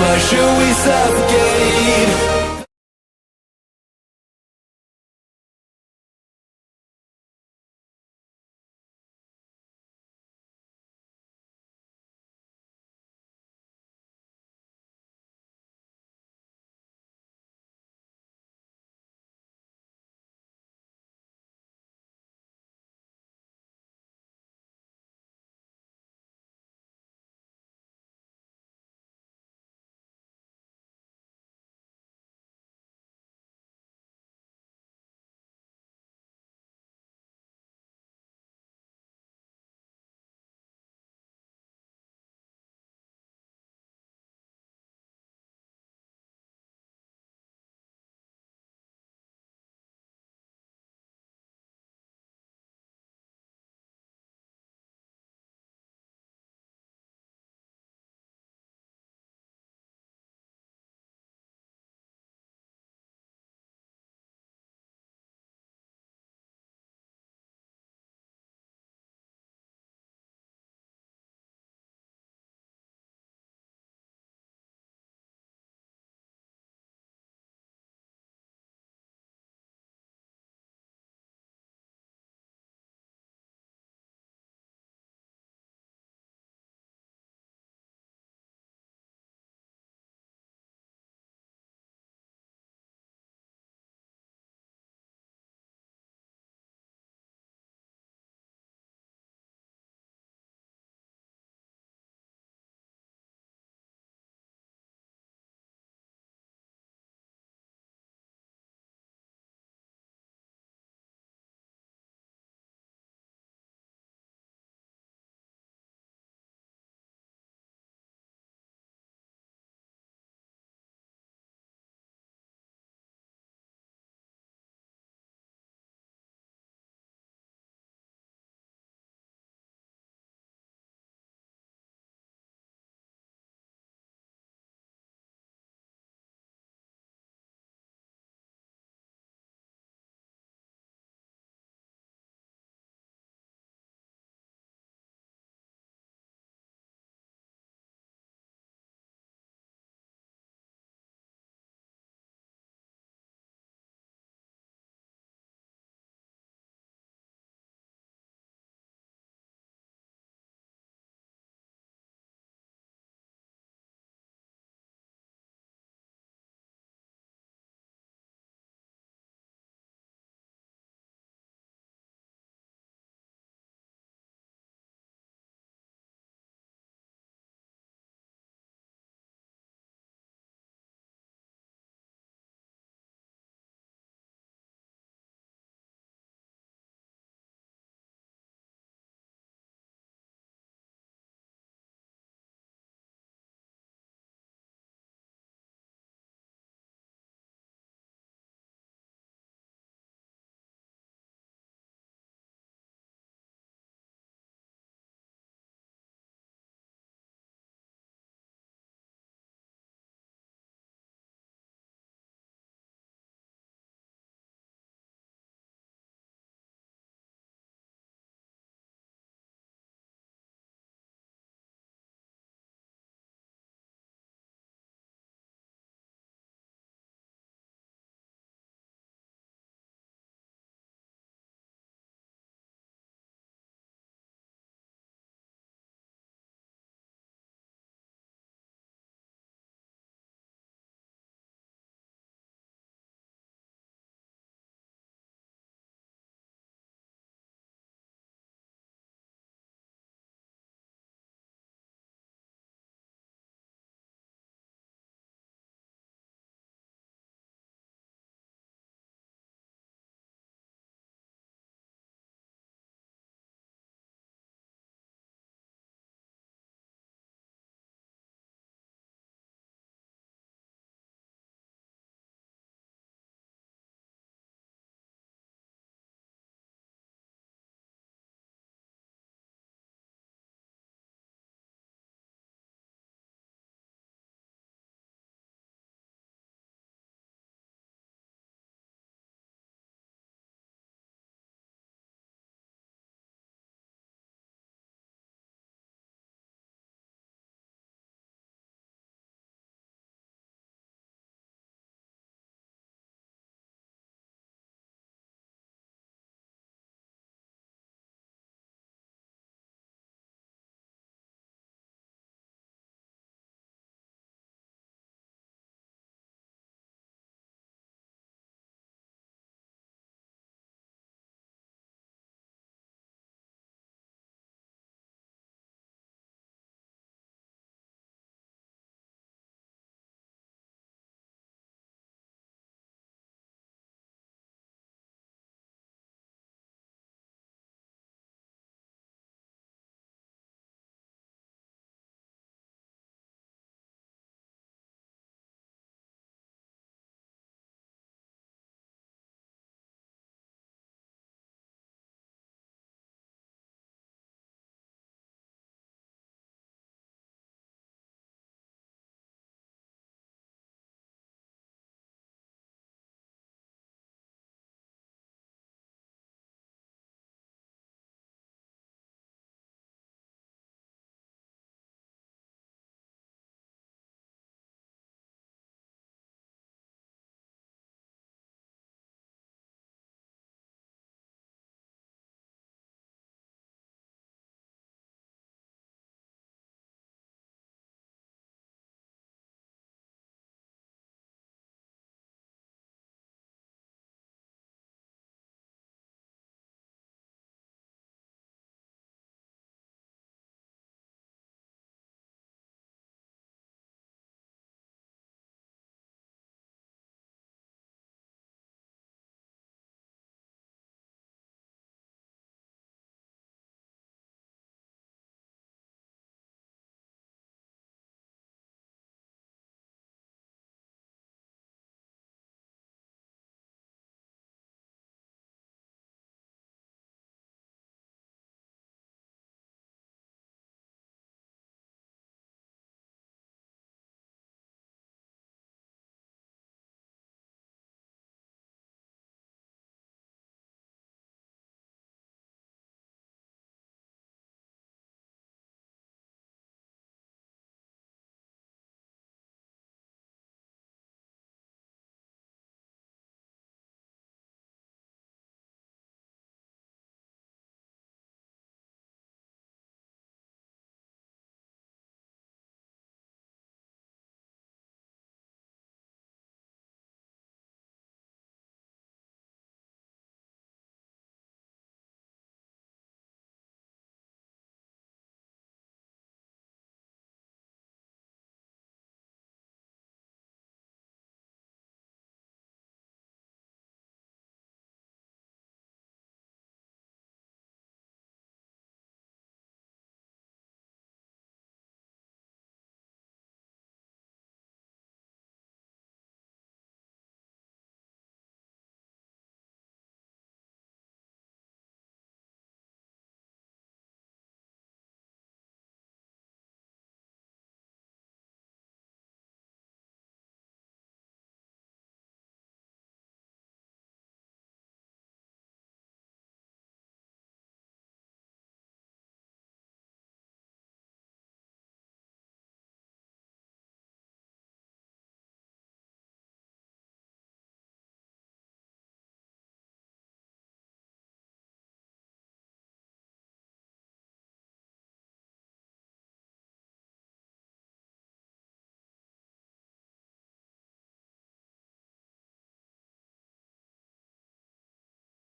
why should we suffocate?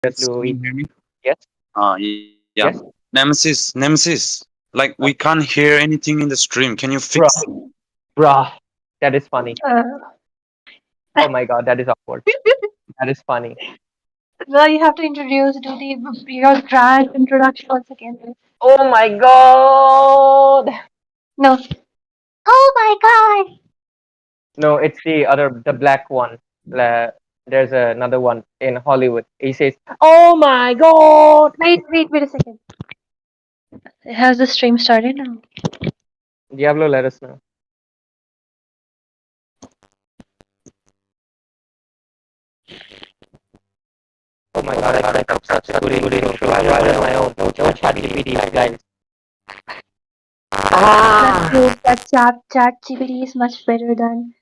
Guys, can Louis. you hear me? Yes, Yeah. yes. Nemesis. Like we Uh, can't hear anything in the stream. Can you fix it? bruh, bruh. That is funny. Uh, Oh my god, that is awkward. That is funny. now you have to do your grand introduction once again. Oh my god. No. Oh my god! No, it's the other, the black one. There's another one in Hollywood. He says, "Oh my god." Wait a second. Has the stream started now? Diablo, let us know. Oh my god, I got such a good intro. I write it on my own. No chat GPT, guys. That Ah. proves that chat GPT is much better than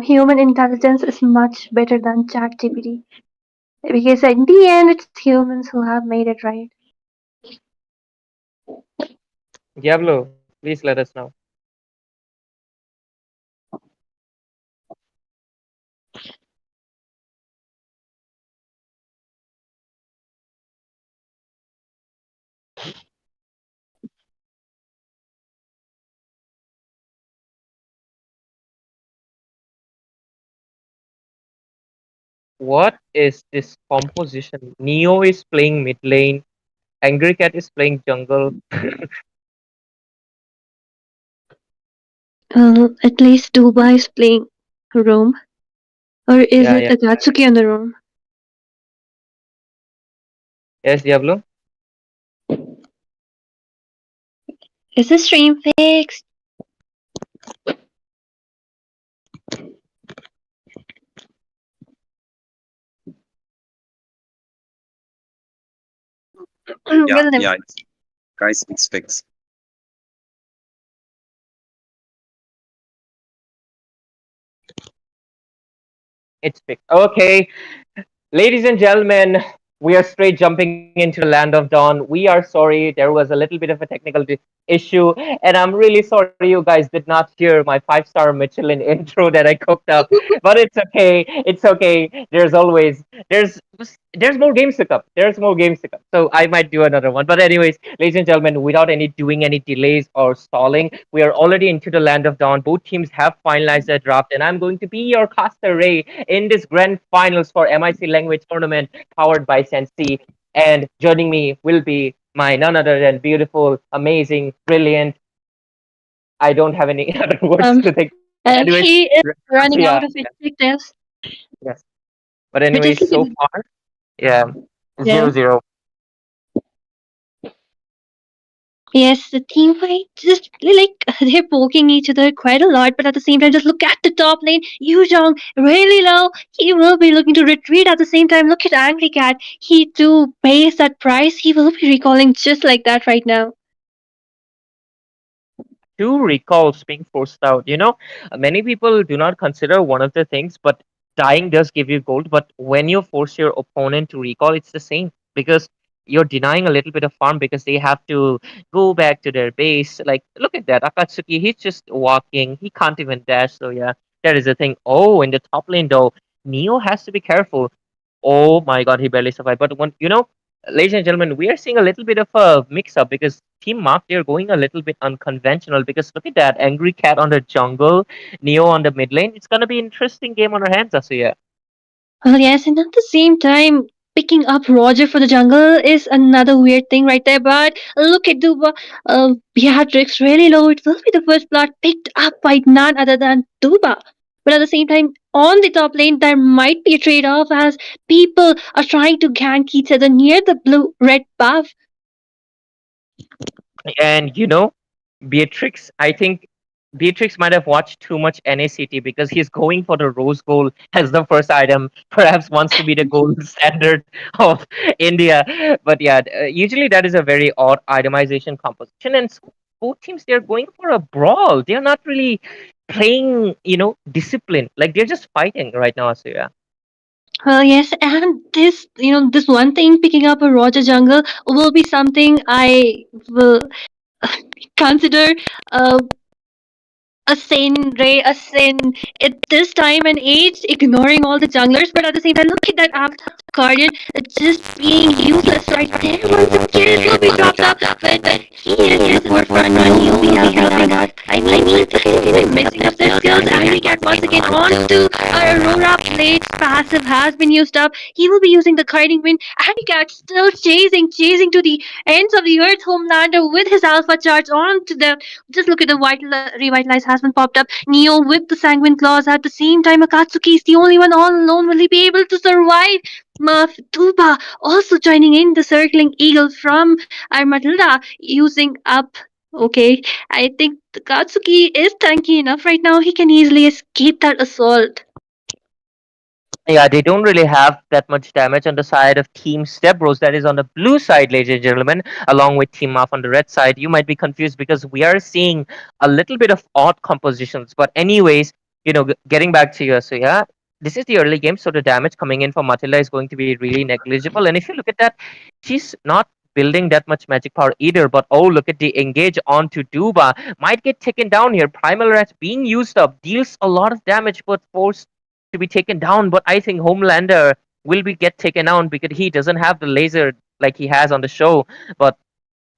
human intelligence is much better than chat GPT because in the end it's humans who have made it right. Diablo, please let us know. What is this composition? Neo is playing mid lane. Angry Cat is playing jungle. At least Duba is playing Rome, or is Yeah, it yeah. Akatsuki on the Rome? Yes, Diablo. Is the stream fixed? Yeah, Well, yeah. Guys, it's fixed. It's fixed. Okay. Ladies and gentlemen, we are straight jumping into the land of dawn. We are sorry, there was a little bit of a technical issue, and I'm really sorry you guys did not hear my 5-star Michelin intro that I cooked up. But it's okay. It's okay. There's more games to come. There's more games to come. So I might do another one. But anyways, ladies and gentlemen, without any doing any delays or stalling, we are already into the land of dawn. Both teams have finalized their draft, and I'm going to be your caster Ray in this grand finals for MIC language tournament powered by Sensi. And joining me will be my none other than beautiful, amazing, brilliant. I don't have any other words um, to think. But anyways, he is running yeah, out of adjectives, yes. But which is anyways, so far, yeah, yeah. 0-0. Yes, the team fight just like they're poking each other quite a lot, but at the same time, just look at the top lane. Yu Jong really low. He will be looking to retreat at the same time. Look at Angry Cat. He too pays that price. He will be recalling just like that right now. Two recalls being forced out. Many people do not consider one of the things, but dying does give you gold. But when you force your opponent to recall, it's the same because you're denying a little bit of farm because they have to go back to their base. Like, look at that. Akatsuki, he's just walking. He can't even dash. So, yeah, that is the thing. Oh, in the top lane, though, Neo has to be careful. Oh my god, he barely survived. But ladies and gentlemen, we are seeing a little bit of a mix up because Team Mark they're going a little bit unconventional because look at that angry cat on the jungle, Neo on the mid lane. It's gonna be interesting game on our hands, Asuya. Well, yes, and at the same time, picking up Roger for the jungle is another weird thing right there. But look at Duba. Beatrix really low. It will be the first blood picked up by none other than Duba. But at the same time, on the top lane, there might be a trade off as people are trying to gank each other near the blue red buff. And Beatrix, I think Beatrix might have watched too much NACT because he's going for the rose gold as the first item. Perhaps wants to be the gold standard of India. But yeah, usually that is a very odd itemization composition. And both teams they're going for a brawl. They're not really playing, discipline. Like they're just fighting right now, Asuya. Yes, and this one thing, picking up a Roger jungle will be something I will consider. Uh, a sin, Ray, a sin. At this time and age, ignoring all the junglers, but at the same time, look at that Guardian just being useless right there. Once again, will be dropped up when he is his forefront run. He'll be helping out. I mean, he's mixing up their skills. And we get once again on to Aurora Blade's passive has been used up. He will be using the guiding wind, and we get still chasing to the ends of the Earth Homelander with his alpha charge on to the. Just look at the revitalize has been popped up. Neo with the sanguine claws at the same time. Akatsuki is the only one all alone. Will he be able to survive? Tuba also joining in the circling eagle from Matilda using up. Okay, I think the Katsuki is tanky enough right now. He can easily escape that assault. Yeah, they don't really have that much damage on the side of Team Stebros. That is on the blue side, ladies and gentlemen, along with Team Muff on the red side. You might be confused because we are seeing a little bit of odd compositions. But anyways, getting back to you, so yeah, this is the early game, so the damage coming in from Matilda is going to be really negligible. And if you look at that, she's not building that much magic power either. But oh, look at the engage onto Duba. Might get taken down here. Primal Rat being used up deals a lot of damage, but forced to be taken down, but I think Homelander will be get taken down because he doesn't have the laser like he has on the show. But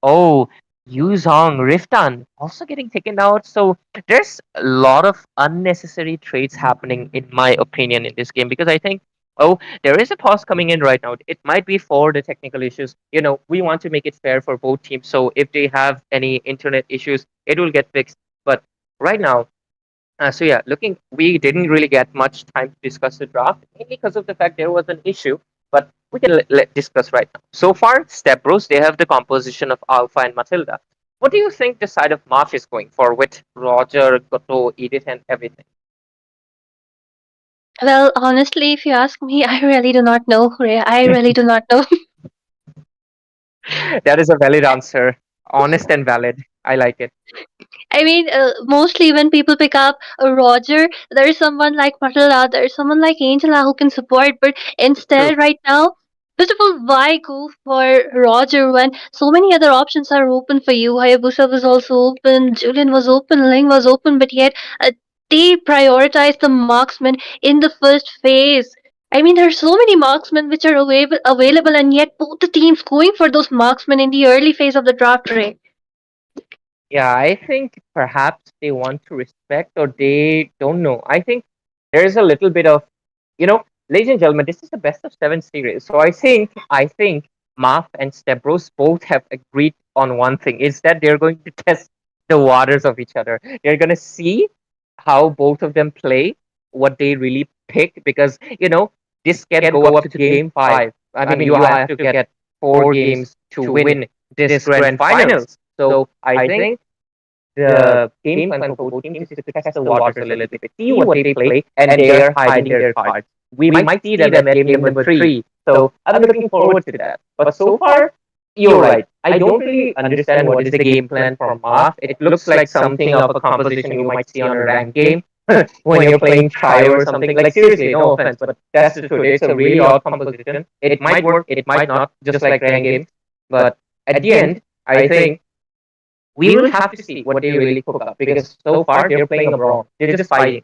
oh, Yuzong Riftan also getting taken out. So there's a lot of unnecessary trades happening, in my opinion, in this game because I think. Oh, there is a pause coming in right now. It might be for the technical issues. We want to make it fair for both teams. So if they have any internet issues, it will get fixed. But right now, so yeah, we didn't really get much time to discuss the draft, mainly because of the fact there was an issue. But we can let discuss right now. So far, Step Bros, they have the composition of Alpha and Matilda. What do you think the side of March is going for with Roger, Goto, Edith, and everything? Well, honestly, if you ask me, I really do not know, Ray. I really do not know. That is a valid answer. Honest and valid. I like it. I mean, mostly when people pick up a Roger, there's someone like Matilda, there's someone like Angela who can support, but instead, True. right now, first of all, why go for Roger when so many other options are open for you? Hayabusa was also open, Julian was open, Ling was open, but yet they prioritize the marksman in the first phase. I mean, there are so many marksmen which are available, and yet both the teams going for those marksmen in the early phase of the draft, Ray. Yeah, I think perhaps they want to respect or they don't know. I think there is a little bit of, ladies and gentlemen, this is the best of 7 series. So I think Marv and Stebros both have agreed on one thing is that they're going to test the waters of each other. They're going to see how both of them play, what they really pick, because, this can go up to game 5. I mean, you have to get 4 games to win this grand finals. So I think the game plan for both teams is to test the waters a little bit, see what they play, and they're hiding their cards. We might see them at game number 3. So I'm looking forward to that. But so far, you're right. I don't really understand what is the game plan for Marth. It looks like something of a composition you might see on a ranked game when you're playing trio or something. Like seriously, no offense, but that's the truth. It's a really odd composition. It might work, it might not, just like ranked games. But at the end, I think we will have to see what they really cook up because so far they're playing wrong. They're just fighting.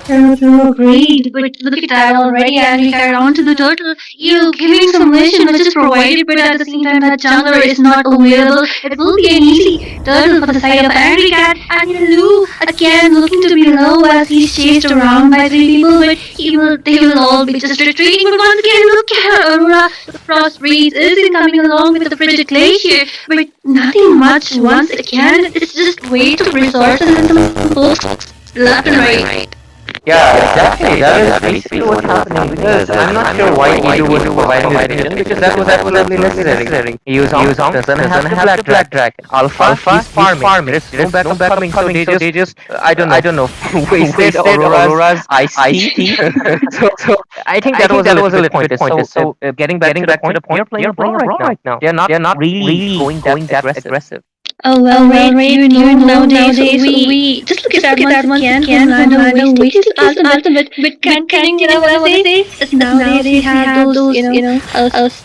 Great, but look at that already, and we got on to the turtle. You giving some mission which is provided, but at the same time that jungler is not available. It will be an easy turtle for the side of Angry Cat, and Lou again looking to be low as he's chased around by 3 people, but they will all be just retreating. But once again, look at Aurora. The frost breeze is coming along with the frigid glacier, but nothing much. Once again, it's just waste of resources and some folks left and right. Yeah, exactly. That is basically what's happening because I'm not sure why Edu was providing this mission because that was absolutely necessary. Yuzong doesn't have the black dragon. Alpha is farming. There's no backup coming, so they just I don't know wasted Aurora's IC. So I think that was a little bit pointless. So getting back to the point, they're playing wrong right now. They're not really going that aggressive. Oh well, right. You know nowadays we just look at that once again. Homelander wasted his ultimate with cancelling. You know what I wanna say? Is nowadays we have those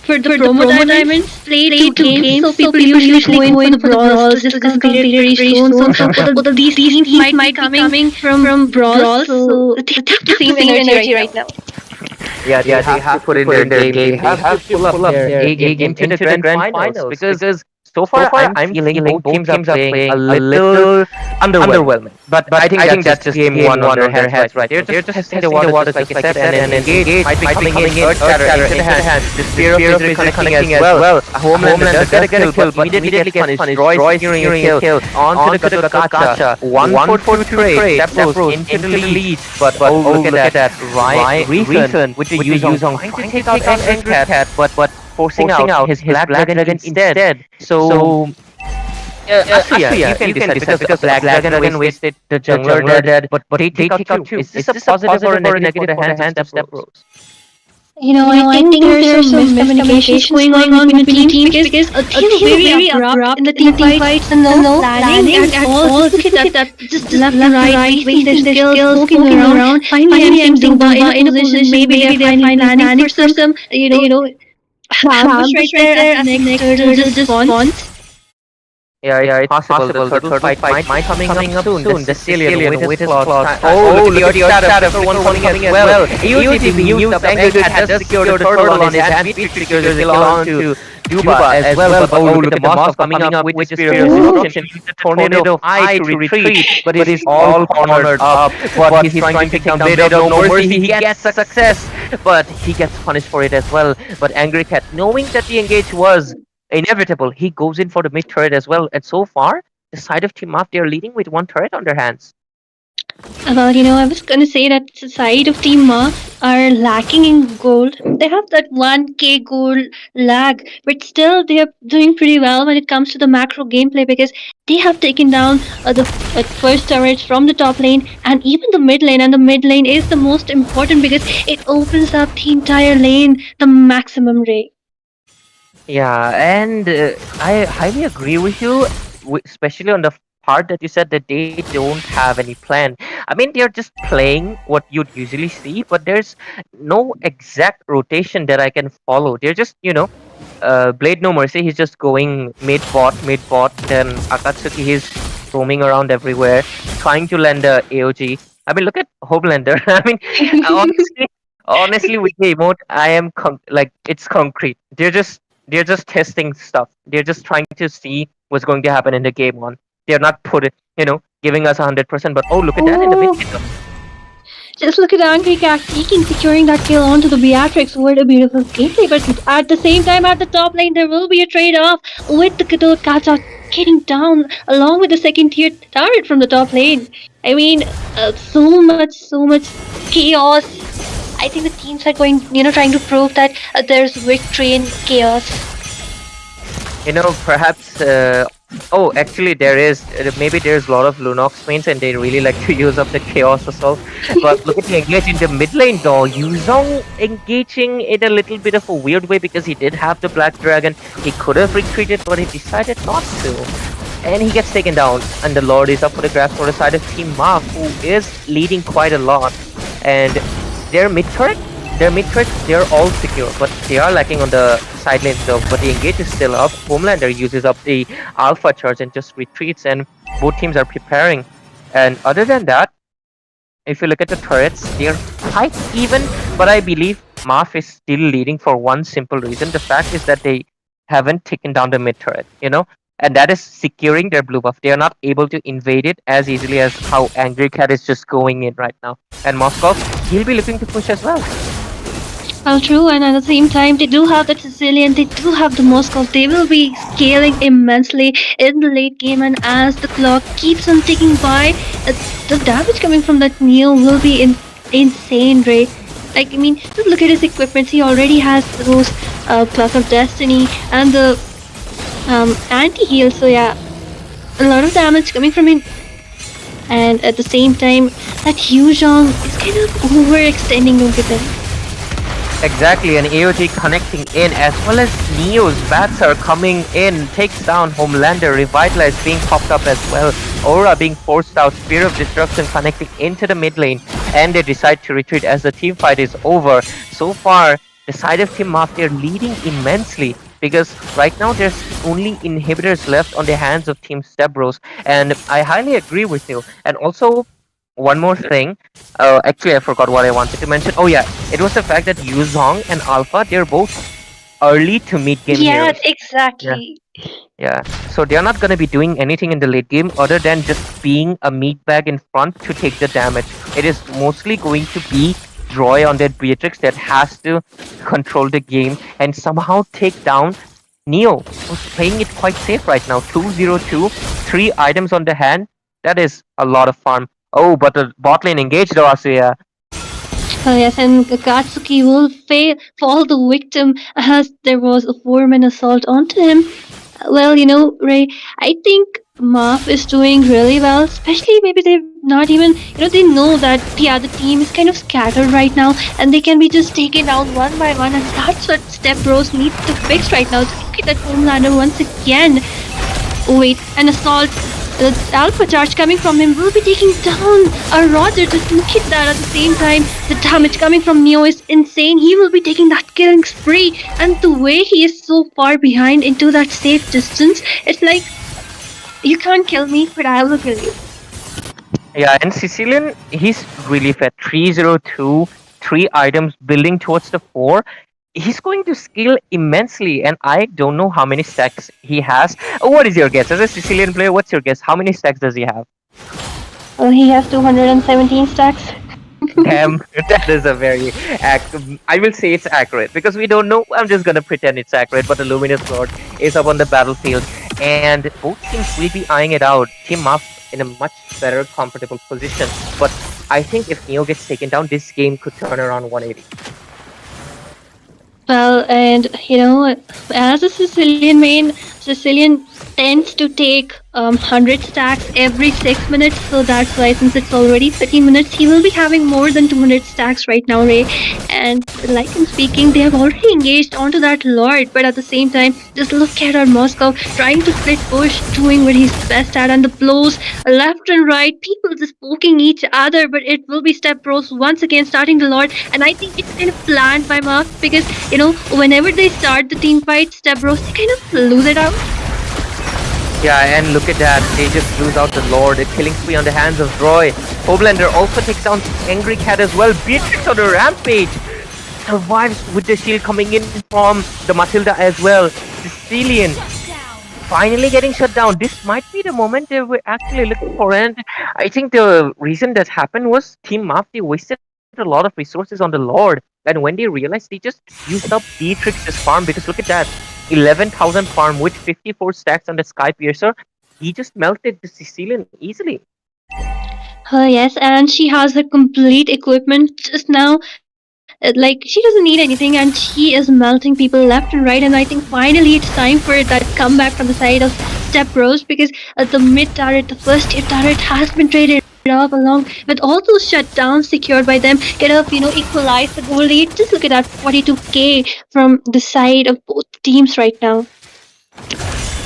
for the promo diamonds play two games. So people usually go in for the brawls to just complete it very soon. So these teams might be coming from brawls. So they have the same energy right now. Yeah, they have to put in their game. They have to pull up their A game into the grand finals because so far I'm feeling both teams are playing a little underwhelming. But I think that's just game one on their heads right. They're just testing the waters like I said, and engage might be coming in Earth Shatter into the hands. The Spear of Misery connecting as well. Homelander does get a kill, but immediately gets punished. Roy securing a kill onto the gacha. 1-4 trade. Sepros into the lead. But oh, look at that. Reason with the use on trying to take out Angry-Cat, but forcing out his Black Dragon instead. So, Asriya, you can decide because Black Dragon wasted the jungler dead, but they take out two. Is this a positive or a negative for the hands of Step Bros? You know, I think there's some miscommunications going on between teams because teams are very abrupt in the team fights and no planning at all. Just look at that, just left and right, wasting their skills, poking around. Finally, I'm Duba in a position. Maybe they're planning for some, you know, ambush right there as next turtle just spawns. Yeah, it's possible. The turtle fight might coming up soon. The Cillian with his claws. Oh, look at the Earth Shatter for one coming as well. UTV used up Angry had just secured the turtle on his hand. Beatrix secures the kill on to Duba as well. But oh, look at the Moss coming up with the Spear of Destruction. Use the Tornado Eye to retreat, but it is all cornered up. But he's trying to take down Blade of No Mercy. He gets success, but he gets punished for it as well. But Angry Cat, knowing that the engage was inevitable, he goes in for the mid turret as well, and so far the side of Team Maf, they're leading with one turret on their hands. Well, you know, I was gonna say that the side of Team Maf are lacking in gold. They have that 1k gold lag, but still they are doing pretty well when it comes to the macro gameplay because they have taken down the first turrets from the top lane and even the mid lane. And the mid lane is the most important because it opens up the entire lane the maximum rate. Yeah, and I highly agree with you, especially on the part that you said that they don't have any plan. I mean, they're just playing what you'd usually see, but there's no exact rotation that I can follow. They're just, Blade No Mercy, he's just going mid-bot, then Akatsuki, he's roaming around everywhere, trying to land a AOG. I mean, look at Homelander. I mean, honestly, with the emote, I am, it's concrete. They're just testing stuff. They're just trying to see what's going to happen in the game one. They're not giving us 100%. But oh, look at that in the mid. Just look at Angry Cat securing that kill onto the Beatrix. What a beautiful gameplay. But at the same time, at the top lane, there will be a trade-off with the Gacha getting down along with the second tier turret from the top lane. I mean, so much chaos. I think the teams are going, trying to prove that there's victory in chaos. Perhaps. Actually, there's a lot of Lunox mains, and they really like to use up the chaos as well. But look at the engage in the mid lane, though. Yuzong engaging in a little bit of a weird way because he did have the Black Dragon. He could have retreated, but he decided not to. And he gets taken down, and the Lord is up for the grabs for the side of Team Maf, who is leading quite a lot. And their mid turret, they're all secure, but they are lacking on the side lanes though. But the engage is still up. Homelander uses up the alpha charge and just retreats, and both teams are preparing. And other than that, if you look at the turrets, they're quite even, but I believe Maf is still leading for one simple reason. The fact is that they haven't taken down the mid turret, and that is securing their blue buff. They are not able to invade it as easily as how Angry Cat is just going in right now. And Moskov, he'll be looking to push as well. Well, true, and at the same time, they do have the Sicilian, they do have the Moskov. They will be scaling immensely in the late game, and as the clock keeps on ticking by, the damage coming from that Neo will be insane, right? Like, I mean, just look at his equipment. He already has those Class of Destiny and the anti-heal, so yeah, a lot of damage coming from him. And at the same time, that Hyuzhong is kind of overextending, don't you think? Exactly, and AOT connecting in as well as Neo's bats are coming in, takes down Homelander, Revitalize being popped up as well, Aura being forced out, Spear of Destruction connecting into the mid lane, and they decide to retreat as the team fight is over. So far, the side of Team Maf, they're leading immensely because right now there's only inhibitors left on the hands of Team Stebros, and I highly agree with you. And also, one more thing. Actually, I forgot what I wanted to mention. Oh yeah, it was the fact that Yuzong and Alpha, they're both early to mid game Yes, heroes. exactly. Yeah, so they're not gonna be doing anything in the late game other than just being a meat bag in front to take the damage. It is mostly going to be Roy on that Beatrix that has to control the game and somehow take down Neo, who's playing it quite safe right now. 202, 3 items on the hand. That is a lot of farm. Oh, but the bot lane engaged though, Asuya. Oh yes, and Katsuki will fall the victim as there was a 4-man assault onto him. Well, Ray, I think Maf is doing really well, especially maybe they've not even, they know that the other team is kind of scattered right now and they can be just taken down one by one, and that's what Step Bros needs to fix right now. So look at that Homelander once again. Wait, an assault. The alpha charge coming from him will be taking down a Roger. Just look at that. At the same time, the damage coming from Neo is insane. He will be taking that killing spree, and the way he is so far behind into that safe distance, it's like you can't kill me, but I will kill you. Yeah, and Sicilian, he's really fat. 302, 3 items building towards the 4. He's going to scale immensely, and I don't know how many stacks he has. What is your guess? As a Sicilian player, what's your guess? How many stacks does he have? Well, he has 217 stacks. Damn, that is a very I will say it's accurate because we don't know. I'm just gonna pretend it's accurate, but the Luminous Lord is up on the battlefield, and both teams will be eyeing it out. Team Muff in a much better, comfortable position, but I think if Neo gets taken down, this game could turn around 180. Well, and as a Sicilian main, Sicilian tends to take 100 stacks every 6 minutes, so that's why since it's already 30 minutes, he will be having more than 200 stacks right now, Ray. And like I'm speaking, they have already engaged onto that Lord, but at the same time, just look at our Moscow trying to split push, doing what he's best at, and the blows left and right, people just poking each other, but it will be Step Bros once again starting the Lord, and I think it's kind of planned by Mark because, whenever they start the team fight, Step Bros, they kind of lose it out. Yeah, and look at that. They just lose out the Lord. A killing spree on the hands of Roy. Homelander also takes down Angry Cat as well. Beatrix on the rampage. Survives with the shield coming in from the Matilda as well. Sicilian finally getting shut down. This might be the moment they were actually looking for. And I think the reason that happened was Team Maf, they wasted a lot of resources on the Lord. And when they realized, they just used up Beatrix's farm because look at that. 11,000 farm with 54 stacks on the Sky Piercer. He just melted the Sicilian easily. Oh yes, and she has her complete equipment just now. Like, she doesn't need anything, and she is melting people left and right. And I think finally it's time for that comeback from the side of Step Bros, because the mid turret, the first tier turret, has been traded off along with all those shutdowns secured by them. Get up, equalize the goal lead. Just look at that 42k from the side of both teams right now.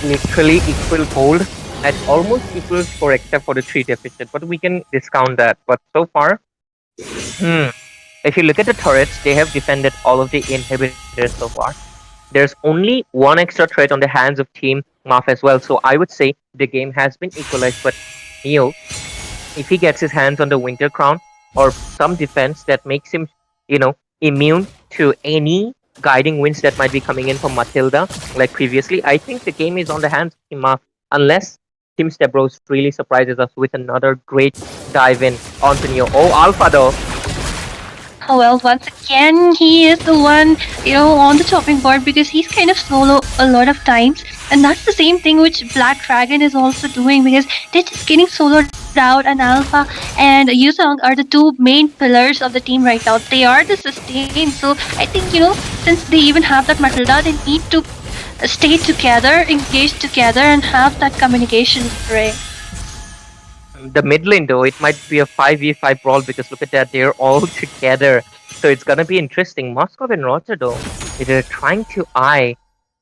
Literally equal gold at almost equal score except for the 3 deficit, but we can discount that. But so far, if you look at the turrets, they have defended all of the inhibitors so far. There's only one extra threat on the hands of Team Maf as well, so I would say the game has been equalized. But Neo, if he gets his hands on the Winter Crown or some defense that makes him, immune to any guiding winds that might be coming in from Matilda, like previously, I think the game is on the hands of Team Maf, unless Team Stebros really surprises us with another great dive in onto Neo. Oh, Alpha though. Oh, well, once again, he is the one, on the chopping board because he's kind of solo a lot of times. And that's the same thing which Black Dragon is also doing because they're just getting soloed out, and Alpha and Yuzong are the 2 main pillars of the team right now. They are the sustain. So I think, since they even have that Matilda, they need to stay together, engage together, and have that communication, right? the mid lane though, it might be a 5v5 brawl because look at that, they're all together. So it's gonna be interesting. Moskov and Roger though, they're trying to eye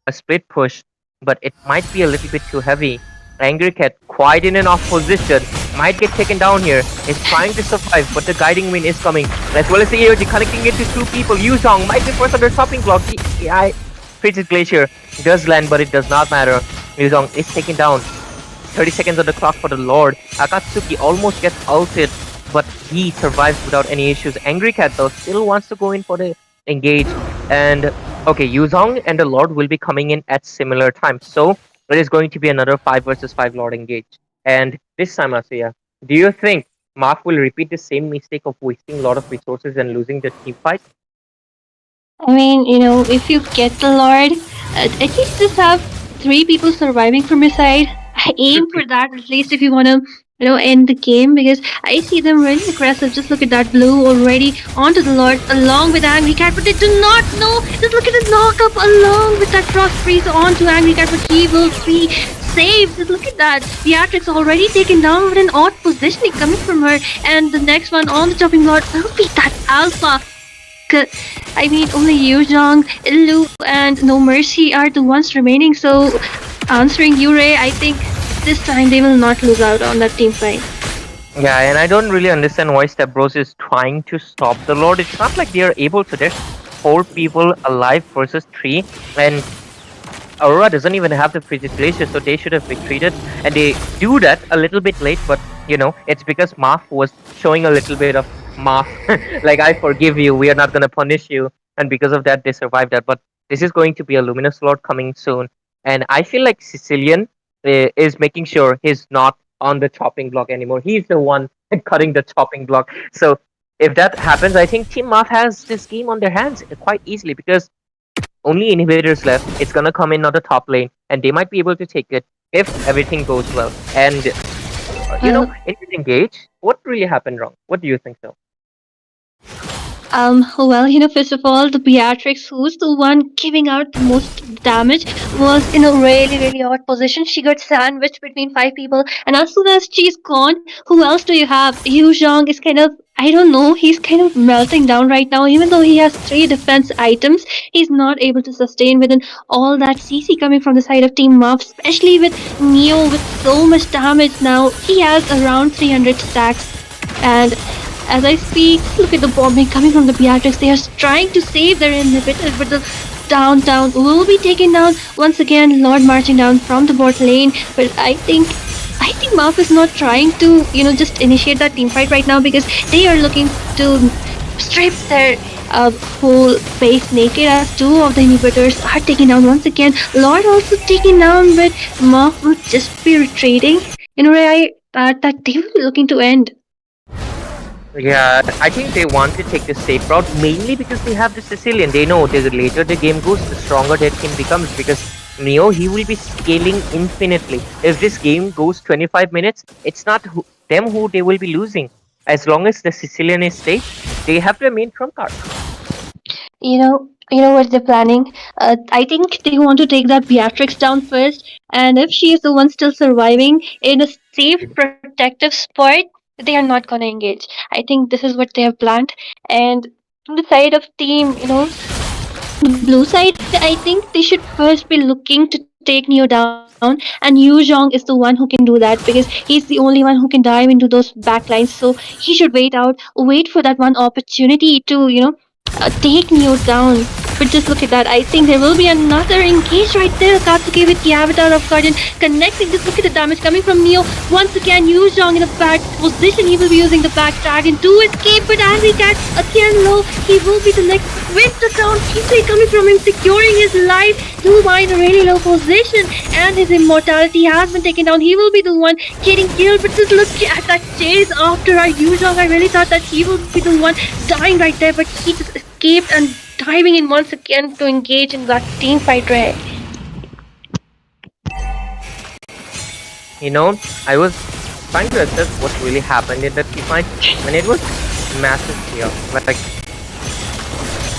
a split push, but it might be a little bit too heavy. Angry Cat quite in an off position, might get taken down here. Is trying to survive, but the guiding wind is coming. As well as the AOG connecting it to two people. Yuzhong might be forced under chopping block. Frigid Glacier does land, but it does not matter. Yuzhong is taken down. 30 seconds on the clock for the Lord. Akatsuki almost gets ulted, but he survives without any issues. Angry Cat though still wants to go in for the engage. And okay, Yuzhong and the Lord will be coming in at similar times. So it is going to be another 5 versus 5 Lord engage. And this time, Asuya, do you think Mark will repeat the same mistake of wasting a lot of resources and losing the team fight? I mean, if you get the Lord, at least just have 3 people surviving from your side. I aim for that at least if you want to, end the game, because I see them really aggressive. Just look at that blue already onto the Lord along with Angry Cat, but they do not know. Just look at the knockup along with that Frost Freeze onto Angry Cat, but he will be saved. Just look at that. Beatrix already taken down with an odd positioning coming from her, and the next one on the chopping block will be that Alpha. I mean, only Yuzhong, Lu, and No Mercy are the ones remaining. So, answering you, Ray, I think this time they will not lose out on that team fight. Yeah, and I don't really understand why Step Bros is trying to stop the Lord. It's not like they are able to. There's 4 people alive versus 3, and Aurora doesn't even have the Frigid Glacier, so they should have retreated. And they do that a little bit late, but it's because Marth was showing a little bit of Marth. Like, I forgive you, we are not gonna punish you. And because of that, they survived that. But this is going to be a Luminous Lord coming soon. And I feel like Sicilian is making sure he's not on the chopping block anymore. He's the one cutting the chopping block. So if that happens, I think Team Marth has this game on their hands quite easily, because only inhibitors left. It's gonna come in on the top lane, and they might be able to take it if everything goes well. And in this engage, what really happened wrong? What do you think so? Well, first of all, the Beatrix, who's the one giving out the most damage, was in a really, really odd position. She got sandwiched between 5 people, and as soon as she's gone, who else do you have? Yu Zhang is kind of, I don't know, he's kind of melting down right now. Even though he has 3 defense items, he's not able to sustain within all that CC coming from the side of Team Muff, especially with Neo with so much damage now. He has around 300 stacks, and as I speak, look at the bombing coming from the Beatrix. They are trying to save their inhibitor, but the downtown will be taken down once again. Lord marching down from the bot lane, but I think Marth is not trying to just initiate that team fight right now, because they are looking to strip their whole base naked, as 2 of the inhibitors are taken down once again. Lord also taken down, but Marth will just be retreating in a way that they will be looking to end. Yeah, I think they want to take the safe route, mainly because they have the Sicilian. They know the later the game goes, the stronger their team becomes, because Neo, he will be scaling infinitely. If this game goes 25 minutes, it's not them who they will be losing. As long as the Sicilian is safe, they have their main trump card. You know what they're planning? I think they want to take that Beatrix down first, and if she is the one still surviving in a safe, protective spot, they are not gonna engage. I think this is what they have planned. And from the side of team, the blue side, I think they should first be looking to take Neo down, and Yu Zhong is the one who can do that, because he's the only one who can dive into those backlines. So he should wait for that one opportunity to, take Neo down. But just look at that. I think there will be another engage right there. Katsuki with the Avatar of Guardian connecting. Just look at the damage coming from Neo. Once again, Yu Zhong in a bad position. He will be using the back dragon to escape. But Angry Cat again low. He will be the next with the sound gameplay coming from him, securing his life. Nuba in a really low position, and his immortality has been taken down. He will be the one getting killed. But just look at that chase after our Yu Zhong. I really thought that he will be the one dying right there, but he just escaped and diving in once again to engage in that team fight, Ray. I was trying to assess what really happened in that team fight, and it was massive chaos. Like,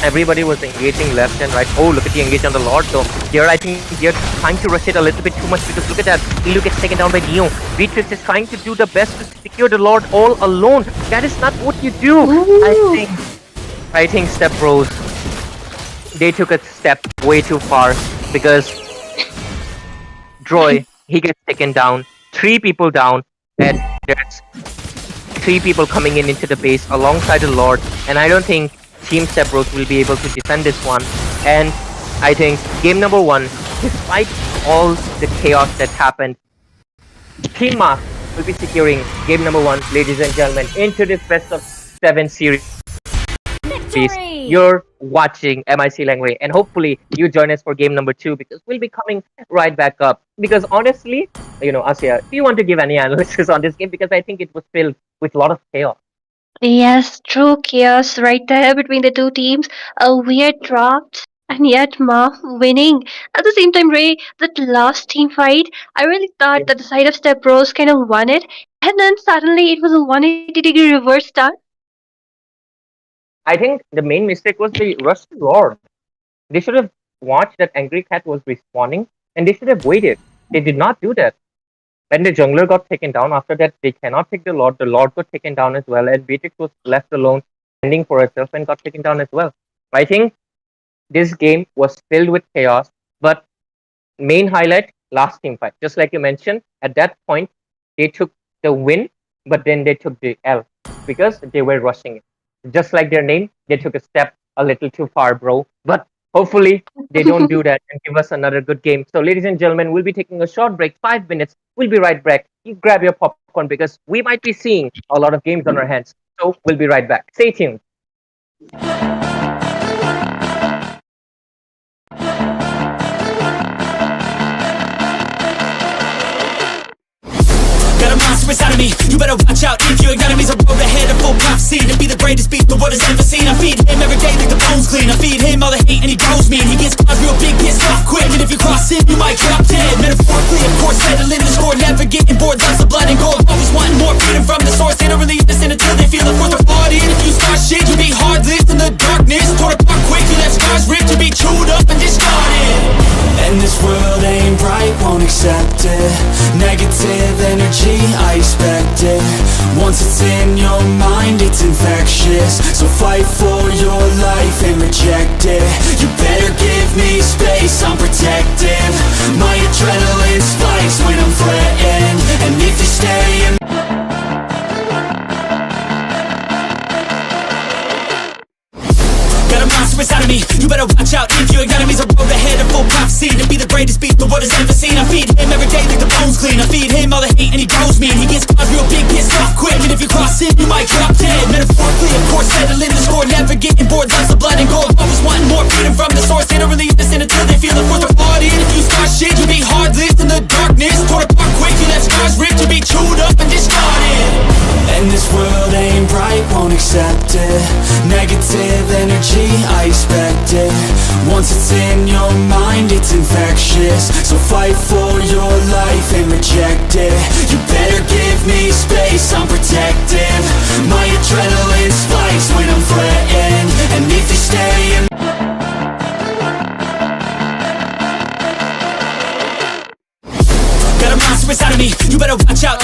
Everybody was engaging left and right. Oh, look at the engage on the Lord though. Here I think they're trying to rush it a little bit too much because look at that. Ilu gets taken down by Neo. Beatrix is trying to do the best to secure the Lord all alone. That is not what you do. Ooh. I think Step Bros, they took a step way too far because Droy, he gets taken down. 3 people down, and there's 3 people coming in into the base alongside the Lord, and I don't think Team Step Bros will be able to defend this one. And I think game number 1, despite all the chaos that happened, Team Mark will be securing game number 1, ladies and gentlemen, into this best of 7 series. Victory! You're watching MIClENGVEI, and hopefully you join us for game number 2 because we'll be coming right back up. Because honestly, Asya, do you want to give any analysis on this game? Because I think it was filled with a lot of chaos. Yes, true chaos right there between the two teams. A weird draft, and yet Marv winning. At the same time, Ray, that last team fight, I really thought that the side of Step Bros kind of won it, and then suddenly it was a 180-degree reverse start. I think the main mistake was the rush to Lord. They should have watched that Angry Cat was respawning, and they should have waited. They did not do that. When the jungler got taken down, after that they cannot take the Lord got taken down as well, and Beatrix was left alone, standing for herself and got taken down as well. I think this game was filled with chaos, but main highlight, last team fight. Just like you mentioned, at that point, they took the win, but then they took the L because they were rushing it. Just like their name, they took a step a little too far, bro. But hopefully, they don't do that and give us another good game. So, ladies and gentlemen, we'll be taking a short break, 5 minutes. We'll be right back. You grab your popcorn because we might be seeing a lot of games on our hands. So, we'll be right back. Stay tuned. Got a monster inside of me, you better watch out. If your enemy's a road ahead of full prophecy to be the greatest beast the world has ever seen. I feed him every day like the bones clean. I feed him all the hate and he grows me. And he gets claws real big, gets off quick. And if you cross him, you might drop dead. Metaphorically, of course, settling the score. Never getting bored, lots of blood and gore. Always wanting more freedom from the source. They don't really listen until they feel the force of party. And if you start shit, you be heartless in the darkness. Torn apart quick, you left scars ripped. You be chewed up and discarded. And this world ain't right, won't accept it. Negative energy, I expect it. Once it's in your mind, it's infectious. So fight for your life and reject it. You better give me space, I'm protective. My adrenaline spikes when I'm threatened. And if you stay in inside of me, you better watch out. If your enemy's a road ahead of full prophecy to be the greatest beast the world has ever seen. I feed him every day like the bones clean. I feed him all the hate and he grows me. And he gets claws real big, gets off quick. And if you cross him, you might drop dead. Metaphorically, of course, settling the score. Never getting bored, lots of blood and gore. Always wanting more freedom from the source. They don't really listen until they feel the force of party. And if you start shit, you be heartless in the darkness. Torn apart quick, you left scars ripped. You be chewed up and discarded. And this world ain't right, won't accept it. Negative energy, I expect it. Once it's in your mind, it's infectious. So fight for your life and reject it. You better give me space, I'm protective. My adrenaline spikes when I'm threatened. And if you stay in inside of me, you better watch out.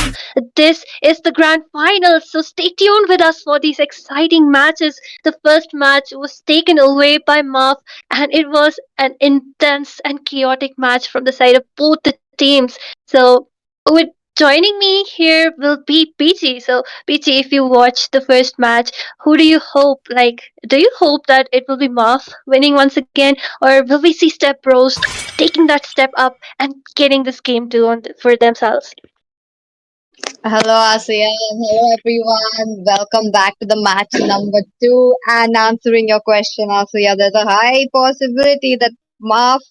This is the grand final, so stay tuned with us for these exciting matches. The first match was taken away by Marv, and it was an intense and chaotic match from the side of both the teams. So, with joining me here will be Peachy. So, Peachy, if you watch the first match, who do you hope? Do you hope that it will be Marv winning once again, or will we see Step Bros taking that step up and getting this game for themselves? Hello, Asiya, and hello, everyone. Welcome back to the match number 2. And answering your question, Asiya, there's a high possibility that Marv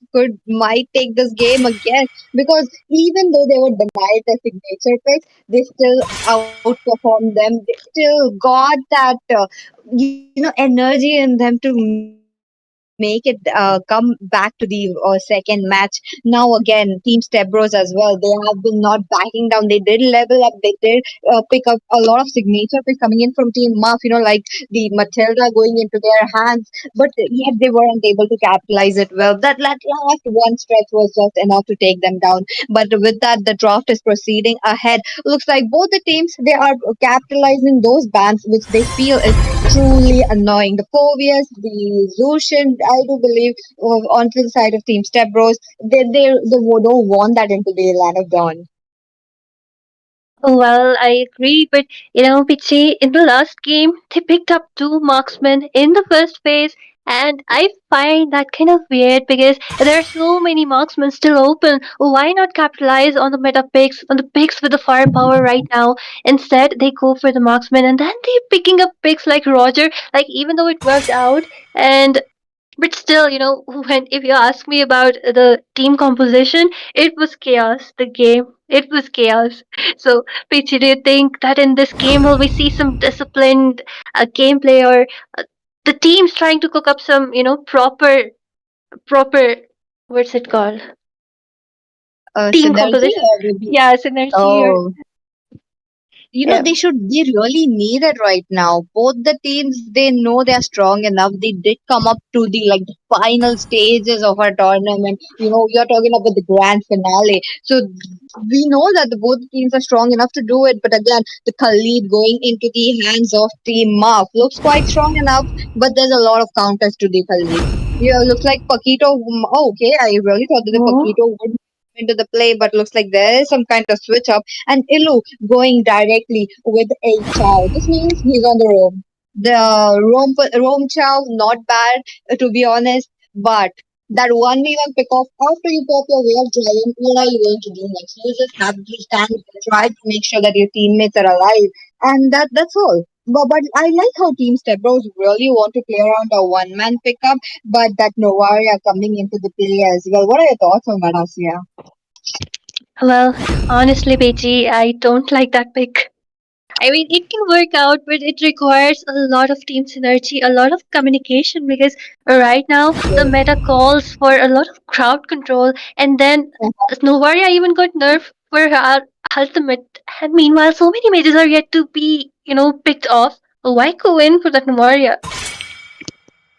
might take this game again, because even though they were denied their signature picks, they still outperformed them. They still got that energy in them to make make it come back to the second match. Now again, Team Stebros as well. They have been not backing down. They did level up. They did pick up a lot of signature picks coming in from Team Muff. Like the Matilda going into their hands, but yet they weren't able to capitalize it well. That last one stretch was just enough to take them down. But with that, the draft is proceeding ahead. Looks like both the teams, they are capitalizing those bans which they feel is truly annoying. The Phobias, the Lucian, I do believe, onto the side of Team Stebros, they don't want that into the land of Dawn. Well, I agree, but Pichi, in the last game, they picked up two marksmen in the first phase, and I find that kind of weird because there are so many marksmen still open. Why not capitalize on the meta picks, on the picks with the firepower right now? Instead, they go for the marksmen, and then they're picking up picks like Roger, like even though it worked out, and but still, when if you ask me about the team composition, it was chaos. The game, it was chaos. So, Pichi, do you think that in this game will we see some disciplined gameplay, or the teams trying to cook up some, proper, what's it called? Team Synergy composition. or maybe. Yeah, synergy or Oh, yeah. they really need it right now. Both the teams, they know they're strong enough. They did come up to the like the final stages of our tournament. You're talking about the grand finale. So we know that the both teams are strong enough to do it. But again, the Khalid going into the hands of Team Muff looks quite strong enough, but there's a lot of counters to the Khalid. Yeah, looks like Paquito. Oh, okay, I really thought that the Oh, Paquito would into the play, but looks like there is some kind of switch up. And Ilu going directly with a chow. This means he's on the roam. The roam chow, not bad to be honest, but that 1v1 pick off after you pop your way of driving, what are you going to do next? You just have to stand and try to make sure that your teammates are alive. And that's all. But I like how Team Stebros really want to play around a one-man pickup, but that Novaria coming into the play as well. What are your thoughts on that, Asia? well, honestly, Pichi, I don't like that pick. I mean, it can work out, but it requires a lot of team synergy, a lot of communication because right now the meta calls for a lot of crowd control, and then Novaria even got nerfed for her ultimate. And meanwhile, so many mages are yet to be, picked off. Why go in for that Novaria?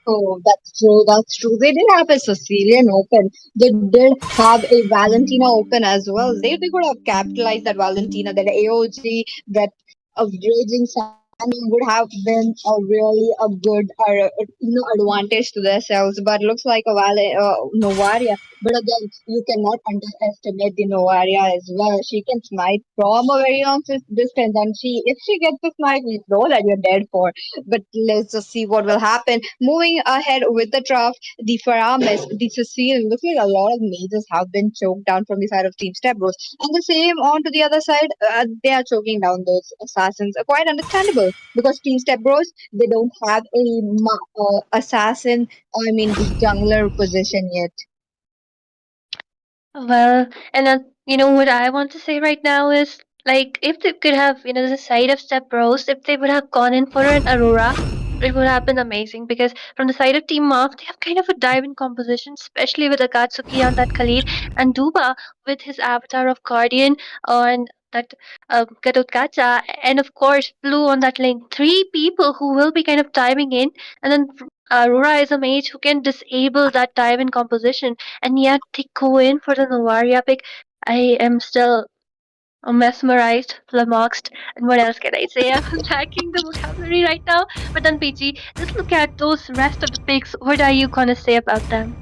Oh, that's true. That's true. They did have a Sicilian Open. They did have a Valentina Open as well. They could have capitalized that Valentina, that AOG, that raging Sanding would have been a really a good advantage to themselves. But looks like a Novaria. But again, you cannot underestimate the Novaria as well. She can smite from a very long distance, and if she gets the smite, you know that you're dead for. But let's just see what will happen. Moving ahead with the draft, the Faramis, the Cecile, looks like a lot of mages have been choked down from the side of Team Stebros. And the same on to the other side, they are choking down those assassins. Quite understandable because Team Stebros, they don't have a assassin, I mean the jungler position yet. Well, and what I want to say right now is like if they could have, the side of Step Bros, if they would have gone in for an Aurora, it would have been amazing because from the side of Team Mark, they have kind of a dive in composition, especially with Akatsuki on that Khalid and Duba with his avatar of Guardian on that Gatotkacha, and of course Blue on that link. Three people who will be kind of diving in, and then Aurora is a mage who can disable that dive in composition, and yet they go in for the Novaria pick. I am still mesmerized, flummoxed, and what else can I say? I'm lacking the vocabulary right now. But then, PG, just look at those rest of the picks. What are you gonna say about them?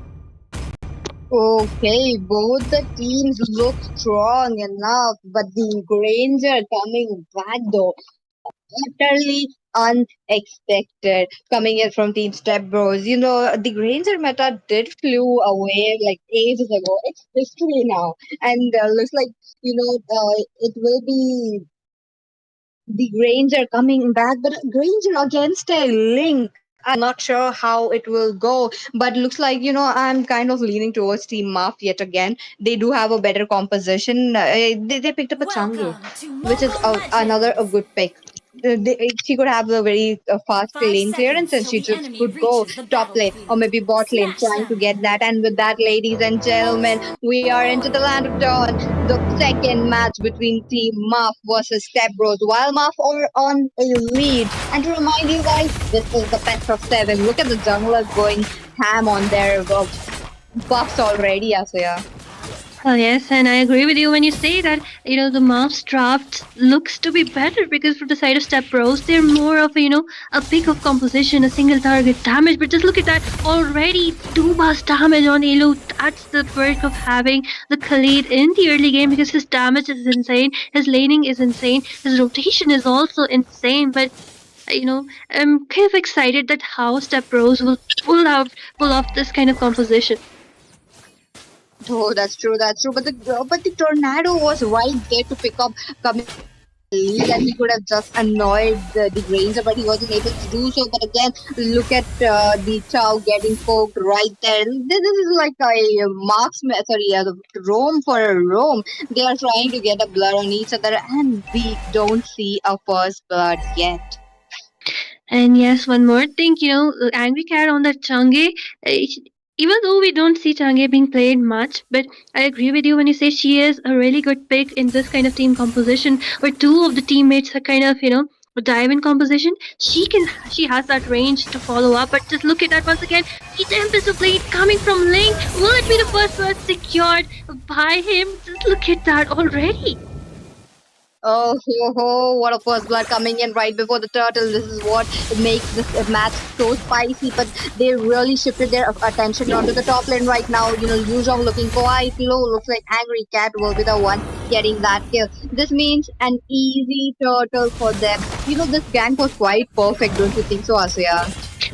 Okay, both the teams look strong enough, but the Granger coming back though, utterly unexpected coming in from Team Step Bros. The Granger meta did flew away like ages ago. It's history now, and looks like it will be the Granger coming back, but Granger against a Link. I'm not sure how it will go, but looks like I'm kind of leaning towards Team Muff yet again. They do have a better composition. They picked up a Tangkhul, Welcome to which is Mobile another a Legends! good pick. she could have a very fast lane clearance and she just could go top lane or maybe bot lane trying to get that. And with that, ladies and gentlemen, we are into the land of dawn. The second match between Team Muff versus Step Bros. While Muff are on a lead. And to remind you guys, this is the best of 7. Look at the junglers going ham on their buffs already, Asuya. Well, yes, and I agree with you when you say that, the Mavs draft looks to be better because from the side of Step Bros, they're more of a pick of composition, a single target damage. But just look at that already, 2 bars damage on Elo. That's the perk of having the Khalid in the early game because his damage is insane, his laning is insane, his rotation is also insane. But I'm kind of excited that how Step Bros will pull off this kind of composition. Oh, that's true, that's true. But the tornado was right there to pick up coming lead, and he could have just annoyed the Granger, but he wasn't able to do so. But again, look at the Chow getting poked right there. This is like a marksman, sorry, the roam for a roam. They are trying to get a blood on each other, and we don't see a first blood yet. And yes, one more thing, Angry Cat on the Change. Even though we don't see Change being played much, but I agree with you when you say she is a really good pick in this kind of team composition where 2 of the teammates are kind of, dive in composition. She has that range to follow up, but just look at that once again. The Tempest of Blade coming from Link. Will it be the first one secured by him? Just look at that already. Oh, ho, ho, what a first blood coming in right before the turtle. This is what makes this match so spicy, but they really shifted their attention onto the top lane right now. Yuzhong looking quite low. Looks like Angry Cat will be the one getting that kill. This means an easy turtle for them. This gank was quite perfect, don't you think so, Asuya?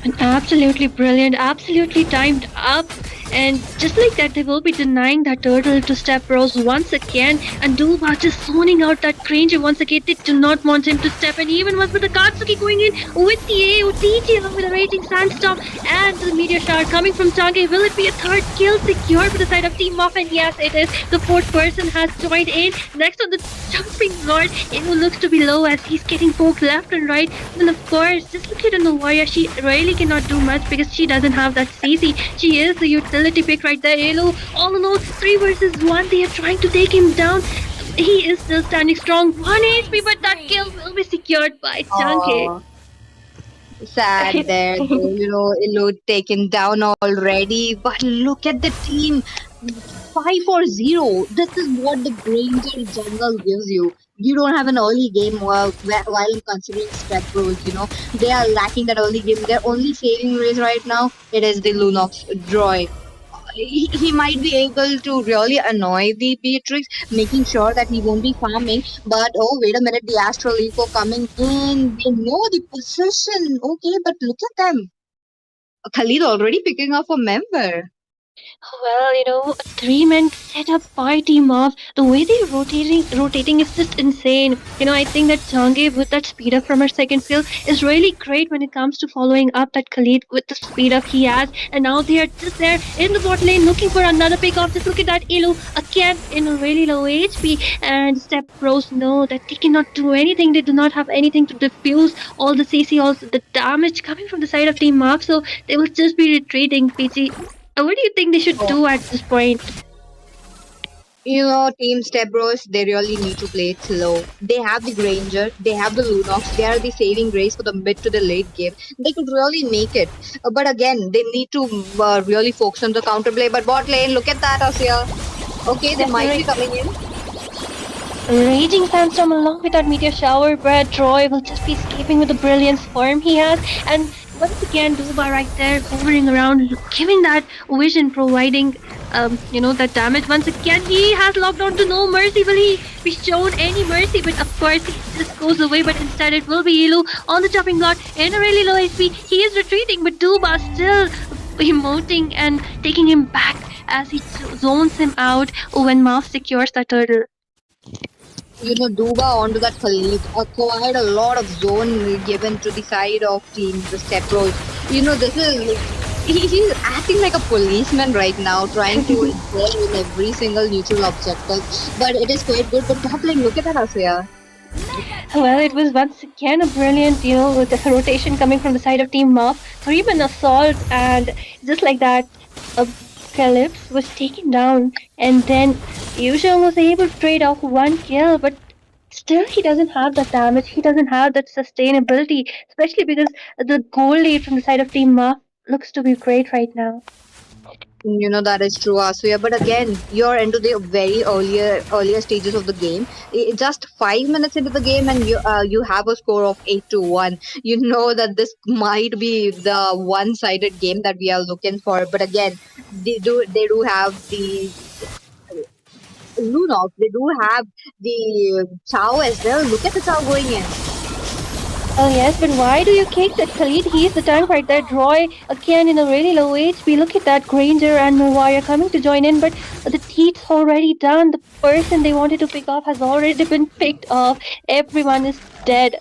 And absolutely brilliant, absolutely timed up. And just like that, they will be denying that turtle to Step Bros once again. And Duba just zoning out that Granger once again. They do not want him to step. And even once with the Katsuki going in with the AOTG along with a Raging Sandstorm and the Meteor Shower coming from Change. Will it be a third kill secured for the side of Team Muff? And yes, it is. The 4th person has joined in. Next on the jumping Lord, it looks to be low as he's getting poked left and right. And of course, just look at the warrior. She really cannot do much because she doesn't have that CC. She is the utility pick right there. Elo, all in all, 3 versus 1. They are trying to take him down. He is still standing strong. 1 HP, but that kill will be secured by Tangkhul. Sad there, Elo taken down already. But look at the team. 5-4-0. This is what the Granger jungle gives you. You don't have an early game while considering Step Bros, They are lacking that early game. Their only saving grace right now, it is the Lunox Droid. He might be able to really annoy the Beatrix, making sure that he won't be farming. But oh, wait a minute, the Astral Eco coming in. They know the position. Okay, but look at them. Khalid already picking up a member. Well, a 3-man setup by Team Muff. The way they're rotating is just insane. I think that Change with that speed up from her second skill is really great when it comes to following up that Khalid with the speed up he has. And now they are just there in the bot lane looking for another pick off. Just look at that Elo again in a really low HP. And Step Bros know that they cannot do anything. They do not have anything to defuse all the CC, also the damage coming from the side of Team Muff. So they will just be retreating. PG. What do you think they should do at this point? Team Step Bros, they really need to play it slow. They have the Granger, they have the Lunox, they are the saving grace for the mid to the late game. They could really make it. But again, they need to really focus on the counterplay. But bot lane, look at that, Asya. Okay, they might be coming in. Raging Sandstorm along with that Meteor Shower, but Troy will just be escaping with the brilliance form he has. And once again, Duba right there hovering around, giving that vision, providing that damage. Once again, he has locked on to no mercy. Will he be shown any mercy? But of course, he just goes away. But instead, it will be Elu on the chopping block in a really low HP. He is retreating, but Duba still emoting and taking him back as he zones him out when Mouth secures that turtle. Duba onto that Khalid acquired a lot of zone given to the side of the Step Bros. This is he's acting like a policeman right now, trying to excel in every single neutral objective. But it is quite good. But top lane, look at that, Asya. Well, it was once again a brilliant, with the rotation coming from the side of Team Mop, or even assault, and just like that, a Calypse was taken down, and then Yuzhong was able to trade off one kill, but still he doesn't have that damage, he doesn't have that sustainability, especially because the goal lead from the side of Team Mop looks to be great right now. That is true, Asuya. But again, you're into the very earlier stages of the game. Just 5 minutes into the game, and you have a score of 8-1. You know that this might be the one-sided game that we are looking for. But again, they do have the Lunox. They do have the Chow as well. Look at the Chow going in. Oh yes, but why do you kick that Khalid? He's the tank right there. Roy again in a really low HP. Look at that Granger and Mawai are coming to join in, but the team's already done. The person they wanted to pick off has already been picked off. Everyone is dead.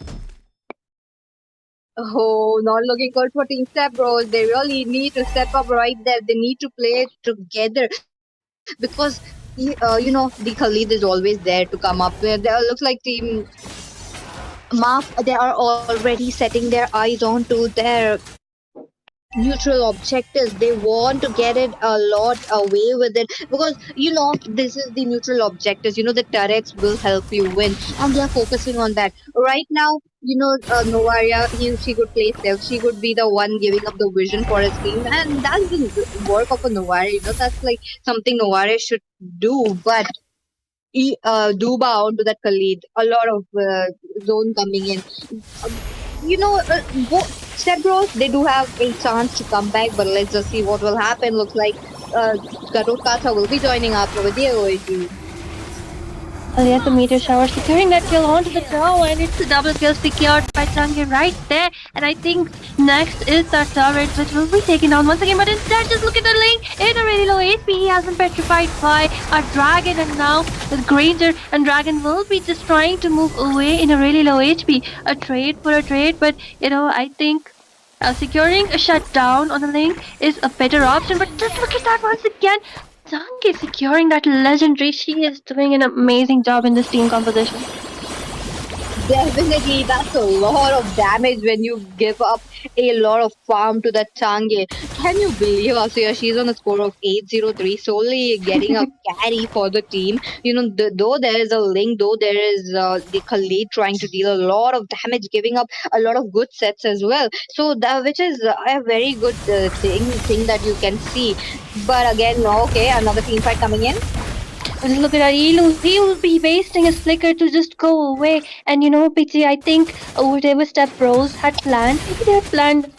Oh, not looking good for Team Step Bros. They really need to step up right there. They need to play together because the Khalid is always there to come up. There looks like Team Maf. They are already setting their eyes onto their neutral objectives. They want to get it a lot away with it because this is the neutral objectives. The turrets will help you win, and they are focusing on that right now. Novaria, she could play safe. She could be the one giving up the vision for his team, and that's the work of a Novaria. That's like something Novaria should do. But Duba onto that Khalid, a lot of zone coming in. Um, Step Bros, they do have a chance to come back, but let's just see what will happen. Looks like Gatot Katha will be joining up with the OAG. Oh yes, the meteor shower securing that kill onto the tower, and it's a double kill secured by Changi right there. And I think next is that turret which will be taken down once again, but instead just look at the link in a really low HP. He has been petrified by a dragon, and now with Granger and Dragon will be just trying to move away in a really low HP. A trade for a trade, but I think securing a shutdown on the link is a better option. But just look at that once again. Zhang is securing that legendary. She is doing an amazing job in this team composition. Definitely, that's a lot of damage when you give up a lot of farm to that Change. Can you believe Asuya? She's on a score of 803, solely getting a carry for the team. Though there is a link, though there is the Khalid trying to deal a lot of damage, giving up a lot of good sets as well. So that, which is a very good thing that you can see. But again, okay, another team fight coming in. Just look at that Elu. He will be wasting his flicker to just go away. And PG, I think whatever Step Bros had planned, maybe they had planned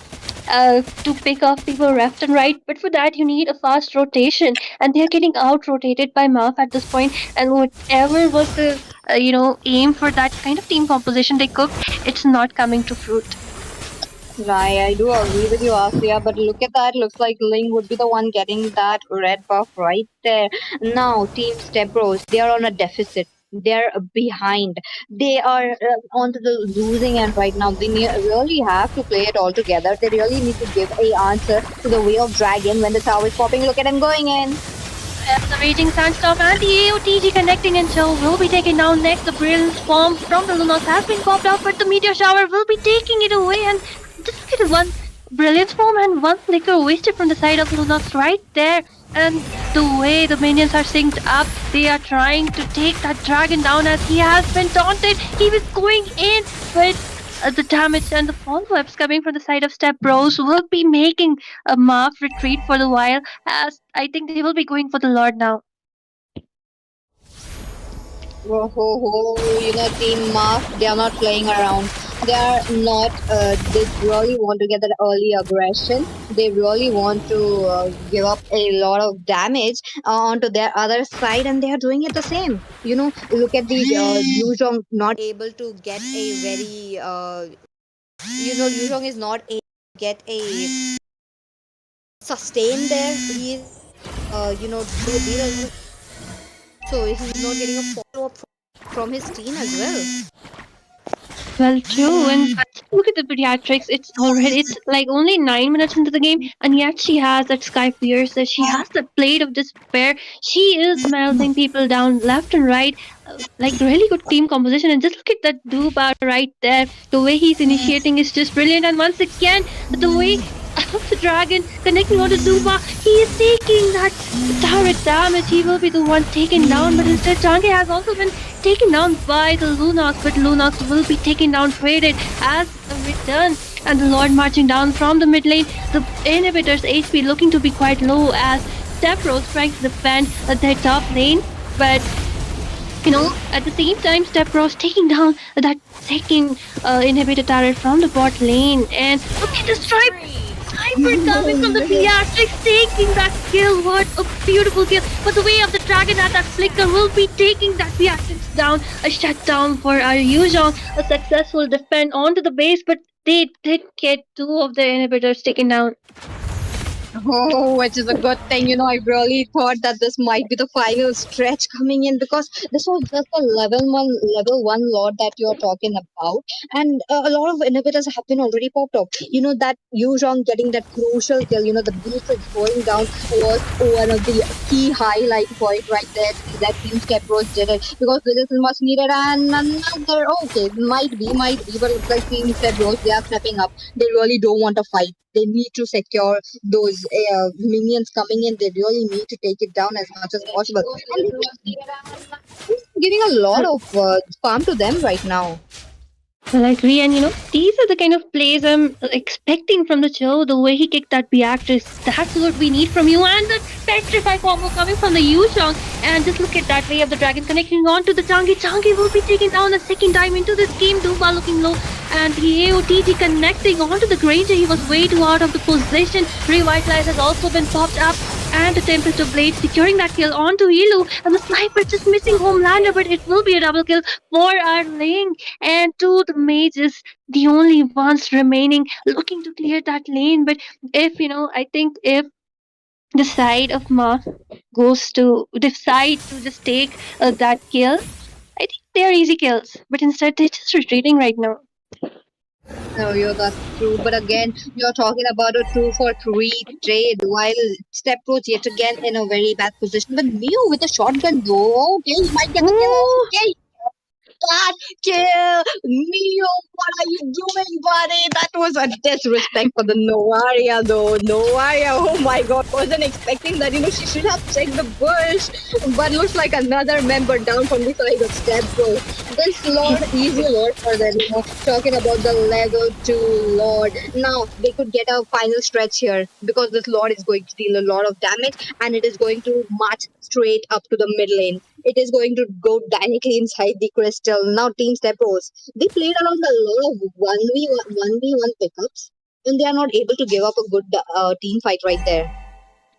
to pick off people left and right. But for that, you need a fast rotation. And they're getting out rotated by Maf at this point. And whatever was the, aim for that kind of team composition they cooked, it's not coming to fruit. Right, I do agree with you, Asya, but look at that. Looks like Ling would be the one getting that red buff right there. Now, Team Stepbros, they are on a deficit. They're behind. They are onto the losing end right now. They really have to play it all together. They really need to give a answer to the way of Dragon when the tower is popping. Look at him going in. The Raging Sandstorm and the AOTG connecting and so will be taken down next. The Brilliant Swarm from the Lunos has been popped out, but the Meteor Shower will be taking it away. And just look at one Brilliant Swarm and one Flicker wasted from the side of Lunos right there. And the way the minions are synced up, they are trying to take that dragon down as he has been taunted. He was going in, but the damage and the follow-ups coming from the side of Step Bros will be making a Marv retreat for the while, as I think they will be going for the Lord now. Team Mark, they are not playing around. They are not, they really want to get that early aggression. They really want to give up a lot of damage onto their other side, and they are doing it the same. Look at the Yuzhong not able to get a very, Yuzhong is not able to get a sustain there. He is, so he's not getting a follow up from his team as well. Well, true. And look at the pediatrics. It's like only 9 minutes into the game, and yet she has that Sky Piercer. She has that Blade of Despair. She is melting people down left and right. Like really good team composition. And just look at that Duba right there. The way he's initiating is just brilliant. And once again, the way of the dragon connecting onto Duba, he is taking that turret damage. He will be the one taken down, but instead, Change has also been taken down by the Lunox, but Lunox will be taken down, traded as a return. And the Lord marching down from the mid lane. The inhibitors HP looking to be quite low as Stepros trying to defend their top lane, but at the same time, Stepros taking down that second inhibitor turret from the bot lane. And look at the Sniper coming from the pediatrics, taking that kill. What a beautiful kill. But the way of the dragon at that flicker will be taking that pediatrics down. A shutdown for our Yuzhong. A successful defend onto the base, but they did get two of the inhibitors taken down. Oh, which is a good thing. I really thought that this might be the final stretch coming in, because this was just a level one lord that you're talking about, and a lot of inhibitors have been already popped up. That Yuzhong getting that crucial kill. The beast is going down was one of the key highlight point right there. That Team Stepros did it, because this is much needed, and another okay might be, but looks like Team Stepros, they are stepping up. They really don't want to fight. They need to secure those minions coming in. They really need to take it down as much as possible. And they're giving a lot of farm to them right now. Well, I agree, and these are the kind of plays I'm expecting from the show. The way he kicked that Beatrice, that's what we need from you. And the Petrify combo coming from the Yuzhong. And just look at that way of the dragon connecting on to the Changi. Changi will be taking down a second time into this game. Duba looking low. And the AOTG connecting onto the Granger. He was way too out of the position. Revitalize has also been popped up. And the Tempest of Blade securing that kill onto Ilu. And the Sniper just missing Homelander, but it will be a double kill for our lane. And to the mages, the only ones remaining looking to clear that lane. But I think if the side of Ma goes to decide to just take that kill, I think they are easy kills. But instead, they're just retreating right now. No, that's true. But again, you're talking about a 2-for-3 trade, while Step Approach yet again in a very bad position. But Mio with a shotgun though, okay, he might get the kill. Okay, that kill! Neo, what are you doing, buddy? That was a disrespect for the Novaria, though. Novaria, oh my god, wasn't expecting that. She should have checked the bush. But looks like another member down from the side of Stepbro. This Lord, easy Lord for them, talking about the level 2 Lord. Now, they could get a final stretch here, because this Lord is going to deal a lot of damage, and it is going to march straight up to the mid lane. It is going to go directly inside the crystal. Now, Team Stepros, they played around a lot of 1v1 pickups, and they are not able to give up a good team fight right there.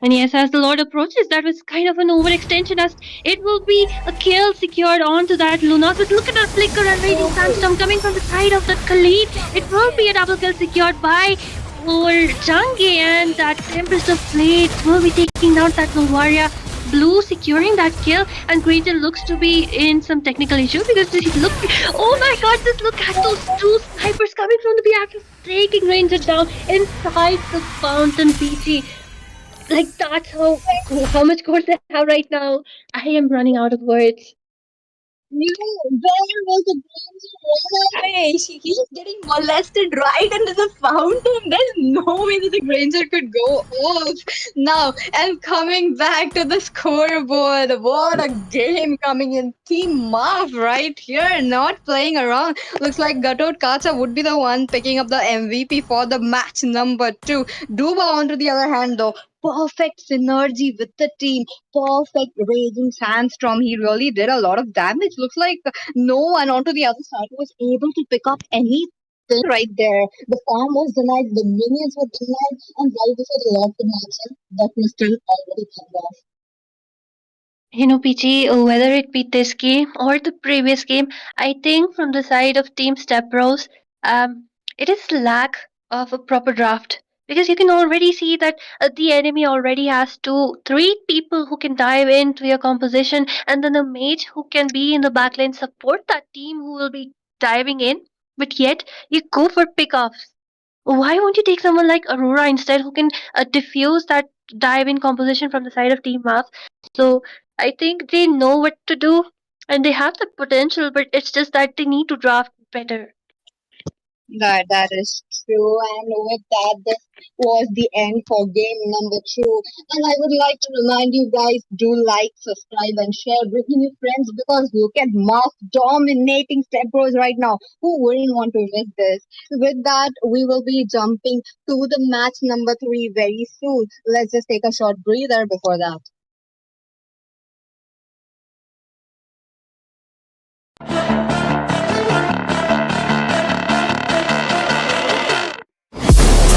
And yes, as the Lord approaches, that was kind of an overextension, as it will be a kill secured onto that Lunox. But look at that flicker and raging sandstorm coming from the side of the Khalid. It will be a double kill secured by our Jangi, and that Tempest of Blade will be taking down that Novaria. Blue securing that kill, and Granger looks to be in some technical issue, because oh my god, just look at those two snipers coming from the Beatrice, taking Granger down inside the fountain. PG, like that's how much gold they have right now. I am running out of words. Where was the Granger run away? He's getting molested right into the fountain. There's no way that the Granger could go off. Now, and coming back to the scoreboard, what a game coming in. Team Marv right here, not playing around. Looks like Gatot Kacha would be the one picking up the MVP for the match number 2. Duba, on to the other hand, though, perfect synergy with the team, perfect raging sandstorm. He really did a lot of damage. Looks like no one onto the other side was able to pick up anything right there. The farm was denied, the minions were denied, and right before the Lord could match him, that pistol already came off. PG, whether it be this game or the previous game, I think from the side of Team Stepbros, it is lack of a proper draft, because you can already see that the enemy already has 3 people who can dive into your composition, and then a mage who can be in the backline support that team who will be diving in. but yet you go for pickups. Why won't you take someone like Aurora instead who can diffuse that dive in composition from the side of Team Math? So I think they know what to do and they have the potential, but it's just that they need to draft better. That is true. And with that, this was the end for game number two. And I would like to remind you guys, do like, subscribe, and share. Bring in your friends because look at Mark dominating Step Bros right now. Who wouldn't want to miss this? With that, we will be jumping to the match number three very soon. Let's just take a short breather before that.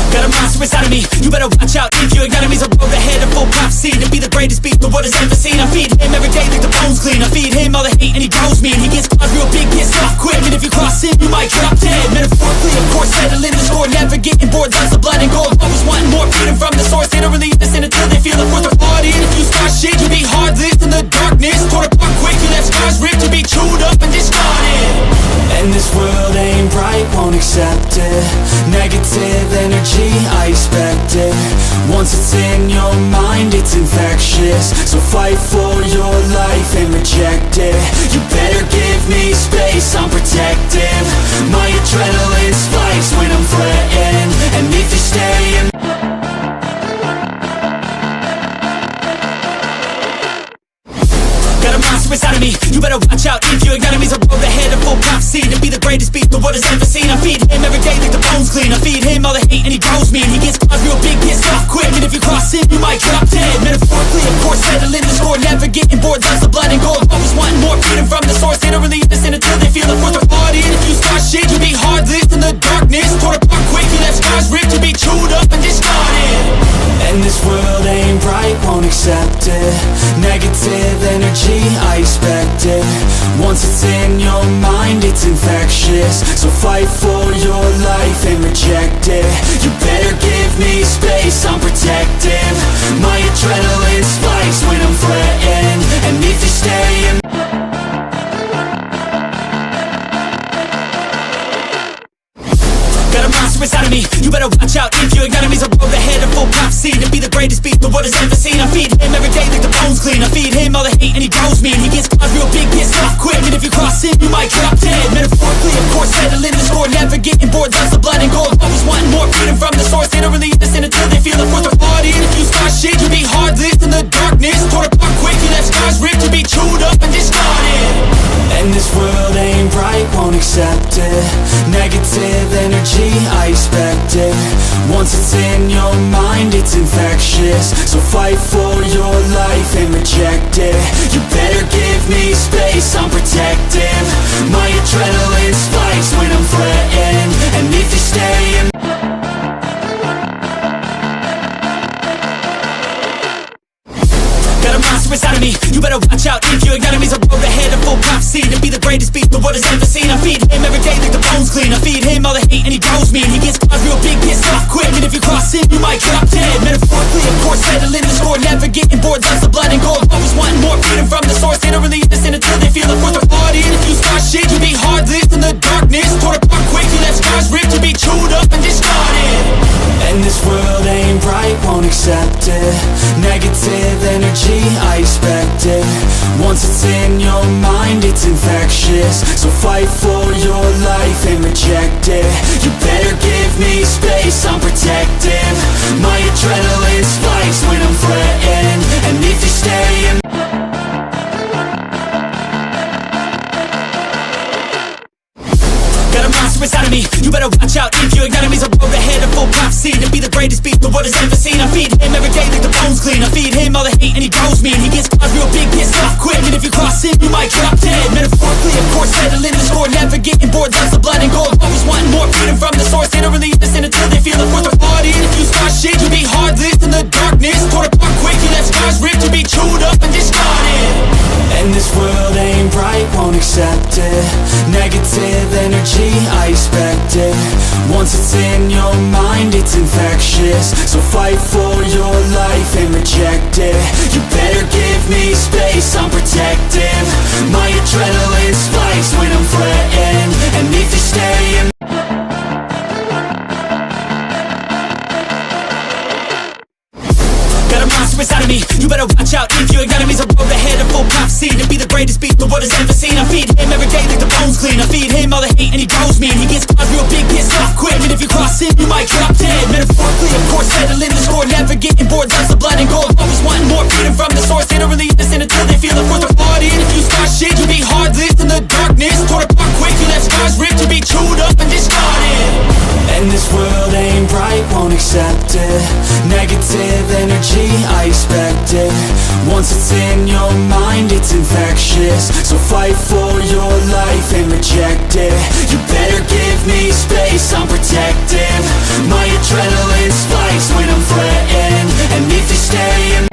Got a monster inside of me, you better watch out. If your enemy's a road ahead of full prophecy to be the greatest beast the world has ever seen. I feed him every day like the bones clean. I feed him all the hate and he grows me. And he gets caught real big, gets off quick. And if you cross him, you might drop dead. Metaphorically, of course, settling the score. Never getting bored, lots of blood and gold. Always wanting more, feeding from the source. They don't really listen until they feel it worth their party. And if you start shit, you be heartless in the darkness. Torn apart quick, you left scars ripped. You be chewed up and discarded. And this world ain't right, won't accept it. Negative energy, I expect it. Once it's in your mind, it's infectious. So fight for your life and reject it. You better give me space, I'm protective. My adrenaline spikes when I'm threatened. And if you stay in got a monster inside of me, you better watch out. If your enemy's a road ahead of full prophecy to be the greatest beast the world has ever seen. I feed him every day like the bones clean. I feed him all the hate and he grows me. And he gets caught real big, gets off quick. And if you cross him, you might drop dead. Metaphorically, of course, settling the score. Never getting bored, lots of blood and gold. Always wanting more, feeding from the source. They don't really listen until they feel it worth their party. And if you start shit, you be heartless in the darkness. Torn apart quick, you left scars ripped. You be chewed up and discarded. And this world ain't right, won't accept it. Negative energy, I expect it. Once it's in your mind, it's infectious. So fight for your life and reject it. You better give me space, I'm protective. My adrenaline spikes when I'm threatened. And if you stay in got a monster inside of me, you better watch out. If your enemy's a road ahead of full prophecy to be the greatest beast the world has ever seen. I feed him every day like the bones clean. I feed him all the hate and he grows me. And he gets caught real big, gets off quick. And if you cross him, you might drop dead. Metaphorically, of course, settling the score. Never getting bored, lots of blood and gold. Always wanting more, feeding from the source. They don't really listen until they feel it worth their party. And if you start shit, you be heartless in the darkness. Torn apart quick, you left scars ripped. You be chewed up and discarded. And this world ain't right, won't accept it. Negative energy, I expect it. Once it's in your mind, it's infectious. So fight for your life and reject it. You better give me space, I'm protective. My adrenaline spikes when I'm threatened. And if you stay in got a monster inside of me, you better watch out. If your enemy's a road ahead of full prophecy to be the greatest beast the world has ever seen. I feed him every day like the bones clean. I feed him all the hate and he grows me. And he gets caught real big, gets off quick. And if you cross him, you might drop dead. Metaphorically, of course, settling the score. Never getting bored, lots of blood and gold. Always wanting more, feeding from the source. They don't really listen until they feel it worth their party. And if you start shit, you be heartless in the darkness. Torn apart quick, you left scars ripped. You be chewed up and discarded. And this world ain't right, won't accept it. Negative energy, I expect it. Once it's in your mind, it's infectious. So fight for your life and reject it. You better give me space, I'm protective. My adrenaline spikes when I'm threatened. And if you stay in got a monster inside of me, you better watch out. If your enemy's a road ahead of full prophecy to be the greatest beast the world has ever seen. I feed him every day like the bones clean. I feed him all the hate and he grows me. And he gets caught real big, gets off quick. And if you cross him, you might drop dead. Metaphorically, of course, settling the score. Never getting bored, lots of blood and gold. Always wanting more, feeding from the source. They don't really listen until they feel it worth their party. And if you start shit, you be heartless in the darkness. Torn apart quick, you left scars ripped. You be chewed up and discarded. And this world ain't right, won't accept it. Negative energy, I expect it. Once it's in your mind, it's infectious. So fight for your life and reject it. You better give me space, I'm protective. My adrenaline spikes when I'm threatened. And if you stay in monster inside of me. You better watch out if your enemy's a road ahead of full prophecy to be the greatest beast the world has ever seen. I feed him every day like the bones clean. I feed him all the hate and he grows me, and he gets caught real big, pissed off quick. And if you cross him, you might drop dead. Metaphorically, of course, settling the score, never getting bored. Loves the blood and gold, always wanting more, freedom from the source. They don't really listen until they feel the force of party. And if you start shit, you'll be heartless in the darkness. Torn apart quick, you left scars ripped to be chewed up and discarded. And this world ain't right, won't accept it. Negative energy, I expect it. Once it's in your mind, it's infectious. So fight for your life and reject it. You better give me space, I'm protective. My adrenaline spikes when I'm threatened. And if you stay in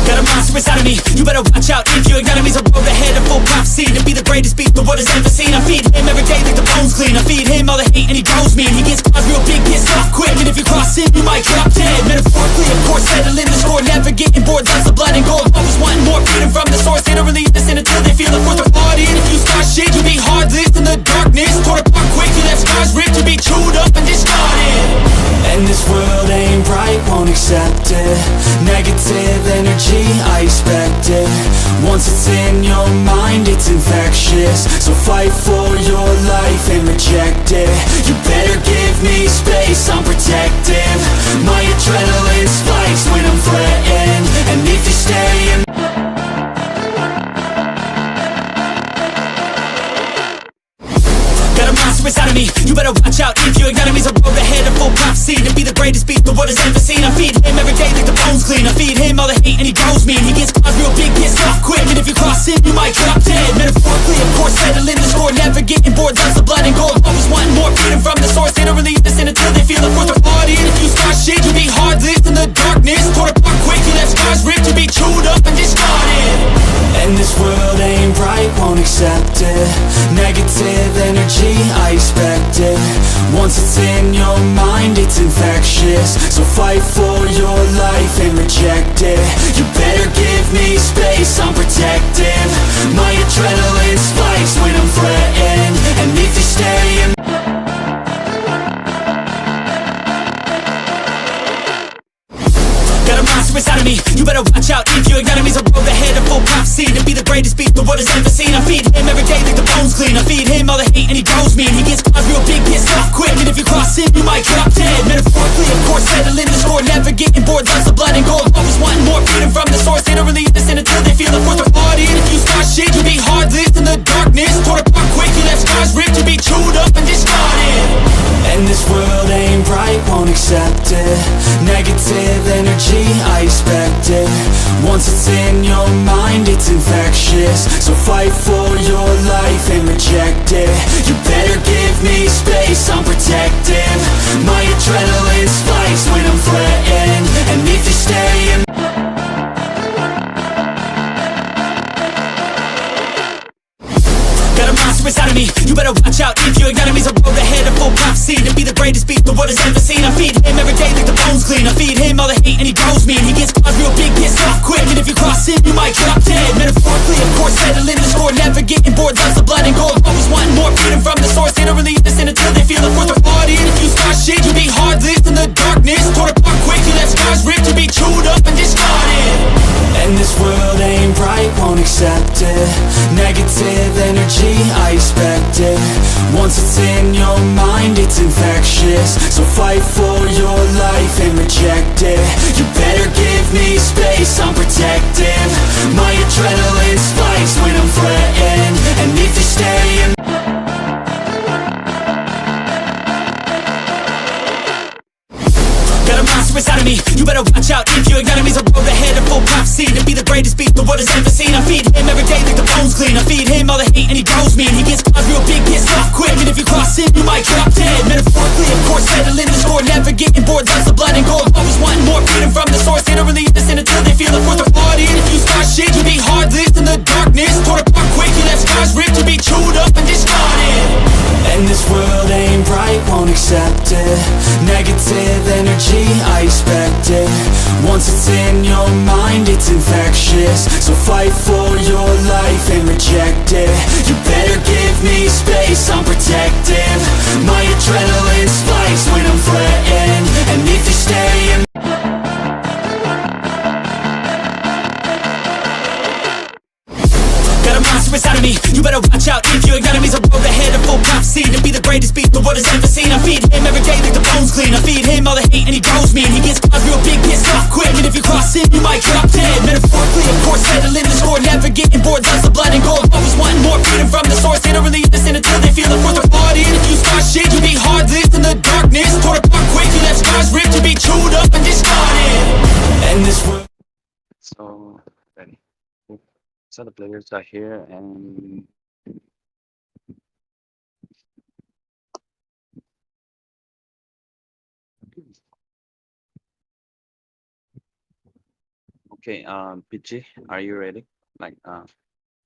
Got a monster inside of me, you better watch out if your enemy's a road ahead of full prophecy to be the greatest beast the world has ever seen. I feed him every day like the bones clean. I feed him all the hate and he grows me, and he gets caught real big, pissed off quick. And if you cross him, you might drop dead. Metaphorically, of course, settling the score, never getting bored. Loves the blood and gold, always wanting more, freedom from the source. They don't really listen until they feel the force of party. And if you start shit, you'll be heartless in the darkness. Torn apart quick, you left scars ripped to be chewed up and discarded. And this world ain't right, won't accept it. Negative energy, I expect it. Once it's in your mind, it's infectious. So fight for your life and reject it. You better give me space, I'm protective. My adrenaline spikes when I'm threatened. And if you stay in Got a monster inside of me, you better watch out if your enemy's a road ahead of full prophecy to be the greatest beast the world has ever seen. I feed him every day like the bones clean. I feed him all the hate and he grows me, and he gets caught real big, pissed off quick. And if you cross him, you might drop dead. Metaphorically, of course, settling the score, never getting bored. Loves the blood and gold, always wanting more, freedom from the source. They don't really listen until they feel the force of party. And if you start shit, you'll be heartless in the darkness. Torn apart quick, you left scars ripped to be chewed up and discarded. And this world ain't right, won't accept it. Negative energy, I expect it. Once it's in your mind, it's infectious. So fight for your life and reject it. You better give me space, I'm protective. My adrenaline spikes when I'm threatened. And if you stay in Got a monster inside of me, you better watch out if your enemy's a road ahead of full prophecy to be the greatest beast the world has ever seen. I feed him every day like the bones clean. I feed him all the hate and he grows me, and he gets caught real big, pissed off quick. And if you cross him, you might drop dead. Metaphorically, of course, settling the score, never getting bored. Loves the blood and gold, always wanting more, freedom from the source. They don't really listen until they feel the force of party. And if you start shit, you'll be heartless in the darkness. Torn apart quick, you left scars ripped to be chewed up and discarded. And this world ain't right, won't accept it. Negative energy, I expect it. Once it's in your mind, it's infectious. So fight for your life and reject it. You better give me space, I'm protective. My adrenaline spikes when I'm threatened. And if you stay in Got a monster inside of me, you better watch out if your enemy's a road ahead of full prophecy to be the greatest beast the world has ever seen. I feed him every day like the bones clean. I feed him all the hate and he grows me, and he gets caught real big, pissed off quick. And if you cross him, you might drop dead. Metaphorically, of course, settling the score, never getting bored. Loves the blood and gold, always wanting more, freedom from the source. They don't really listen until they feel the force of party. And if you start shit, you'll be heartless in the darkness. Torn apart quick, you left scars ripped to be chewed up and discarded. And this world ain't right, won't accept it. Negative energy, I expect it. Once it's in your mind, it's infectious. So fight for your life and reject it. You better give me space, I'm protective. My adrenaline spikes when I'm threatened. And if you stay in Got a monster inside of me, you better watch out if your enemy's a road ahead of full prophecy to be the greatest beast the world has ever seen. I feed him every day like the bones clean. I feed him all the hate and he grows me, and he gets caught real big, pissed off quick. And if you cross him, you might drop dead. Metaphorically, of course, settling the score, never getting bored. Loves the blood and gold, always wanting more, freedom from the source. They don't really listen until they feel the force of party. And if you start shit, you'll be heartless in the darkness. Torn apart quick, you left scars ripped to be chewed up and discarded. And this world ain't right, won't accept it. Negative energy, I expect it. Once it's in your mind, it's infectious. So fight for your life and reject it. You better give me space, I'm protective. My adrenaline spikes So ready. Cool. So the players are here and okay, Pichi, are you ready? Like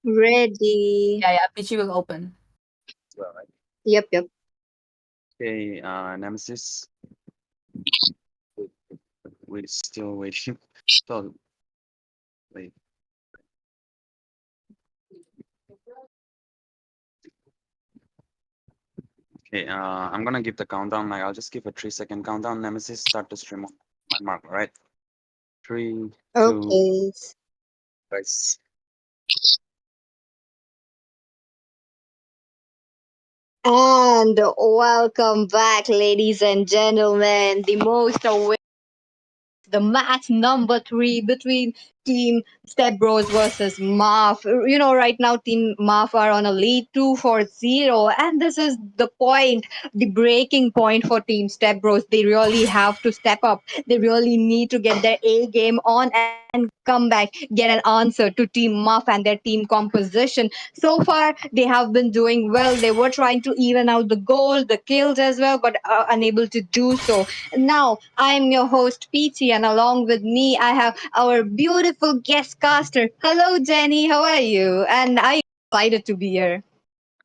Ready. Yeah, Pichi will open. well, right? Yep, yep. Okay, Nemesis. We're still waiting. So wait. Okay, I'm gonna give the countdown. Like I'll just give a 3-second countdown. Nemesis, start the stream on my mark. All right. 3, 2, Okay. guys. And welcome back, ladies and gentlemen. The most awaited, the match number 3 between Team Step Bros versus Marf. You know, right now Team Marf are on a lead 2-0, and this is the point, the breaking point for Team Step Bros. They really have to step up. They really need to get their A game on and come back, get an answer to Team Marf and their team composition. So far, they have been doing well. They were trying to even out the goal, the kills as well, but unable to do so. Now, I'm your host, Peachy, and along with me, I have our beautiful guest caster. Hello, Jenny. How are you? And are you excited to be here?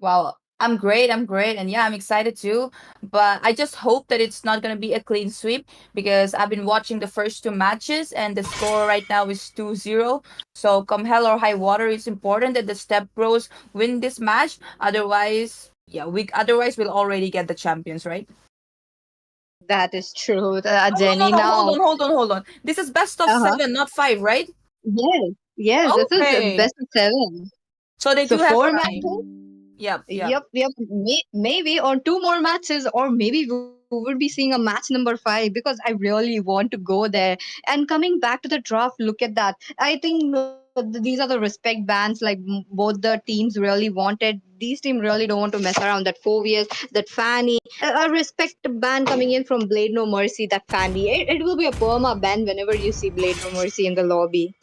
Wow, I'm great. I'm great. And yeah, I'm excited too. But I just hope that it's not going to be a clean sweep because I've been watching the first two matches and the score right now is 2-0. So come hell or high water, it's important that the Step Bros win this match. Otherwise, yeah, otherwise we'll already get the champions, right? That is true, Oh, no, Jenny. no, no. Hold Now, on, hold on, hold on. This is best of uh-huh. seven, not five, right? Yes, yes, this is Okay. best of 7. So they So do have 4 time. matches? Yep, yep. Yep, yep. Maybe or 2 more matches, or maybe we would be seeing a match number 5, because I really want to go there. And coming back to the draft, look at that. I think these are the respect bans. Like both the teams really wanted. These teams really don't want to mess around. That Phobius, that Fanny, a respect ban coming in from Blade No Mercy. That Fanny, it will be a perma ban whenever you see Blade No Mercy in the lobby.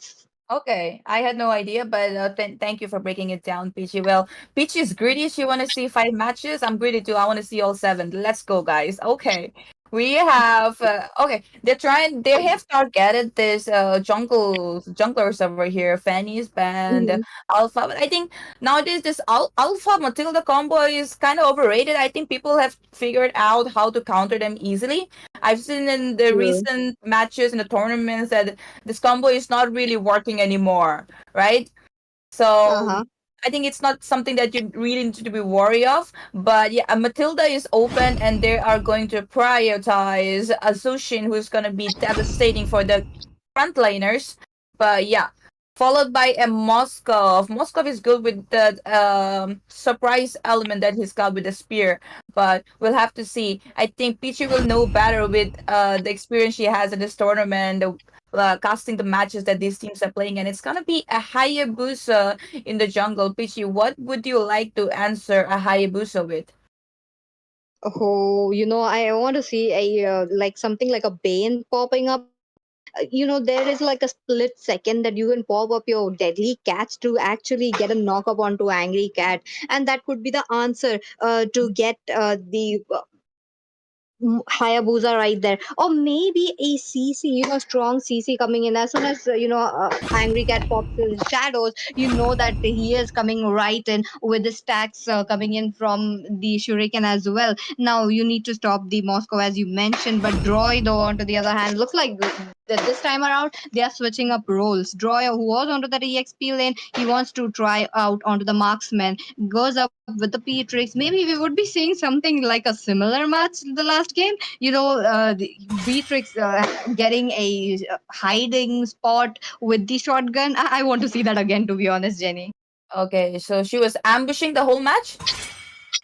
Okay, I had no idea, but thank you for breaking it down, Peachy. Well, Peachy is greedy. She want to see 5 matches. I'm greedy too. I want to see all 7. Let's go, guys. Okay, we have okay. They have targeted this junglers over here. Fanny's band, Mhm. Alpha. But I think nowadays this Alpha Matilda combo is kind of overrated. I think people have figured out how to counter them easily. I've seen in the True. recent matches in the tournaments that this combo is not really working anymore, right? Uh So huh. I think it's not something that you really need to be worried of. But yeah, Matilda is open and they are going to prioritize a Sushin who's going to be devastating for the frontliners. But yeah, followed by a Moskov. Moskov is good with the surprise element that he's got with the spear, but we'll have to see. I think Pichi will know better with the experience she has in this tournament, the casting the matches that these teams are playing, and it's gonna be a Hayabusa in the jungle. Pichi, what would you like to answer a Hayabusa with? Oh, I want to see a like something like a Bane popping up. There is like a split second that you can pop up your deadly catch to actually get a knock up onto Angry Cat, and that could be the answer to get the Hayabusa right there, or maybe a CC, strong CC coming in as soon as Angry Cat pops his shadows. You know that he is coming right in with the stacks coming in from the Shuriken as well. Now you need to stop the Moscow as you mentioned, but Droid, though, on to the other hand, looks like that this time around they are switching up roles. Droid, who was onto that EXP lane, he wants to try out onto the marksman, goes up with the P-Tricks. Maybe we would be seeing something like a similar match in the last game. The Beatrix getting a hiding spot with the shotgun. I want to see that again, to be honest, Jenny. Okay, so she was ambushing the whole match.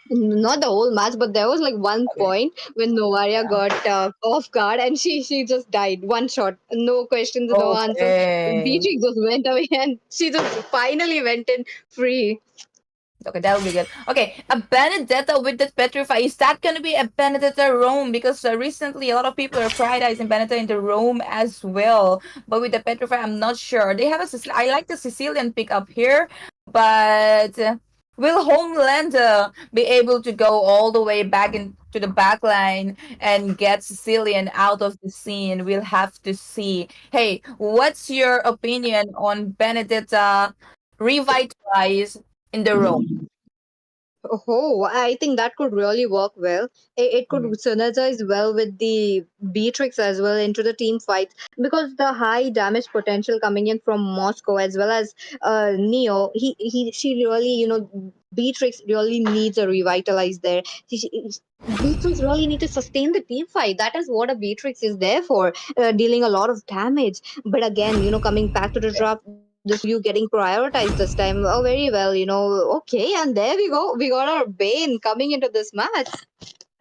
Not the whole match, but there was like one Okay. point when Novaria Yeah. got off guard and she just died. One shot, no questions, no answers. Okay. Beatrix just went away and she just finally went in free. Okay, that'll be good. Okay, a Benedetta with the Petrify. Is that gonna be a Benedetta Rome? Because recently a lot of people are prioritizing Benedetta into Rome as well. But with the Petrify, I'm not sure. They have I like the Sicilian pick up here, but will Homelander be able to go all the way back into the back line and get Sicilian out of the scene? We'll have to see. Hey, what's your opinion on Benedetta revitalize in the Rome? Oh, I think that could really work well. It could synergize well with the Beatrix as well into the team fights because the high damage potential coming in from Moscow as well as Neo. She really, Beatrix really needs a revitalize there. Beatrix really need to sustain the team fight. That is what a Beatrix is there for, dealing a lot of damage. But again, coming back to the drop, this you getting prioritized this time. Oh, very well, Okay, and there we go. We got our Bane coming into this match.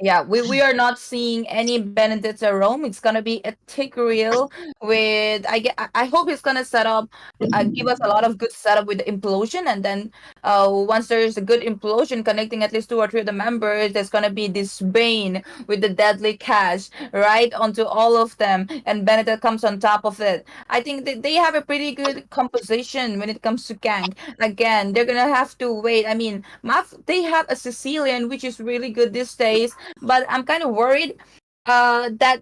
Yeah, we are not seeing any Benedetta Rome. It's gonna be a tick reel with I hope it's gonna set up give us a lot of good setup with the implosion, and then once there's a good implosion connecting at least two or three of the members, there's gonna be this Bane with the deadly cash right onto all of them, and Benedetta comes on top of it. I think that they have a pretty good composition when it comes to gank. Again, they're gonna have to wait. I mean, they have a Sicilian which is really good these days, but I'm kind of worried that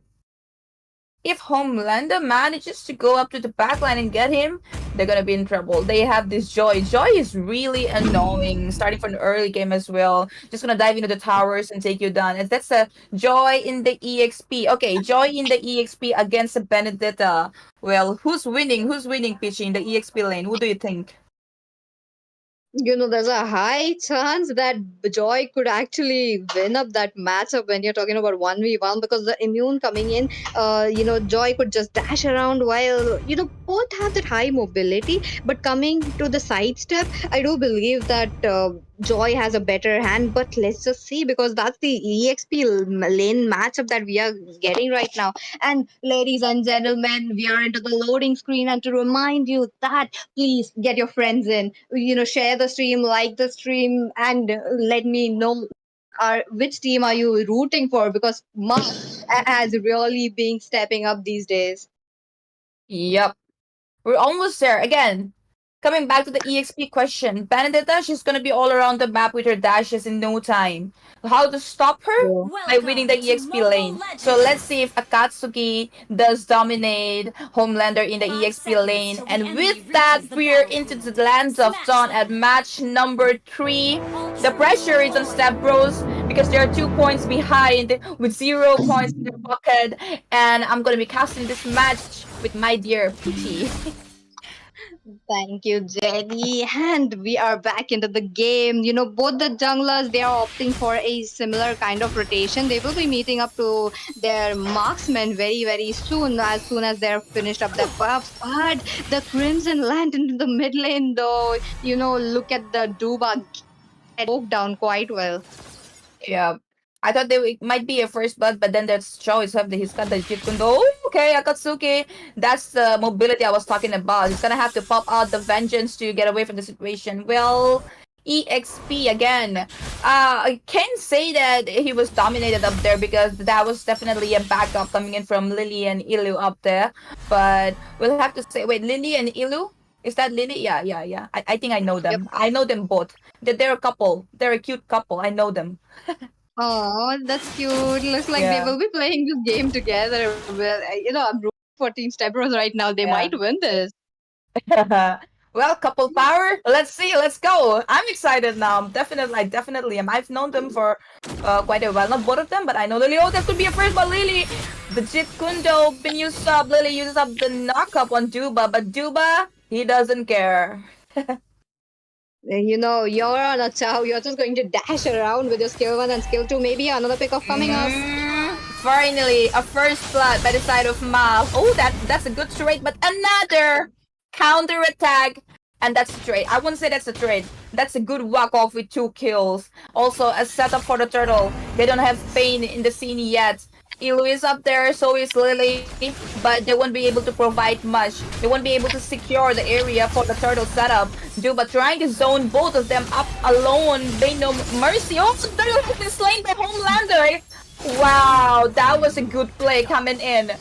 if Homelander manages to go up to the backline and get him, they're gonna be in trouble. They have this Joy. Joy is really annoying, starting from the early game as well. Just gonna dive into the towers and take you down. And that's a Joy in the EXP. Okay, Joy in the EXP against a Benedetta. Well, who's winning? Who's winning, Pitchy, in the EXP lane? Who do you think? There's a high chance that Joy could actually win up that matchup when you're talking about 1v1 because the immune coming in, Joy could just dash around while, both have that high mobility. But coming to the sidestep, I do believe that Joy has a better hand, but let's just see because that's the EXP lane matchup that we are getting right now. And ladies and gentlemen, we are into the loading screen, and to remind you that please get your friends in, share the stream, like the stream, and let me know which team are you rooting for because Mark has really been stepping up these days. Yep. We're almost there. Again, coming back to the EXP question, Benedetta, she's gonna be all around the map with her dashes in no time. How to stop her? By winning the EXP lane. So let's see if Akatsuki does dominate Homelander in the EXP lane. And with that, we're into the lands of Dawn at match number 3. The pressure is on Step Bros because they are 2 points behind with 0 points in their pocket. And I'm gonna be casting this match with my dear Pity. Thank you, Jenny. And we are back into the game. Both the junglers, they are opting for a similar kind of rotation. They will be meeting up to their marksmen very, very soon as they're finished up their buffs. But the Crimson land into the mid lane, though, look at the Duba get broke down quite well. Yeah. I thought might be a first blood, but then there's choice. He's got the Jeet Kune Do. Okay, Akatsuki. That's the mobility I was talking about. He's gonna have to pop out the vengeance to get away from the situation. Well, EXP again. I can't say that he was dominated up there because that was definitely a backup coming in from Lily and Ilu up there. But we'll have to say, wait, Lily and Ilu? Is that Lily? Yeah. I think I know them. Yep. I know them both. They're a couple. They're a cute couple. I know them. Oh, that's cute. Looks like Yeah. they will be playing this game together. Well, I'm rooting for Team Stepbros right now. They Yeah. might win this. Well, couple power. Let's see. Let's go. I'm excited now. Definitely. I've known them for quite a while. Not both of them, but I know Lily. Oh, that could be a first, but Lily, the Jeet Kune Do been used up. Lily uses up the knockup on Duba, but Duba, he doesn't care. You're on a chow. You're just going to dash around with your skill 1 and skill 2. Maybe another pick off coming up. Finally, a first blood by the side of Mal. Oh, that's a good trade, but another counter attack. And that's a trade. I wouldn't say that's a trade. That's a good walk off with 2 kills. Also, a setup for the turtle. They don't have pain in the scene yet. Elu is up there, so is Lily, but they won't be able to provide much. They won't be able to secure the area for the turtle setup. Duba trying to zone both of them up alone. They no mercy. Oh, the turtle has been slain by Homelander. Wow, that was a good play coming in.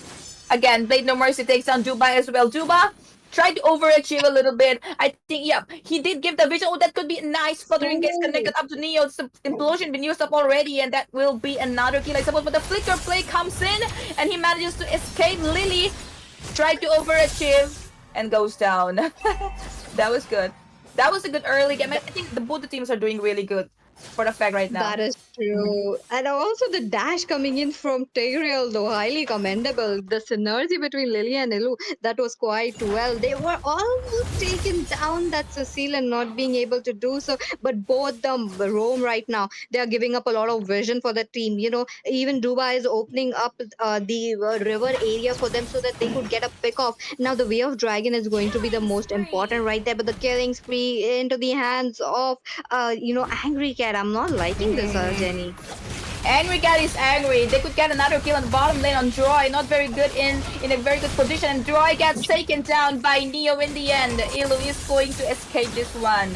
Again, Blade No Mercy takes down Duba as well. Duba tried to overachieve a little bit. I think, yeah, he did give the vision. Oh, that could be nice. Fluttering gets connected up to Neo. It's implosion been used up already, and that will be another kill, I suppose. But the flicker play comes in, and he manages to escape. Lily tried to overachieve and goes down. That was good. That was a good early game. I think both the teams are doing really good for the fact right now. That is true. And also the dash coming in from Tigreal, though, highly commendable. The synergy between Lily and Ilu, that was quite well. They were almost taken down, that Cecile, and not being able to do so. But both them roam right now. They are giving up a lot of vision for the team. You know, even Dubai is opening up the river area for them so that they could get a pick off. Now the Way of Dragon is going to be the most important right there. But the killing spree into the hands of, Angry Cat. I'm not liking this, Jenny. Angry Cat is angry. They could get another kill on the bottom lane on Droy. Not very good in a very good position. And Droy gets taken down by Neo in the end. Ilu is going to escape this one.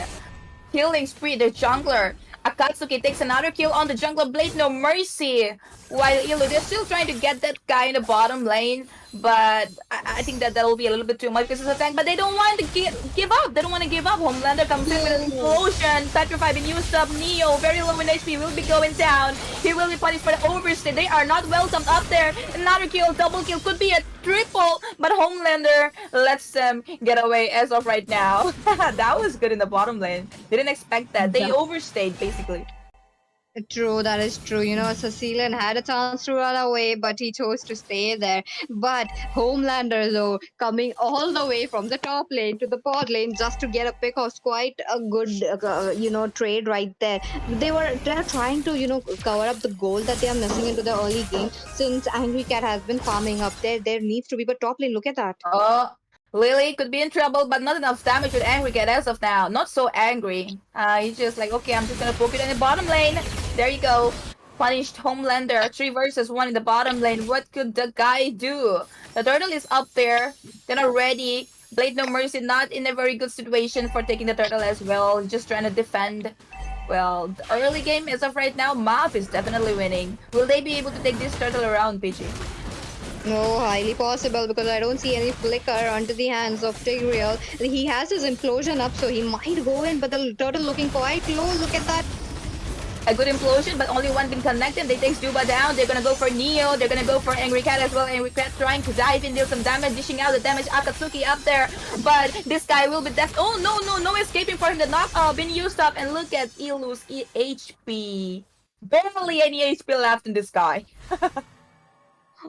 Killing spree, the jungler. Akatsuki takes another kill on the jungler. Blade No Mercy. While Ilu, they're still trying to get that guy in the bottom lane. But I think that will be a little bit too much because it's a tank. But they don't want to give up. They don't want to give up. Homelander comes in with an explosion. Petrify been used up. Neo, very low in HP, will be going down. He will be punished for the overstay. They are not welcomed up there. Another kill, double kill, could be a triple. But Homelander lets them get away as of right now. That was good in the bottom lane. Didn't expect that. They overstayed, basically. True, that is true. You know, Cecilian had a chance to run away, but he chose to stay there. But Homelander, though, coming all the way from the top lane to the bot lane just to get a pick was quite a good, trade right there. They're trying to, cover up the goal that they are missing into the early game. Since Angry Cat has been farming up there needs to be. But top lane, look at that. Lily could be in trouble, but not enough damage with Angry Cat as of now. Not so angry. He's just like, okay, I'm just gonna poke it in the bottom lane. There you go. Punished Homelander. 3 versus 1 in the bottom lane. What could the guy do? The turtle is up there. They're not ready. Blade No Mercy not in a very good situation for taking the turtle as well. Just trying to defend. Well, the early game as of right now, Mav is definitely winning. Will they be able to take this turtle around, PG? No, highly possible because I don't see any flicker onto the hands of Tigreal. He has his implosion up, so he might go in, but the turtle looking quite low. Look at that. A good implosion, but only one been connected. They take Duba down. They're gonna go for Neo. They're gonna go for Angry Cat as well. Angry Cat trying to dive in, deal some damage, dishing out the damage. Akatsuki up there, but this guy will be death. Oh no escaping for him. The knockout been used up, and look at Ilu's HP. Barely any HP left in this guy.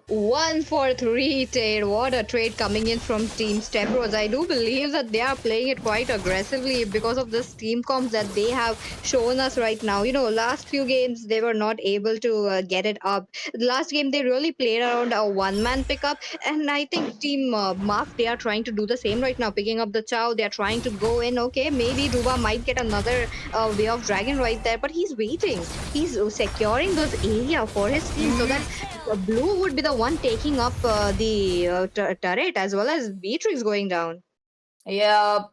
1 for 3 trade. What a trade coming in from Team Stepbros. I do believe that they are playing it quite aggressively because of this team comps that they have shown us right now. You know, last few games they were not able to get it up. Last game they really played around a one-man pickup, and I think Team Mark, they are trying to do the same right now, picking up the Chow. They are trying to go in. Okay, maybe Duba might get another Way of Dragon right there, but he's waiting. He's securing those area for his team so that Blue would be the one taking up the turret as well as Beatrix going down. Yeah.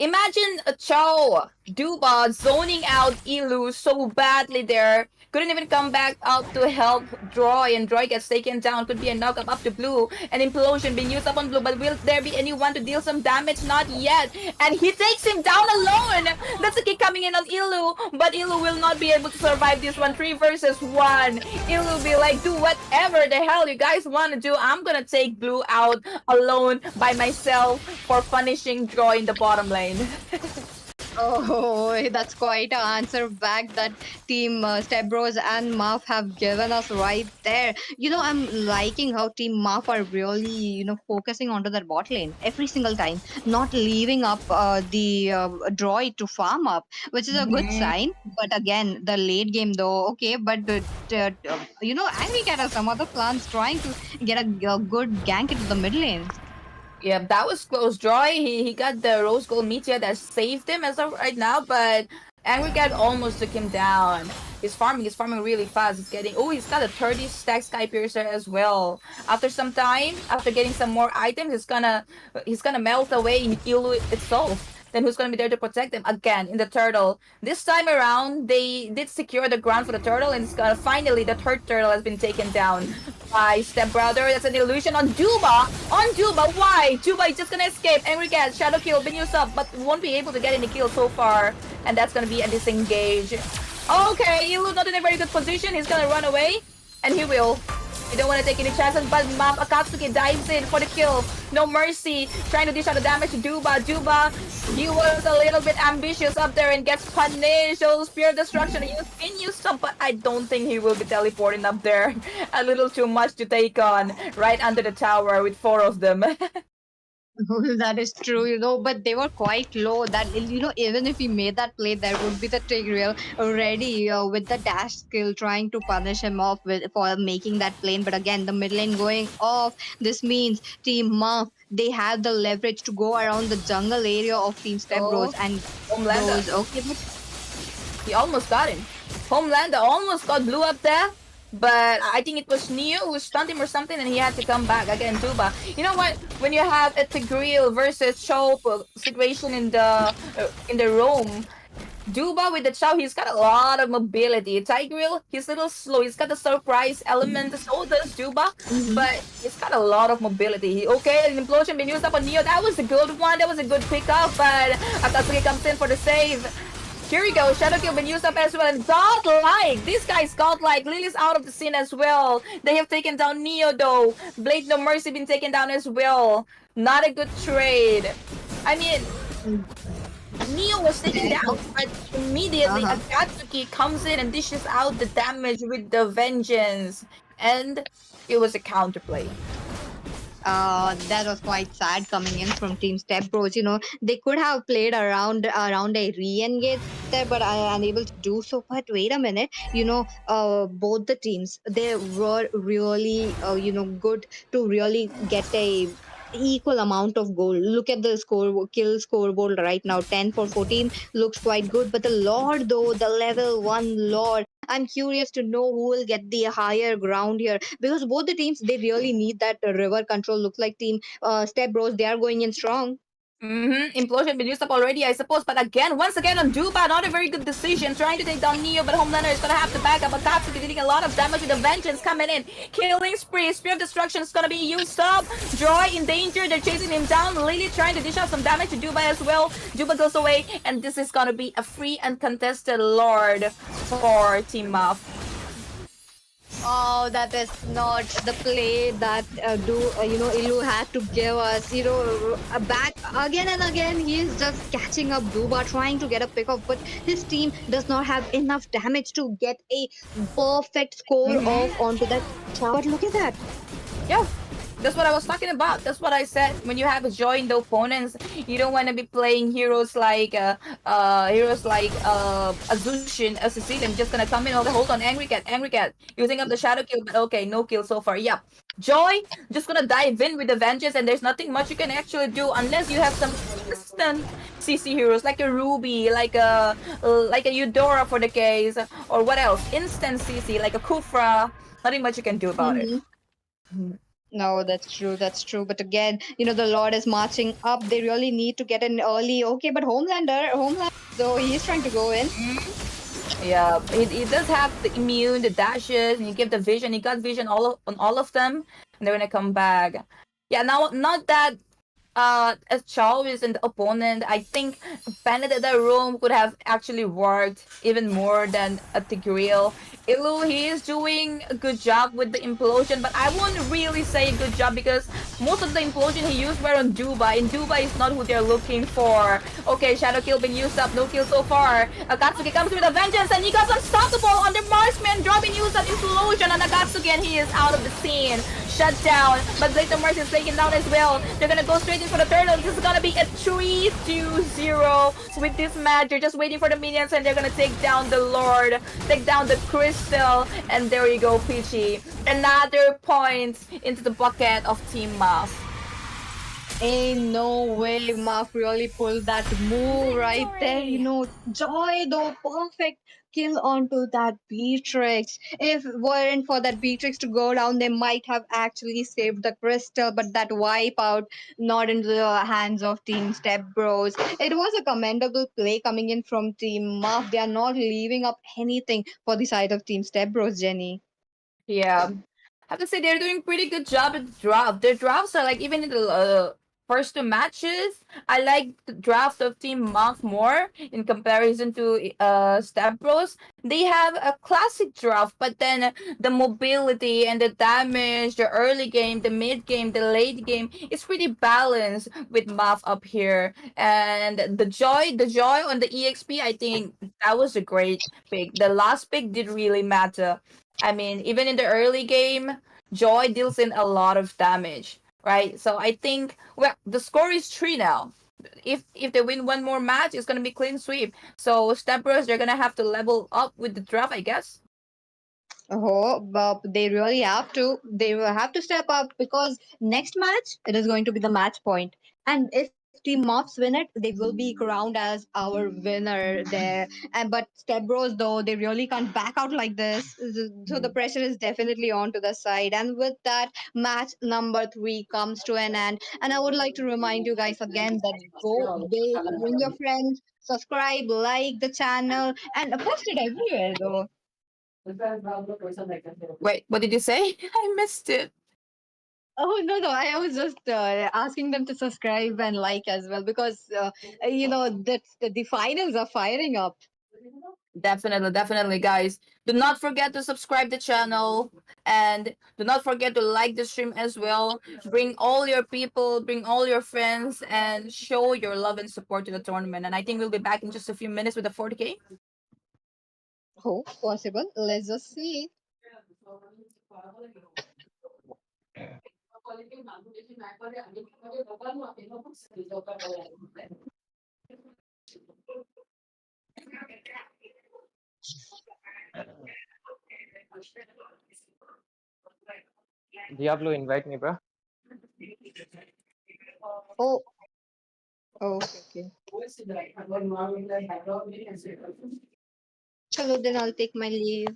Imagine a Chow, Duba zoning out Ilu so badly there. Couldn't even come back out to help Droy, and Droy gets taken down. Could be a knockup up to Blue. An implosion being used up on Blue, but will there be anyone to deal some damage? Not yet. And he takes him down alone. That's a kick coming in on Ilu, but Ilu will not be able to survive this one. 3 versus 1. Ilu will be like, do whatever the hell you guys want to do. I'm gonna take Blue out alone by myself for punishing Droy in the bottom lane. Oh, that's quite an answer back that Team Stepbros and Marf have given us right there. You know, I'm liking how Team Marf are really, focusing onto their bot lane every single time, not leaving up the droid to farm up, which is a good sign. But again, the late game though, okay, but Angry Cat has some other plans trying to get a good gank into the mid lane. Yeah, that was close. Droy, he got the Rose Gold Meteor that saved him as of right now, but Angry Cat almost took him down. He's farming really fast. He's getting, oh, he's got a 30 stack Sky Piercer as well. After some time, after getting some more items, he's gonna melt away Ilu itself. Then who's gonna be there to protect them again in the turtle? This time around, they did secure the ground for the turtle, and it's gonna finally the third turtle has been taken down by Stepbrother. That's an illusion on Duba. On Duba, why? Duba is just gonna escape. Angry Cat, Shadow Kill, been used up, but won't be able to get any kills so far, and that's gonna be a disengage. Okay, Ilu not in a very good position. He's gonna run away, and he will. You don't want to take any chances, but Map Akatsuki dives in for the kill. No mercy, trying to dish out the damage to Duba. Duba, he was a little bit ambitious up there and gets punished. So Spear of Destruction in use up, but I don't think he will be teleporting up there. A little too much to take on right under the tower with 4 of them. That is true, but they were quite low. That even if he made that play, there would be the Tigreal already with the dash skill trying to punish him off for making that plane. But again, the mid lane going off. This means Team Muff, they have the leverage to go around the jungle area of Team Step Bros and Homelander. those. Okay, but He almost got him. Homelander almost got blew up there. But I think it was Neo who stunned him or something, and he had to come back again. Duba. You know what? When you have a Tigreal versus Chope situation in the roam, Duba with the Chow, he's got a lot of mobility. Tigreal, he's a little slow. He's got the surprise element. So does Duba, but he's got a lot of mobility. Okay, an implosion being used up on Neo. That was a good one. That was a good pickup. But Akatsuki comes in for the save. Here we go, Shadow Kill been used up as well, and godlike! This guy's godlike. Lily's out of the scene as well. They have taken down Neo though. Blade No Mercy been taken down as well. Not a good trade. I mean, Neo was taken down, but immediately Akatsuki comes in and dishes out the damage with the vengeance. And it was a counterplay. That was quite sad coming in from Team Step Bros. They could have played around a re-engage there, but I am unable to do so. But wait a minute, both the teams, they were really good to really get a equal amount of goal. Look at the kill scoreboard right now, 10 for 14 looks quite good. But the Lord though, the level 1 Lord, I'm curious to know who will get the higher ground here, because both the teams, they really need that river control. Looks like Team Step Bros, they are going in strong. Implosion been used up already, I suppose. But again, once again on Duba, not a very good decision. Trying to take down Neo, but Homelander is gonna have to back up. Akatsuki dealing a lot of damage with the vengeance coming in. Killing spree, Spear of Destruction is gonna be used up. Joy in danger, they're chasing him down. Lily trying to dish out some damage to Duba as well. Duba goes away, and this is gonna be a free and contested Lord for Team Muff. Oh, that is not the play that Ilu had to give us. Back again and again, he is just catching up Duba, trying to get a pick off, but his team does not have enough damage to get a perfect score off onto that. But look at that. Yeah. That's what I was talking about. That's what I said. When you have a joy in the opponents, you don't want to be playing heroes like Azushin, a Sicilian, just gonna come in. Okay, hold on, Angry Cat, using up the shadow kill, but okay, no kill so far. Yeah, Joy just gonna dive in with the vengeance, and there's nothing much you can actually do unless you have some instant CC heroes like a Ruby, like a Eudora for the case, or what else? Instant CC like a Kufra. Nothing much you can do about it. No, that's true. But again, the Lord is marching up. They really need to get an early. Okay, but Homelander, though, he's trying to go in. Yeah, he does have the immune, the dashes, and you give the vision. He got vision on all of them, and they're gonna come back. Yeah, now not that as Chow is an opponent, I think Benedetta Room could have actually worked even more than a Tigreal. Ilu, he is doing a good job with the implosion, but I won't really say a good job because most of the implosion he used were on Duba, and Duba is not who they're looking for. Okay, Shadow Kill being used up, no kill so far. Akatsuki comes with a vengeance, and he got unstoppable on the marksman, dropping used up implosion on Akatsuki, and he is out of the scene. Shut down, but Blade of Mercy is taken down as well. They're gonna go straight in for the turtle. This is gonna be a 3-2-0 with this match. They're just waiting for the minions, and they're gonna take down the Lord, take down the Crystal, and there you go, Peachy. Another point into the bucket of Team Muff. Ain't no way Muff really pulled that move right there. Joy though, perfect kill onto that Beatrix. If weren't for that Beatrix to go down, they might have actually saved the crystal, but that wipeout not into the hands of Team Step Bros. It was a commendable play coming in from Team Muff. They are not leaving up anything for the side of Team Step Bros, Jenny. Yeah, I have to say they're doing pretty good job at the draft. Their drafts are like even in the first two matches, I like the draft of Team Monk more in comparison to Step Bros. They have a classic draft, but then the mobility and the damage, the early game, the mid game, the late game is pretty balanced with Muff up here. And the joy on the EXP, I think that was a great pick. The last pick did really matter. I mean, even in the early game, Joy deals in a lot of damage, right? So I think well, the score is 3 now. If they win one more match, it's gonna be clean sweep. So Steppers, they're gonna have to level up with the draft, I guess. Oh, but they really have to. They will have to step up because next match it is going to be the match point, and if Team Mops win it, they will be crowned as our winner there. And but Step Bros though they really can't back out like this, so the pressure is definitely on to the side. And with that, match number 3 comes to an end. And I would like to remind you guys again that go big, bring your friends, subscribe, like the channel, and post it everywhere though. Wait, what did you say? I missed it. Oh no no! I was just asking them to subscribe and like as well because that the finals are firing up. Definitely, definitely, guys. Do not forget to subscribe the channel and do not forget to like the stream as well. Bring all your people, bring all your friends, and show your love and support to the tournament. And I think we'll be back in just a few minutes with the 40K. Oh, possible. Let's just see. Diablo, invite me, bro. Oh, okay, okay. Chalo, then I'll take my leave.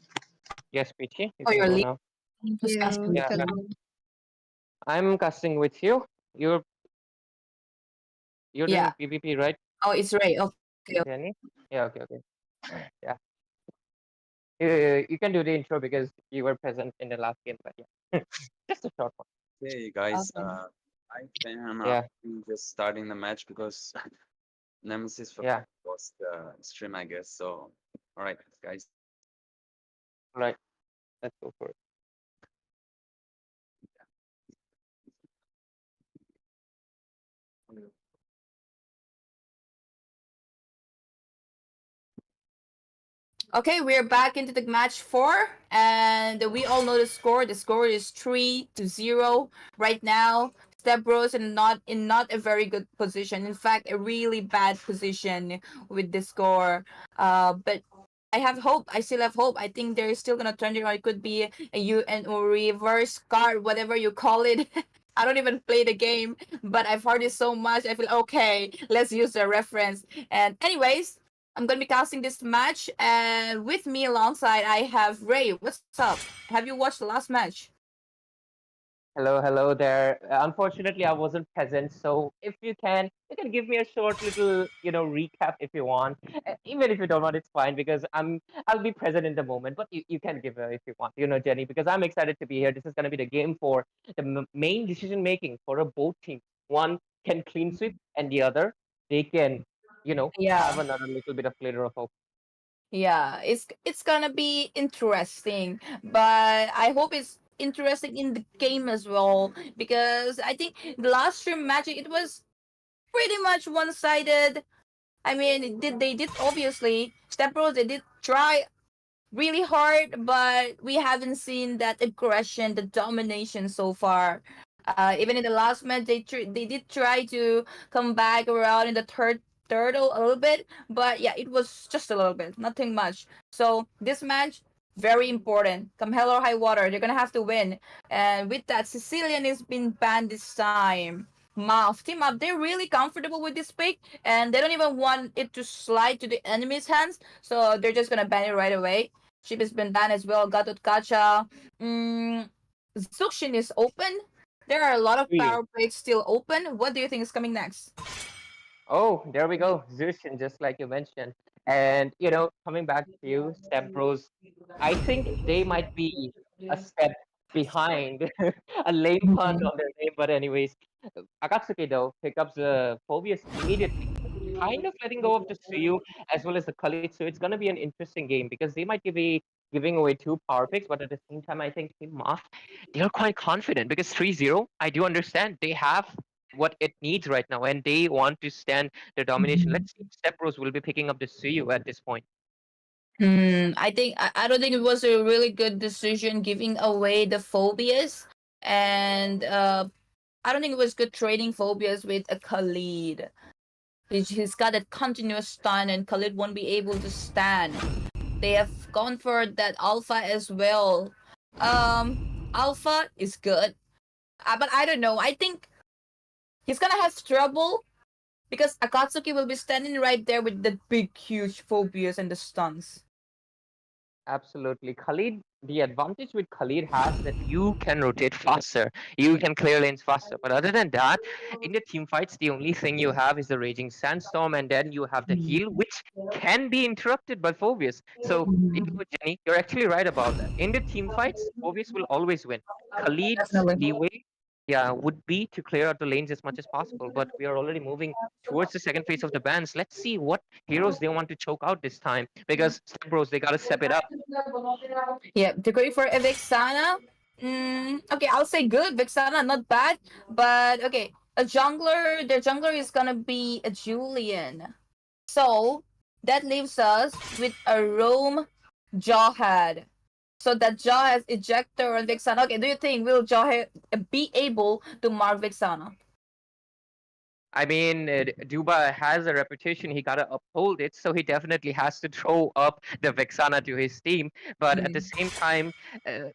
Yes, Peachy, you Oh, can you're go leaving. now. Thank Who's casting? you. Yeah, Chalo. I'm casting with you. You're doing Yeah. PvP, right, Oh, it's Ray. Okay. Jenny? Yeah, okay, okay. Yeah. You can do the intro because you were present in the last game, but yeah. Just a short one. Hey guys, Okay. I am Yeah. just starting the match because Nemesis Yeah. was the stream, I guess. So, all right, guys. Right. Let's go for it. Okay, we're back into the match 4, and we all know the score. The score is 3-0 right now. Step Bros in not a very good position. In fact, a really bad position with the score. But I have hope. I still have hope. I think they're still gonna turn it around. It could be a UN or reverse card, whatever you call it. I don't even play the game, but I've heard it so much. I feel okay. Let's use the reference. And anyways, I'm gonna be casting this match, and with me alongside I have Ray. What's up? Have you watched the last match? Hello there. Unfortunately, I wasn't present, so if you can give me a short little, recap if you want. Even if you don't want, it's fine because I'll be present in the moment. But you can give if you want, Jenny, because I'm excited to be here. This is gonna be the game for the main decision making for a both team. One can clean sweep, and the other they can, have Yeah. another little bit of glitter of hope. Yeah, it's gonna be interesting, but I hope it's interesting in the game as well because I think the last stream match it was pretty much one-sided. I mean, they did obviously Step Bros they did try really hard, but we haven't seen that aggression, the domination so far. Even in the last match, they did try to come back around in the third a little bit, but yeah, it was just a little bit, nothing much. So this match very important. Come hell or high water, they're gonna have to win. And with that, Sicilian is been banned this time. Team Up, they're really comfortable with this pick, and they don't even want it to slide to the enemy's hands, so they're just gonna ban it right away. Sheep has been banned as well. Gatot Kacha. Zuxin is open. There are a lot of Suyu. power plays still open. What do you think is coming next? Oh, there we go. Zushin, just like you mentioned. And, coming back to you, Step Bros, I think they might be a step behind a lame pun Mhm. on their name. But anyways, Akatsuki, though, pick up the Phobius immediately, kind of letting go of the Suyu as well as the Khalid. So it's going to be an interesting game because they might be giving away two power picks. But at the same time, I think Team Moth, they're quite confident because 3-0, I do understand. They have what it needs right now, and they want to stand the domination. Let's see if Step Bros will be picking up the Suyu at this point. I don't think it was a really good decision giving away the phobias, and I don't think it was good trading phobias with a Khalid. He's got that continuous stun, and Khalid won't be able to stand. They have gone for that Alpha as well. Alpha is good, but I don't know. I think he's gonna have trouble because Akatsuki will be standing right there with the big, huge phobias and the stuns. Absolutely. Khalid, the advantage with Khalid has that you can rotate faster. You can clear lanes faster. But other than that, in the team fights, the only thing you have is the Raging Sandstorm, and then you have the heal, which can be interrupted by Phobius. So, Jenny, you're actually right about that. In the team fights, Phobius will always win. Khalid's Definitely. leeway, yeah, would be to clear out the lanes as much as possible. But we are already moving towards the second phase of the bans. Let's see what heroes they want to choke out this time because Bros, they gotta step it up. Yeah, to go for a Vexana. Okay, I'll say good. Vexana, not bad. But okay, a jungler. Their jungler is gonna be a Julian. So that leaves us with a Roam Jawhead. So that Jaw has ejector on Vexana. Okay, do you think will Jawhead be able to mark Vexana? I mean, Duba has a reputation. He gotta uphold it, so he definitely has to throw up the Vexana to his team. But at the same time,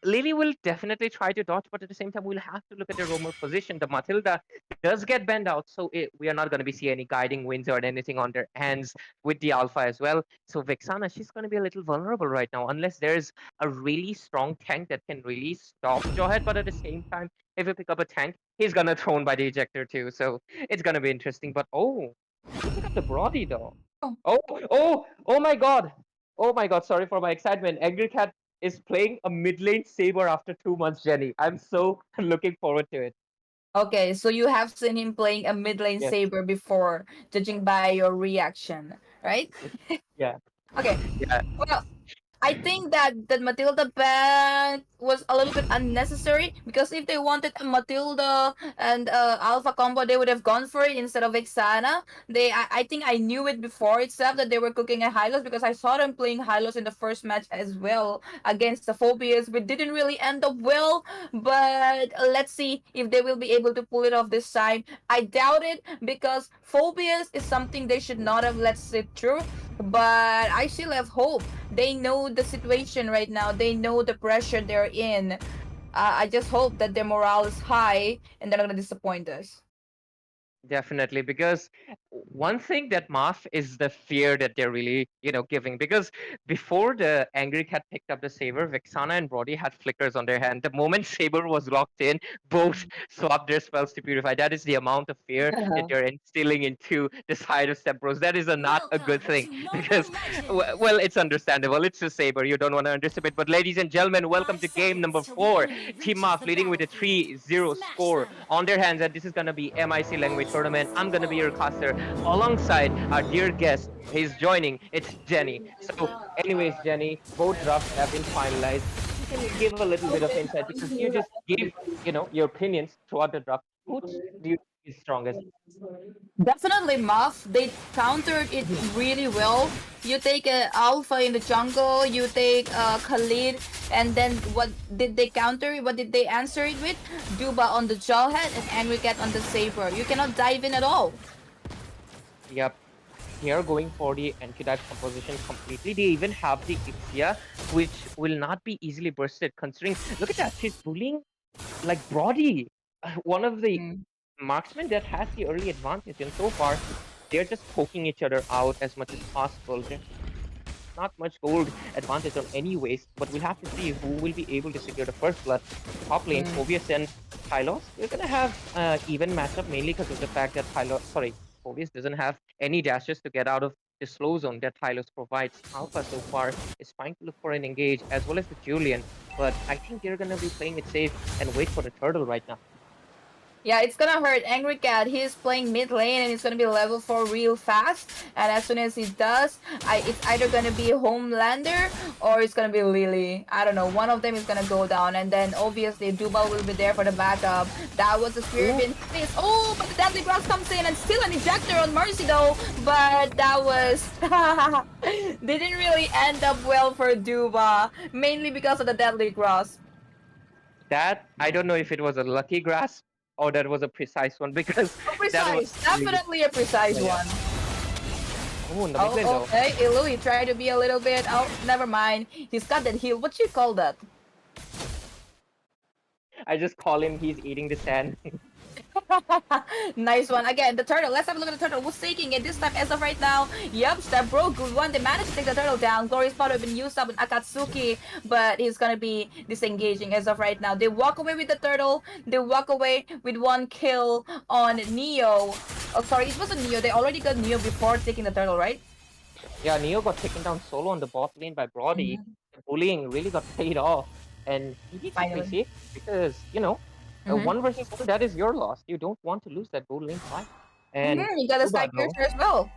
Lily will definitely try to dodge. But at the same time, we'll have to look at the Roamer position. The Matilda does get banned out, so we are not gonna be seeing any guiding winds or anything on their hands with the Alpha as well. So Vexana, she's gonna be a little vulnerable right now, unless there's a really strong tank that can really stop Jawhead. But at the same time, if you pick up a tank, he's gonna thrown by the ejector too. So it's gonna be interesting. But you pick up the Brody though. Oh my god! Oh my god! Sorry for my excitement. Angry Cat is playing a mid lane saber after 2 months, Jenny. I'm so looking forward to it. Okay, so you have seen him playing a mid lane Yes. saber before, judging by your reaction, right? Yeah. Okay. Yeah. Well, I think that Matilda ban was a little bit unnecessary because if they wanted a Matilda and Alpha combo, they would have gone for it instead of Vexana. I think I knew it before itself that they were cooking a Hylos because I saw them playing Hylos in the first match as well against the Phobias, which didn't really end up well. But let's see if they will be able to pull it off this time. I doubt it because Phobias is something they should not have let sit through. But I still have hope. They know the situation right now. They know the pressure they're in. I just hope that their morale is high and they're not gonna disappoint us. Definitely, because one thing that Math is the fear that they're really, giving. Because before the Angry Cat picked up the Saber, Vexana and Brody had flickers on their hand. The moment Saber was locked in, both swapped their spells to purify. That is the amount of fear that you're instilling into the side of Step Bros. That is not a good thing because, well, it's understandable. It's a Saber. You don't want to underestimate. But ladies and gentlemen, welcome to game number 4. Team Math leading with a 3-0 score on their hands, and this is gonna be MIClENGVEI tournament. I'm gonna be your caster alongside our dear guest. He's joining. It's Jenny. So, anyways, Jenny, both drafts have been finalized. You can give a little bit of insight because you just gave, your opinions throughout the draft. Who do you think is strongest? Definitely Muff. They countered it really well. You take Alpha in the jungle, you take Khalid, and then what did they counter? What did they answer it with? Duba on the Jawhead and Angry Cat on the Saber. You cannot dive in at all. Yep. They are going for the anti-dive composition completely. They even have the Ixia, which will not be easily bursted considering, look at that, she's bullying like Brody. One of the marksman that has the early advantage, and so far they're just poking each other out as much as possible. There's not much gold advantage on anyways, but we'll have to see who will be able to secure the first blood. Top lane, Phobius and Tylos, they're gonna have even matchup mainly because of the fact that Phobius doesn't have any dashes to get out of the slow zone that Tylos provides. Alpha so far is trying to look for an engage as well as the Julian, but I think they're gonna be playing it safe and wait for the turtle right now. Yeah, it's gonna hurt Angry Cat. He's playing mid lane and he's gonna be level 4 real fast. And as soon as he does, it's either gonna be Homelander or it's gonna be Lily. I don't know. One of them is gonna go down, and then obviously Duba will be there for the backup. That was a Spirit in face. Oh, but the Deadly Grass comes in and still an ejector on Mercy though. But that was didn't really end up well for Duba, mainly because of the Deadly Grass. That I don't know if it was a lucky grasp or that was a precise one because that was Definitely a precise one. Oh, in the mid lane though. Okay, Ilu, he tried to be a little bit. Oh, never mind. He's got that heal. What you call that? I just call him. He's eating the sand. Nice one. Again, the turtle. Let's have a look at the turtle. Who's taking it this time as of right now? Yep, Step Bro, good one. They managed to take the turtle down. Glorious Powder have been used up with Akatsuki, but he's gonna be disengaging as of right now. They walk away with the turtle. They walk away with one kill on Neo. Oh, sorry, it wasn't Neo. They already got Neo before taking the turtle, right? Yeah, Neo got taken down solo on the bot lane by Brody. The bullying really got paid off, and he needs to play safe because one versus one, that is your loss. You don't want to lose that gold lane fight. And you got a sniper as well.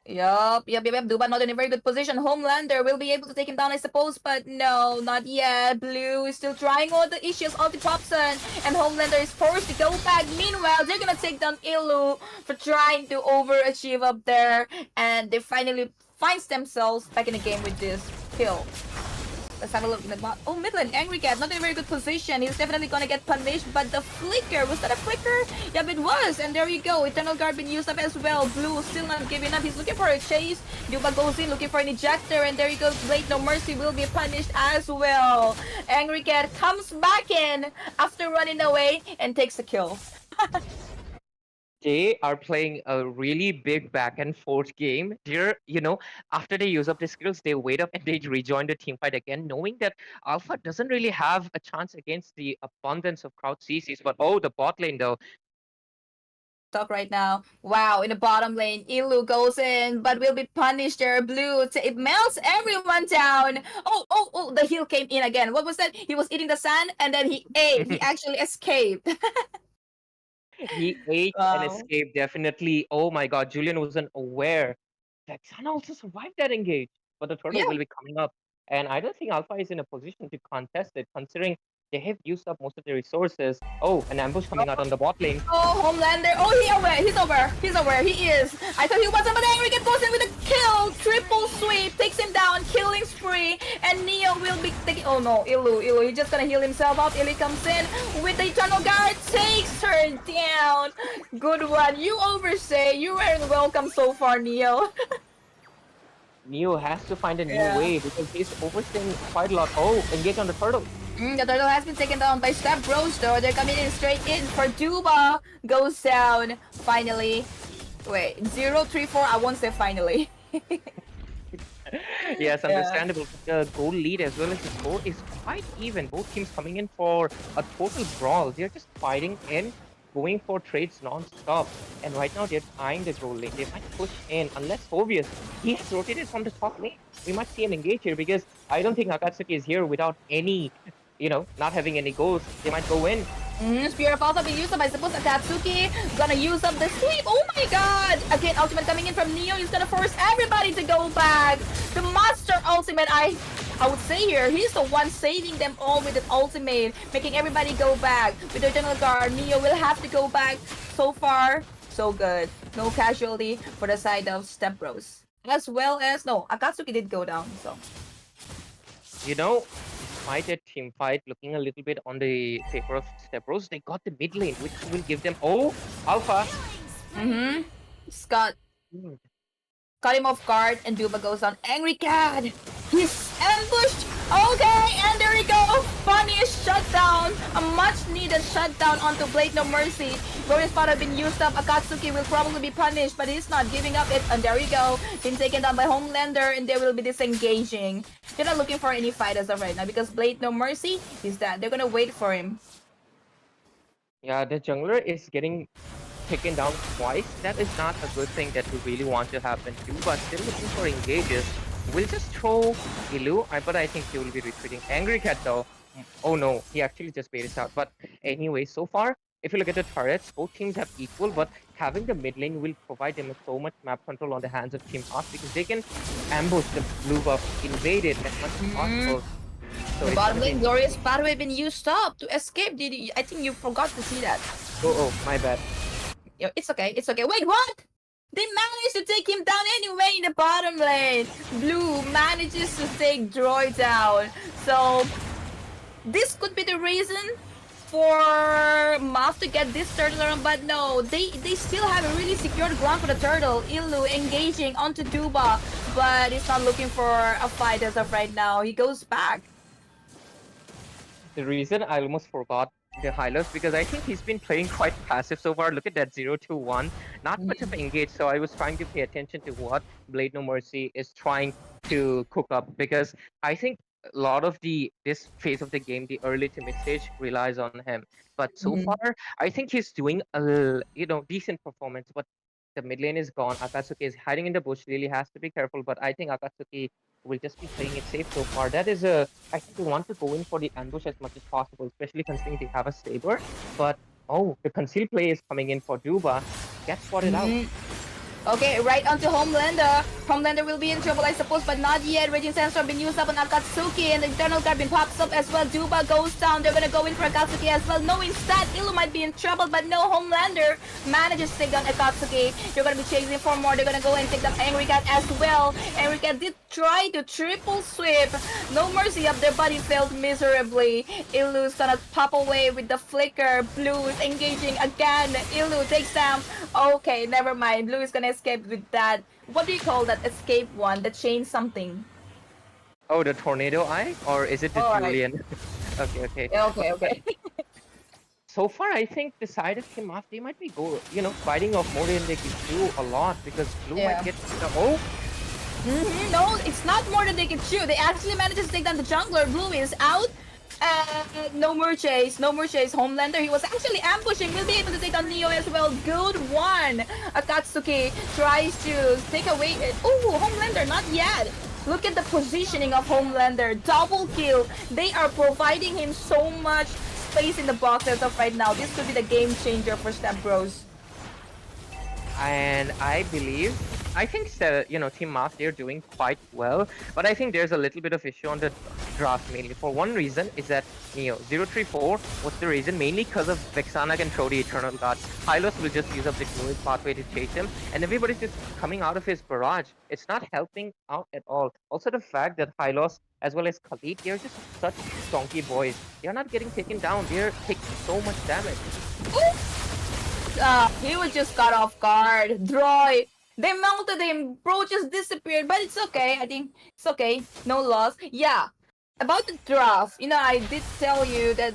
Yup. Duba not in a very good position. Homelander will be able to take him down, I suppose, but no, not yet. Blue is still trying all the issues. Ulti pops in, and Homelander is forced to go back. Meanwhile, they're gonna take down Ilu for trying to overachieve up there, and they finally finds themselves back in the game with this kill. Let's have a look in the bot. Oh, mid lane, Angry Cat, not in a very good position. He's definitely gonna get punished, but the flicker, was that a flicker? Yep, it was, and there you go. Eternal Guard been used up as well. Blue still not giving up. He's looking for a chase. Duba goes in, looking for an ejector, and there you go. Blade No Mercy will be punished as well. Angry Cat comes back in after running away and takes a kill. They are playing a really big back and forth game. They're, after they use up the skills, they wait up and they rejoin the team fight again, knowing that Alpha doesn't really have a chance against the abundance of crowd CCs. But the bot lane though. Talk right now. Wow, in the bottom lane, Ilu goes in, but will be punished there. Blue, it melts everyone down. Oh, the heal came in again. What was that? He was eating the sand and then he ate. He actually escaped. He ate and escaped, definitely. Oh my god, Julian wasn't aware that Sana also survived that engage. But the turtle will be coming up. And I don't think Alpha is in a position to contest it, considering they have used up most of their resources. Oh, an ambush coming out on the bot lane. Oh, Homelander. Oh, he's over. He is. I thought he wasn't, but Angry Cat goes in with a kill. Triple sweep. Takes him down. Killing spree. And Neo will be taking... Oh no, Ilu. He's just gonna heal himself out. Ilu comes in with the Eternal Guard. Takes her down. Good one. You overstay. You weren't welcome so far, Neo. Neo has to find a new way because he's overstaying quite a lot. Oh, engage on the turtle. The turtle has been taken down by Step Bros though. They're coming in straight in for Duba. Goes down. Finally. Wait, 0-3-4. I won't say finally. Yes, understandable. The goal lead as well as the score is quite even. Both teams coming in for a total brawl. They're just fighting in, going for trades non-stop. And right now they're eyeing the goal lane. They might push in unless Phobius, he has rotated from the top lane. We might see an engage here because I don't think Akatsuki is here without any, not having any goals. They might go in. Spear of Alpha being used up, I suppose. Akatsuki gonna use up the sweep. Oh my god! Again, ultimate coming in from Neo. He's gonna force everybody to go back. The master ultimate, I would say here, he's the one saving them all with an ultimate, making everybody go back. With the Eternal Guard, Neo will have to go back. So far, so good. No casualty for the side of Step Bros. As well as, no, Akatsuki did go down, so. Despite that team fight looking a little bit on the favor of Step Bros, they got the mid lane, which will give them... Oh, Alpha! Scott. Caught him off guard, and Duba goes on. Angry Cat! He's ambushed! Okay, and there we go! Punish, shut down! A much needed shutdown onto Blade No Mercy. Glorious Spot have been used up. Akatsuki will probably be punished, but he's not giving up it. And there you go. Been taken down by Homelander, and they will be disengaging. They're not looking for any fight as of right now because Blade No Mercy is that. They're gonna wait for him. Yeah, the jungler is getting taken down twice. That is not a good thing that we really want to happen to, but still looking for engages. We'll just throw Ilu, but I think he will be retreating. Angry Cat though, oh no, he actually just baited us out. But anyway, so far, if you look at the turrets, both teams have equal, but having the mid lane will provide them with so much map control on the hands of Team Hawk because they can ambush the blue buff, invade it as much as possible. So The it's bottom gonna be- lane Glorious Spot have been used up to escape. I think you forgot to see that. Oh, my bad. Yo, it's okay, it's okay. Wait, what? They managed to take him down anyway in the bottom lane. Blue manages to take Droid down. So, this could be the reason for Moff to get this turtle around, but no, they still have a really secured ground for the turtle. Ilu engaging onto Duba, but he's not looking for a fight as of right now. He goes back. The reason I almost forgot the Hylos because I think he's been playing quite passive so far. Look at that 0-1. Not much of an engage, so I was trying to pay attention to what Blade No Mercy is trying to cook up because I think a lot of this phase of the game, the early to mid stage, relies on him. But so far, I think he's doing a decent performance. But the mid lane is gone. Akatsuki is hiding in the bush. Really has to be careful. But I think Akatsuki will just be playing it safe so far. That is I think they want to go in for the ambush as much as possible, especially considering they have a saber. But the concealed play is coming in for Duba. Get spotted out. Okay, right onto Homelander. Homelander will be in trouble, I suppose, but not yet. Raging Sandstorm been used up on Akatsuki, and the Eternal Guard been pops up as well. Duba goes down. They're gonna go in for Akatsuki as well, knowing that Ilu might be in trouble, but no, Homelander manages to take down Akatsuki. They're gonna be chasing for more. They're gonna go and take down Angry Cat as well. Angry Cat did try to triple sweep. No mercy up there, but he failed miserably. Ilu's gonna pop away with the flicker. Blue is engaging again. Ilu takes down. Okay, never mind. Blue is gonna escape with that. What do you call that escape one? The chain something. Oh, the tornado eye, or is it the Alright. Julian? Okay. Okay. So far, I think the side of Team Off, they might be fighting off more than they can do a lot because Blue Yeah. might get No, it's not more than they can chew. They actually managed to take down the jungler. Blue is out. No more chase. Homelander, he was actually ambushing. Will be able to take down Neo as well. Good one. Akatsuki tries to take away. Oh, Homelander, not yet. Look at the positioning of Homelander. Double kill. They are providing him so much space in the box as of right now. This could be the game changer for Step Bros. And I think Team Mass, they're doing quite well, but I think there's a little bit of issue on the draft mainly. For one reason is that Neo 034, what's the reason? Mainly because of Vexana can throw the Eternal Guard. Hylos will just use up the fluid pathway to chase him, and everybody's just coming out of his barrage. It's not helping out at all. Also the fact that Hylos as well as Khalid, they're just such donkey boys. They're not getting taken down, they're taking so much damage. He was just caught off guard. Droid. They melted him. Bro just disappeared. But it's okay. I think it's okay. No loss. Yeah. About the draft, I did tell you that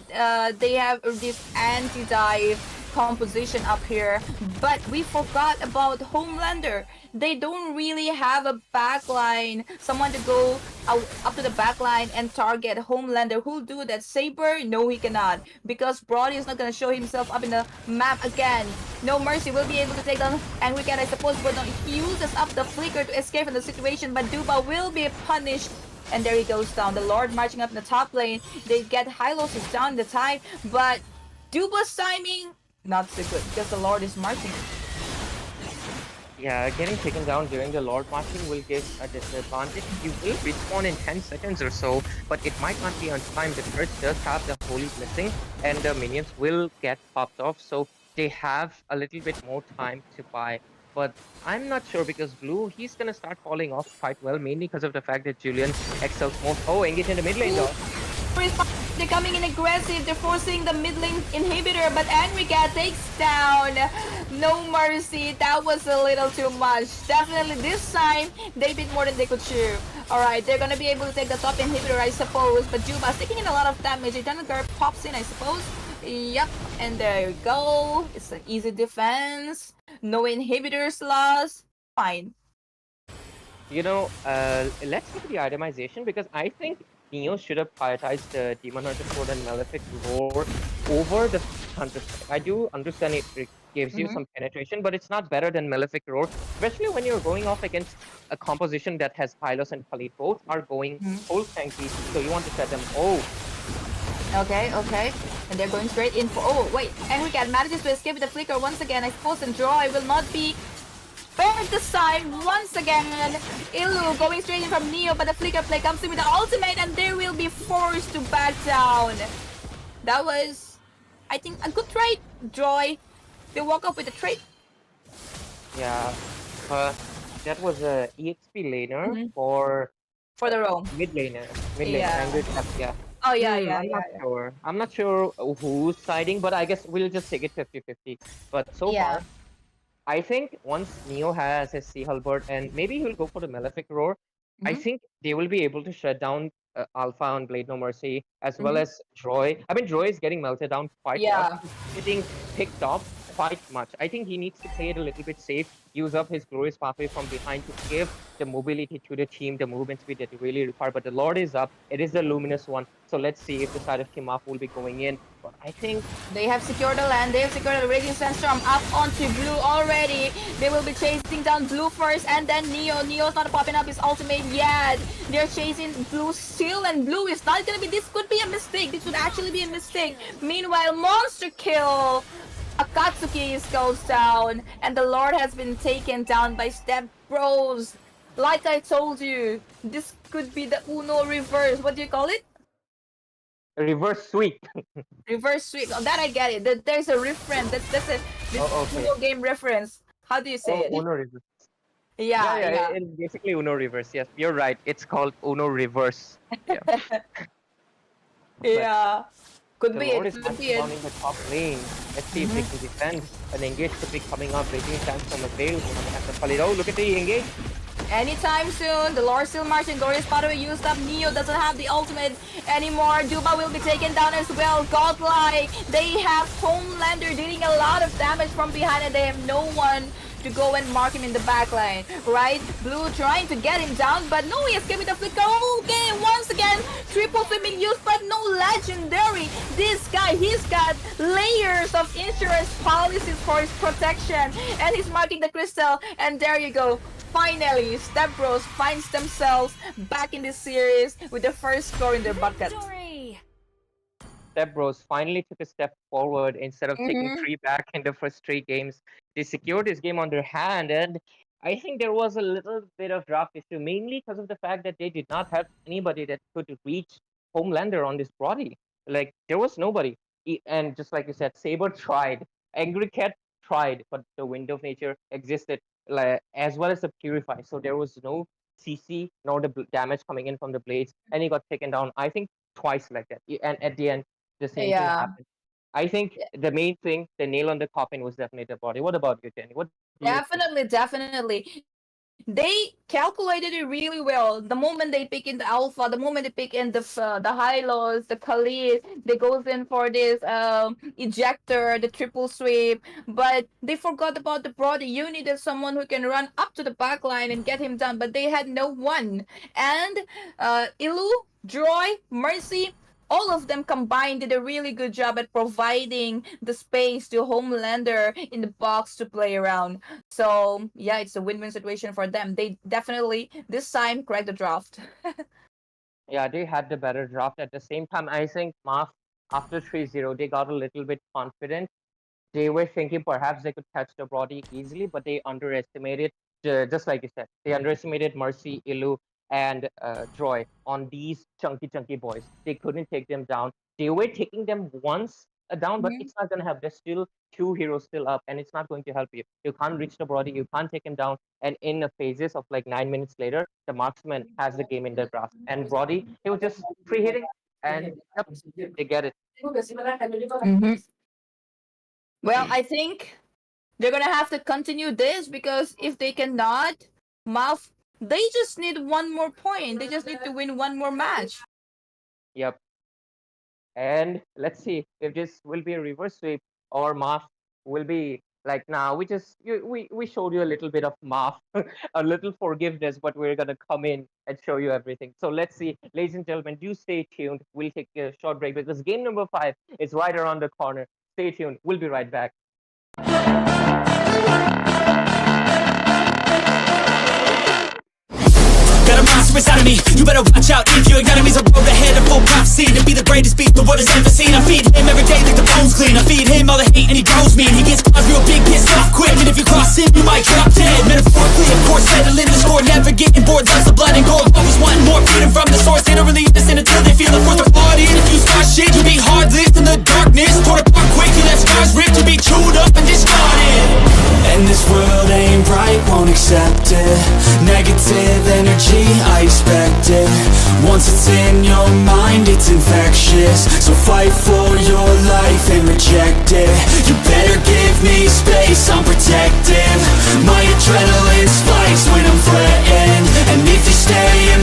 they have this anti-dive composition up here, but we forgot about Homelander. They don't really have a backline, someone to go up to the backline and target Homelander. Who'll do that? Saber? No, he cannot, because Brody is not gonna show himself up in the map again. No mercy will be able to take down Angry Cat, I suppose, but no, he uses up the flicker to escape from the situation, but Duba will be punished. And there he goes down. The Lord marching up in the top lane. They get Hylos is down the tide, but Duba's timing not so good because the Lord is marching. Yeah, getting taken down during the Lord marching will give a disadvantage. You will respawn in 10 seconds or so, but it might not be on time. The Curse does have the Holy Blessing, and the minions will get popped off, so they have a little bit more time to buy. But I'm not sure because Blue, he's gonna start falling off quite well, mainly because of the fact that Julian excels most. Oh, engage in the mid lane though. They're coming in aggressive. They're forcing the mid lane inhibitor, but Angry Cat takes down. No mercy. That was a little too much. Definitely this time, they did more than they could chew. Alright, they're gonna be able to take the top inhibitor, I suppose. But Juba's taking in a lot of damage. Eternal Guard pops in, I suppose. Yep, and there you go. It's an easy defense. No inhibitors lost. Fine. Let's get to the itemization because I think Neo should have prioritized the Demon Hunter Sword and Malefic Roar over the Hunter Strike. I do understand it gives you some penetration, but it's not better than Malefic Roar, especially when you're going off against a composition that has Hylos and Khalid. Both are going full tanky, so you want to set them. Okay. And they're going straight in for... Oh, wait. Angry Cat manages to escape with the flicker once again. I suppose and Joy will not be spared this time. Once again, Ilu going straight in from Neo, but the flicker play comes in with the ultimate and they will be forced to back down. That was, I think, a good trade. Joy, they walk up with a trade. Yeah, that was a EXP laner for the roam. Mid laner. Yeah. Angry Cat, yeah. Oh, yeah. I'm not sure who's siding, but I guess we'll just take it 50-50. But so far, I think once Neo has his Sea Halberd and maybe he'll go for the Malefic Roar, I think they will be able to shut down Alpha on Blade No Mercy as well as Droy. I mean, Droy is getting melted down quite much. He's getting picked off quite much. I think he needs to play it a little bit safe, use up his glorious pathway from behind to give the mobility to the team, the movement speed that they really require. But the Lord is up. It is the luminous one. So let's see if the side of Kimaf will be going in. But I think they have secured the land. They have secured the Raging Sandstorm up onto Blue already. They will be chasing down Blue first and then Neo. Neo's not popping up his ultimate yet. They're chasing Blue still and Blue is not gonna be... This could be a mistake. This would actually be a mistake. Meanwhile, monster kill. Akatsuki goes down and the Lord has been taken down by Step Bros. Like I told you, this could be the Uno reverse. What do you call it? reverse sweep. Reverse sweep. Oh, that I get it. There's a reference. That's a Uno game reference. How do you say it? Uno reverse. Yeah. It's basically Uno reverse. Yes, you're right. It's called Uno reverse. Yeah. Yeah. Could be Lord it. is Could be it. down in the top lane. Let's see if they can defend. An engage could be coming up. Raging Sandstorm available. Oh, look at the engage. Anytime soon, the Lord still marching. Glorious Pathway used up. Neo doesn't have the ultimate anymore. Juba will be taken down as well. Godlike. They have Homelander dealing a lot of damage from behind and they have no one to go and mark him in the backline, right? Blue trying to get him down, but no, he escaped with the flicker. Okay, once again, triple swimming used, but no legendary. This guy, he's got layers of insurance policies for his protection, and he's marking the crystal, and there you go. Finally, Step Bros finds themselves back in this series with the first score in their bucket. Step Bros finally took a step forward instead of taking 3 back in the first 3 games. They secured this game on their hand, and I think there was a little bit of draft issue, mainly because of the fact that they did not have anybody that could reach Homelander on this body. Like, there was nobody. And just like you said, Saber tried, Angry Cat tried, but the Wind of Nature existed, as well as the Purify. So there was no CC nor the damage coming in from the blades, and he got taken down, I think, twice like that. And at the end, the same thing happened. I think the main thing, the nail on the coffin, was definitely the body. What about you, Jenny? What do you think? Definitely. They calculated it really well. The moment they pick in the alpha, the moment they pick in the Hylos, the Khalid, they goes in for this ejector, the triple sweep. But they forgot about the Brody. You needed someone who can run up to the back line and get him done. But they had no one. And Ilu, Joy, Mercy, all of them combined did a really good job at providing the space to Homelander in the box to play around. So yeah, it's a win-win situation for them. They definitely this time correct the draft. Yeah, they had the better draft. At the same time, I think Marth, after 3-0, they got a little bit confident. They were thinking perhaps they could catch the body easily, but they underestimated, just like you said, they underestimated Mercy, Ilu, and Troy on these chunky boys. They couldn't take them down. They were taking them once down, but it's not going to help. There's still 2 heroes still up, and it's not going to help you. You can't reach the body. You can't take him down. And in the phases of like 9 minutes later, the marksman has the game in the grasp. And Brody, he was just free hitting, and yep, they get it. Well, I think they're gonna have to continue this because if they cannot, Mouth They just need one more point. They just need to win one more match. Yep. And let's see if this will be a reverse sweep or math will be like now. We showed you a little bit of math, a little forgiveness, but we're gonna come in and show you everything. So let's see, ladies and gentlemen, do stay tuned. We'll take a short break because game number 5 is right around the corner. Stay tuned. We'll be right back. Got a monster inside of me, you better watch out. If your enemy's a road ahead of full prophecy to be the greatest beast the world has ever seen. I feed him every day like the bones clean. I feed him all the hate and he grows me, and he gets caught real big, pissed off quick. And if you cross him, you might drop dead. Metaphorically, of course, settling the score, never getting bored. Loves the blood and gore, always wanting more. Freedom from the source, they don't really listen until they feel the force of party. And if you start shit, you'll be hard-lived in the darkness. Torn apart quick, you left scars ripped to be chewed up and discarded. And this world ain't right, won't accept it. Negative energy, I expect it. Once it's in your mind, it's infectious. So fight for your life and reject it. You better give me space, I'm protective. My adrenaline spikes when I'm threatened. And if you stay in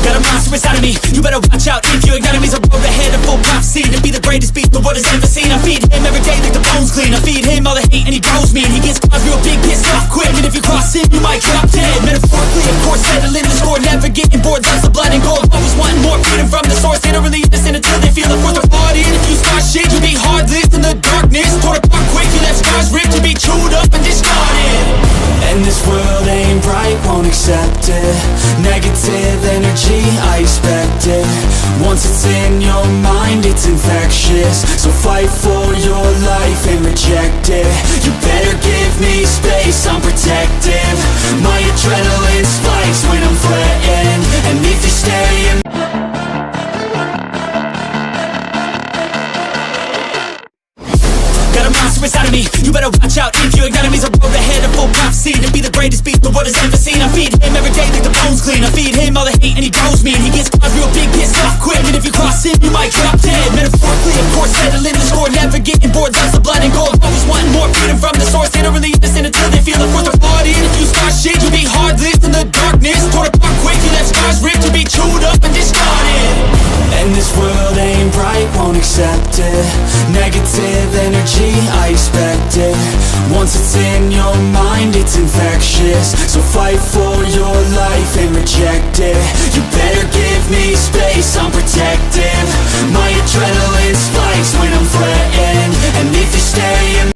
Got a monster inside of me, you better watch out. If your enemy's a road ahead of full prophecy to be the greatest beast the world has ever seen. I feed him every day like the bones clean. I feed him all the hate and he grows me, and he gets caught real big, pissed off quick. And if you cross him, you might drop dead. Metaphorically, of course, settling the score, never getting bored. Loves the blood and gore, always wanting more. Freedom from the source, they don't really listen until they feel the force of party. And if you start shit, you'll be hard-lived in the darkness. Torn apart quick, you left scars ripped to be chewed up and discarded. And this world ain't right, won't accept it. Negative energy, I expect it. Once it's in your mind, it's infectious. So fight for your life and reject it. You better give me space, I'm protective. My adrenaline spikes when I'm threatened. And if you stay in Got a monster inside of me, you better watch out. If your enemy's a road ahead of full prophecy to be the greatest beast the world has ever seen. I feed him every day like the bones clean. I feed him all the hate and he grows me, and he gets caught real big, pissed off quick. And if you cross him, you might drop dead. Metaphorically, of course, settling the score, never getting bored. Loves the blood and gore, always wanting more. Freedom from the source, they don't really listen until they feel the force of party. And if you start shit, you'll be hard-lived in the darkness. Torn apart quick, you left scars ripped to be chewed up and discarded. And this world ain't right, won't accept it. Negative energy, I expect it. Once it's in your mind, it's infectious. So fight for your life and reject it. You better give me space, I'm protective. My adrenaline spikes when I'm threatened. And if you stay in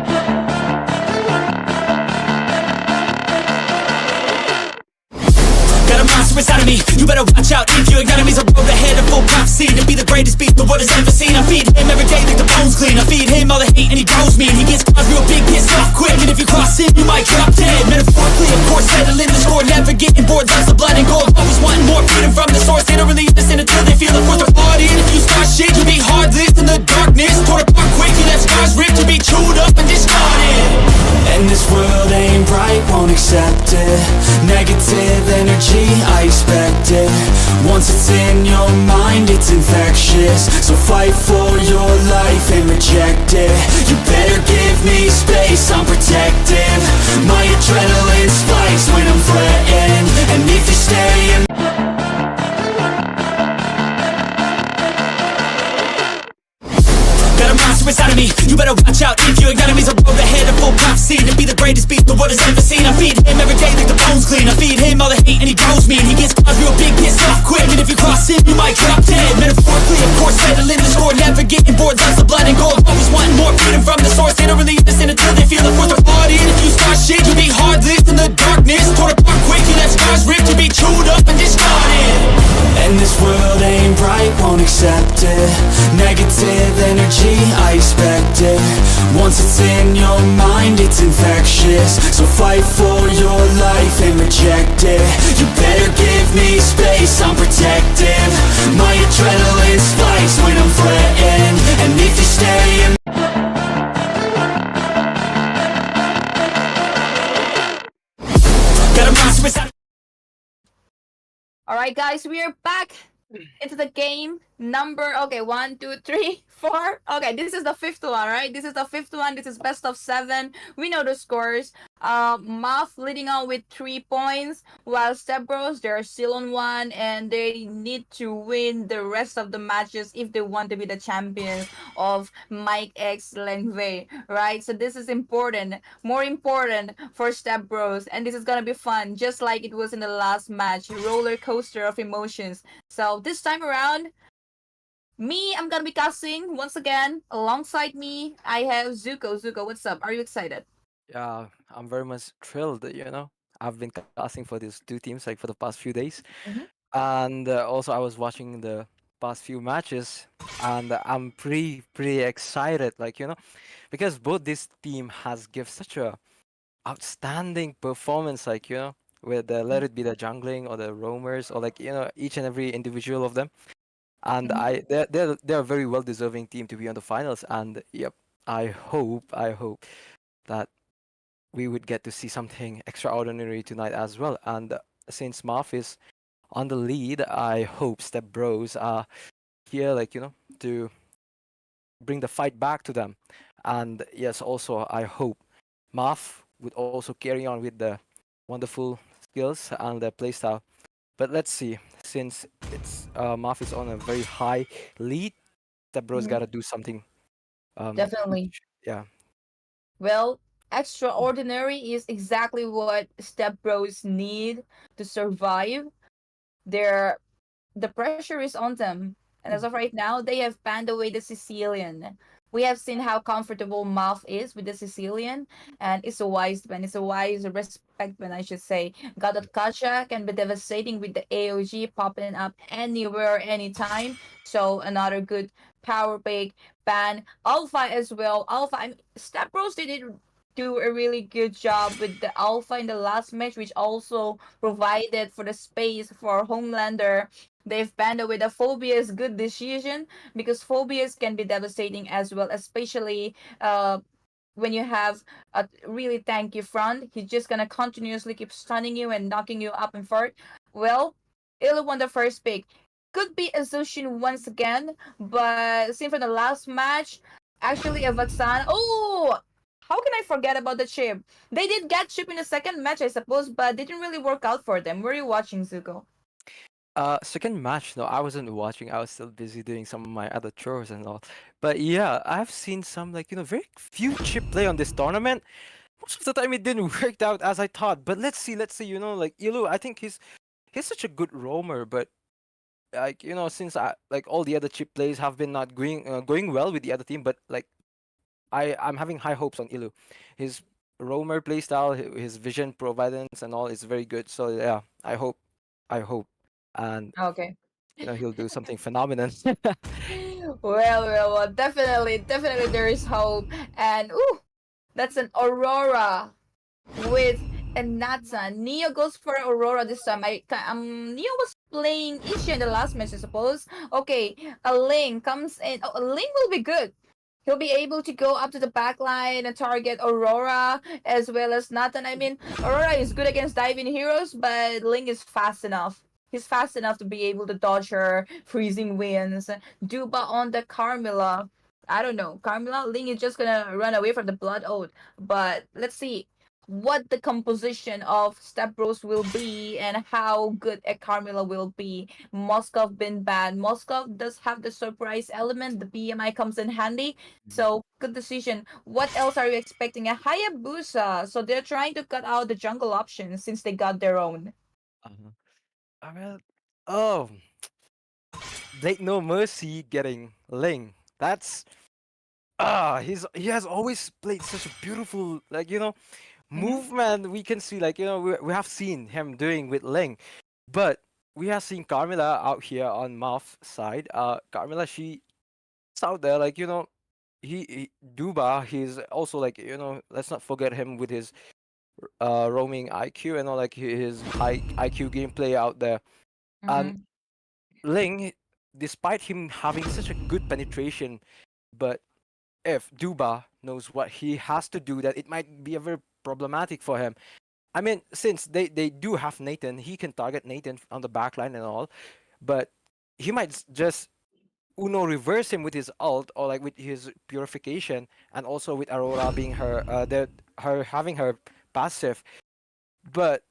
Got a monster inside of me, you better watch out. If your enemy's a road ahead of full prophecy to be the greatest beast the world has ever seen. I feed him every day like the bones clean. I feed him all the hate and he grows me, and he gets caught real big, pissed off quick. And if you cross him, you might drop dead. Metaphorically, of course, settling the score, never getting bored. Loves the blood and gore, always wanting more. Freedom from the source, they don't really listen until they feel the force of party. And if you start shit, you'll be hard-lived in the darkness. Torn apart quick, you left scars ripped to be chewed up and discarded. And this world ain't right, won't accept it. Negative energy, I expect it. Once it's in your mind, it's infectious. So fight for your life and reject it. You better give me space, I'm protective. My adrenaline spikes when I'm threatened. And if you stay in Got a monster inside of me, you better watch out. If your enemy's a road ahead of full prophecy to be the greatest beast the world has ever seen. I feed him every day like the bones clean. I feed him all the hate and he grows me, and he gets caught real big, pissed off quick. And if you cross him, you might drop dead. Metaphorically, of course, settling the score, never getting bored. Loves the blood and gore, always wanting more. Freedom from the source, they don't really listen until they feel the force of party. And if you start shit, you'll be hard-lived in the darkness. Torn apart quick, you left scars ripped to be chewed up and discarded. And this world ain't right, won't accept it. Negative energy, I expect it. Once it's in your mind, it's infectious. So fight for your life and reject it. You better give me space, I'm protective. My adrenaline spikes when I'm threatened. And if you stay in Got a monster inside. Alright guys, we are back into the game. Number, okay, 1, 2, 3, 4. Okay, this is the fifth one, right? This is the fifth one. This is best of 7. We know the scores. Muff leading on with 3 points, while Step Bros, they're still on one, and they need to win the rest of the matches if they want to be the champions of MICxLENGVEI, right? So this is important, more important for Step Bros, and this is gonna be fun, just like it was in the last match, roller coaster of emotions. So this time around, I'm gonna be casting once again. Alongside me, I have Zuko. Zuko, what's up? Are you excited? Yeah, I'm very much thrilled, I've been casting for these two teams like for the past few days. Mhm. And also I was watching the past few matches and I'm pretty excited because both this team has give such a outstanding performance with the let it be the jungling or the roamers or each and every individual of them. And Mhm. they're a very well deserving team to be on the finals. And yep, I hope that we would get to see something extraordinary tonight as well. And since Marf is on the lead, I hope Step Bros are here, to bring the fight back to them. And yes, also I hope Marf would also carry on with the wonderful skills and the playstyle. But let's see, since it's Marf is on a very high lead, Step Bros Mhm. gotta do something. Definitely. Yeah. Well, extraordinary is exactly what Step Bros need to survive. They're the pressure is on them. And as of right now, they have banned away the Sicilian. We have seen how comfortable Mouth is with the Sicilian, and it's a wise ban. It's a wise respect ban, I should say. God of Kacha can be devastating with the AOG popping up anywhere, anytime. So another good power pick ban. Alpha as well. Alpha, Step Bros did do a really good job with the Alpha in the last match, which also provided for the space for Homelander. They've banned away the Phobia's good decision because Phobias can be devastating as well, especially when you have a really tanky front. He's just gonna continuously keep stunning you and knocking you up and forth. Well, Ill won the first pick. Could be a Zushin once again, but seen from the last match, actually a Vaxan. Oh, how can I forget about the chip? They did get chip in the second match, I suppose, but didn't really work out for them. Were you watching, Zuko? Second match, no, I wasn't watching. I was still busy doing some of my other chores and all. But yeah, I've seen some very few chip play on this tournament. Most of the time it didn't work out as I thought. But let's see, Ilu, I think he's such a good roamer, but since all the other chip plays have been not going well with the other team, but I'm having high hopes on Ilu. His roamer playstyle, his vision providence and all is very good. So yeah, I hope and Okay. he'll do something phenomenal. Well, definitely there is hope. And ooh, that's an Aurora with a Nathan. Neo goes for Aurora this time. Neo was playing Isha in the last match, I suppose. Okay, a Ling comes in. Oh, a Ling will be good. He'll be able to go up to the back line and target Aurora as well as Nathan. I mean, Aurora is good against diving heroes, but Ling is fast enough. He's fast enough to be able to dodge her freezing winds. Duba on the Carmilla. I don't know. Carmilla, Ling is just gonna run away from the Blood Oath. But let's see what the composition of Step Bros will be and how good a Carmilla will be. Moskov been banned. Moskov does have the surprise element. The BMI comes in handy. So good decision. What else are you expecting? A Hayabusa. So they're trying to cut out the jungle options since they got their own. Uh-huh. Well, oh, Blake No Mercy getting Ling. That's he has always played such a beautiful Mm-hmm. movement. We can see we have seen him doing with Ling, but we have seen Carmilla out here on Mouth side. Carmilla, she's out there he Duba. He's also let's not forget him with his roaming IQ and all his high IQ gameplay out there. And Mm-hmm. Ling, despite him having such a good penetration, but if Duba knows what he has to do, that it might be a very problematic for him. I mean, since they do have Nathan, he can target Nathan on the back line and all, but he might just Uno reverse him with his ult or like with his purification, and also with Aurora being her having her passive. But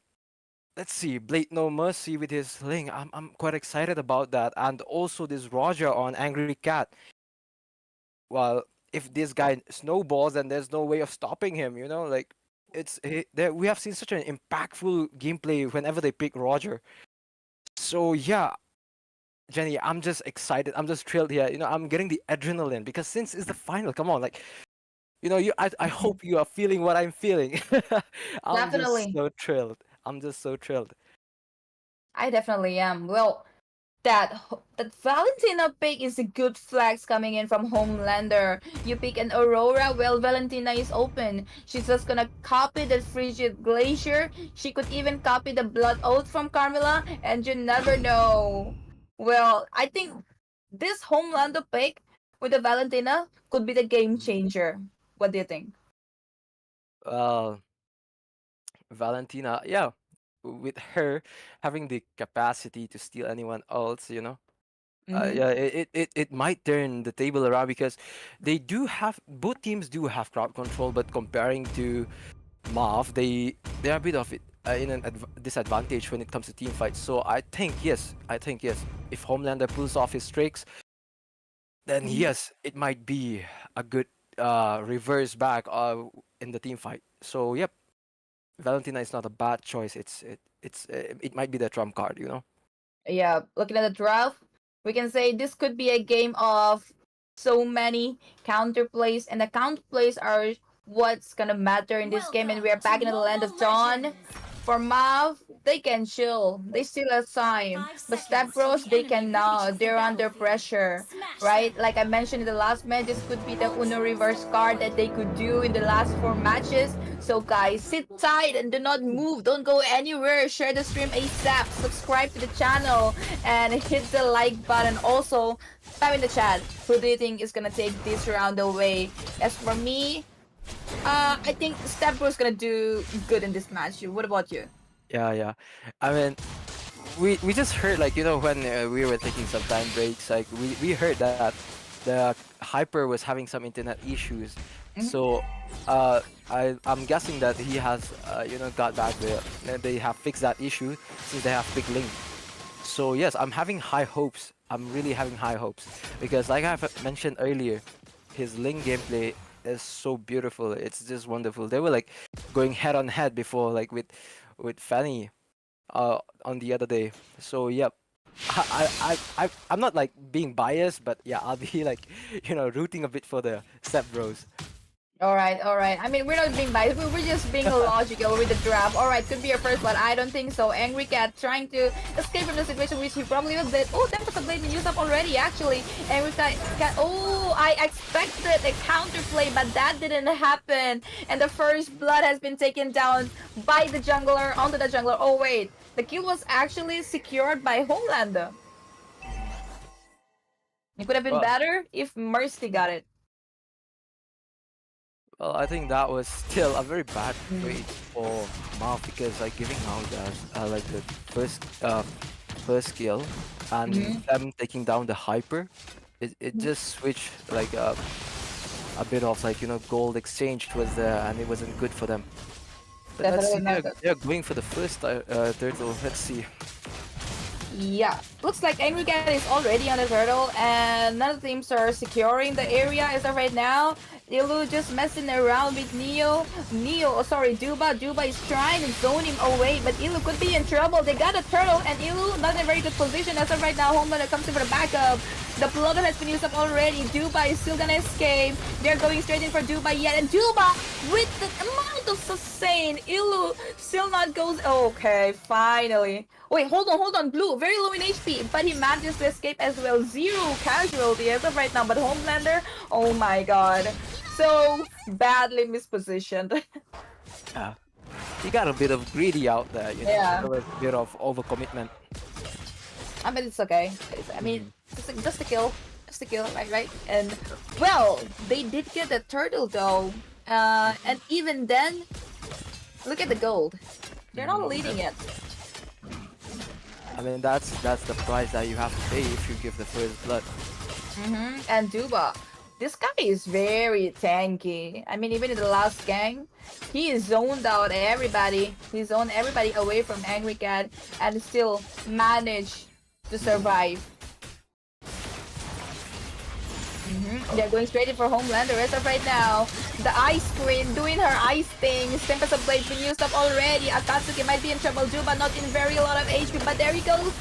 let's see, Blade No Mercy with his Ling. I'm quite excited about that, and also this Roger on Angry Cat. Well, if this guy snowballs, then there's no way of stopping him. You know, like there we have seen such an impactful gameplay whenever they pick Roger. So yeah, Jenny, I'm just excited. I'm just thrilled here. You know, I'm getting the adrenaline because since it's the final, come on, like, you know, I hope you are feeling what I'm feeling. I'm just Definitely. so thrilled. I'm just so thrilled. I definitely am. Well, that Valentina pick is a good flex coming in from Homelander. You pick an Aurora, well, Valentina is open. She's just gonna copy the Frigid Glacier. She could even copy the Blood Oath from Carmilla, and you never know. Well, I think this Homelander pick with the Valentina could be the game changer. What do you think? Well, Valentina, yeah, with her having the capacity to steal anyone else, you know, Mm-hmm. yeah, it might turn the table around because they do have both teams do have crowd control, but comparing to Marv, they are a bit of it in an disadvantage when it comes to team fights. So I think yes, if Homelander pulls off his tricks, then yes, it might be a good reverse back in the team fight. So yep, Valentina is not a bad choice. It might be the trump card, you know. Yeah, looking at the draft, we can say this could be a game of so many counterplays, and the counterplays are what's gonna matter in this game. And we are back in the land of Dawn. For Mav, they can chill. They still have time. But Step Bros, they cannot. They're under pressure, right? Like I mentioned in the last match, this could be the Uno reverse card that they could do in the last 4 matches. So guys, sit tight and do not move. Don't go anywhere. Share the stream ASAP. Subscribe to the channel and hit the like button. Also, type in the chat. Who do you think is gonna take this round away? As for me, I think Step Bro's gonna do good in this match. What about you? Yeah. I mean, we just heard, like, you know, when we were taking some time breaks, like we heard that the Hyper was having some internet issues. So I'm guessing that he has you know, got back there. They have fixed that issue since they have big link. So yes, I'm having high hopes. I'm really having high hopes because, like I've mentioned earlier, his link gameplay is so beautiful. It's just wonderful. They were like going head on head before, like with Fanny on the other day. So yep. I'm not like being biased, but yeah, I'll be like, you know, rooting a bit for the Step Bros. All right. I mean, we're not being biased. We're just being logical with the draft. All right, could be your first blood. I don't think so. Angry Cat trying to escape from the situation, which he probably will dead. Oh, Tempest of Blade been used up already, actually. Angry Cat. Oh, I expected a counterplay, but that didn't happen. And the first blood has been taken down by the jungler onto the jungler. Oh wait, the kill was actually secured by Homelander. It could have been Well, better if Mercy got it. well, I think that was still a very bad trade for Mao because like giving Mao like the first skill and them taking down the Hyper, it just switched like a bit of, like, you know, gold exchange was there and it wasn't good for them. But let's see, Definitely not. they're going for the first turtle. Let's see. Yeah, looks like Angry Cat is already on the turtle, and none of the teams are securing the area as of right now. Ilu just messing around with Duba. Duba is trying to zone him away, but Ilu could be in trouble. They got a turtle, and Ilu not in a very good position as of right now. Homelander comes in for the backup. The blood has been used up already. Duba is still gonna escape. They're going straight in for Duba yet, and Duba with the amount of sustain. Ilu still not goes. Okay, finally. Wait, hold on. Blue, very low in HP, but he manages to escape as well. 0 casualty as of right now, but Homelander, oh my god. So badly mispositioned. Yeah, he got a bit of greedy out there, you know. Yeah. There was a bit of overcommitment. I mean, it's okay. I mean, just a kill. Just a kill, right? And, well, they did get the turtle though. And even then, look at the gold. They're not leading it. I mean, that's the price that you have to pay if you give the first blood. And Duba. This guy is very tanky. I mean, even in the last gang, he zoned out everybody. He zoned everybody away from Angry Cat and still managed to survive. They're going straight in for Homelander as of right now. The Ice Queen doing her ice thing. Tempest of Blade been used up already. Akatsuki might be in trouble. Juba not in very lot of HP, but there he goes.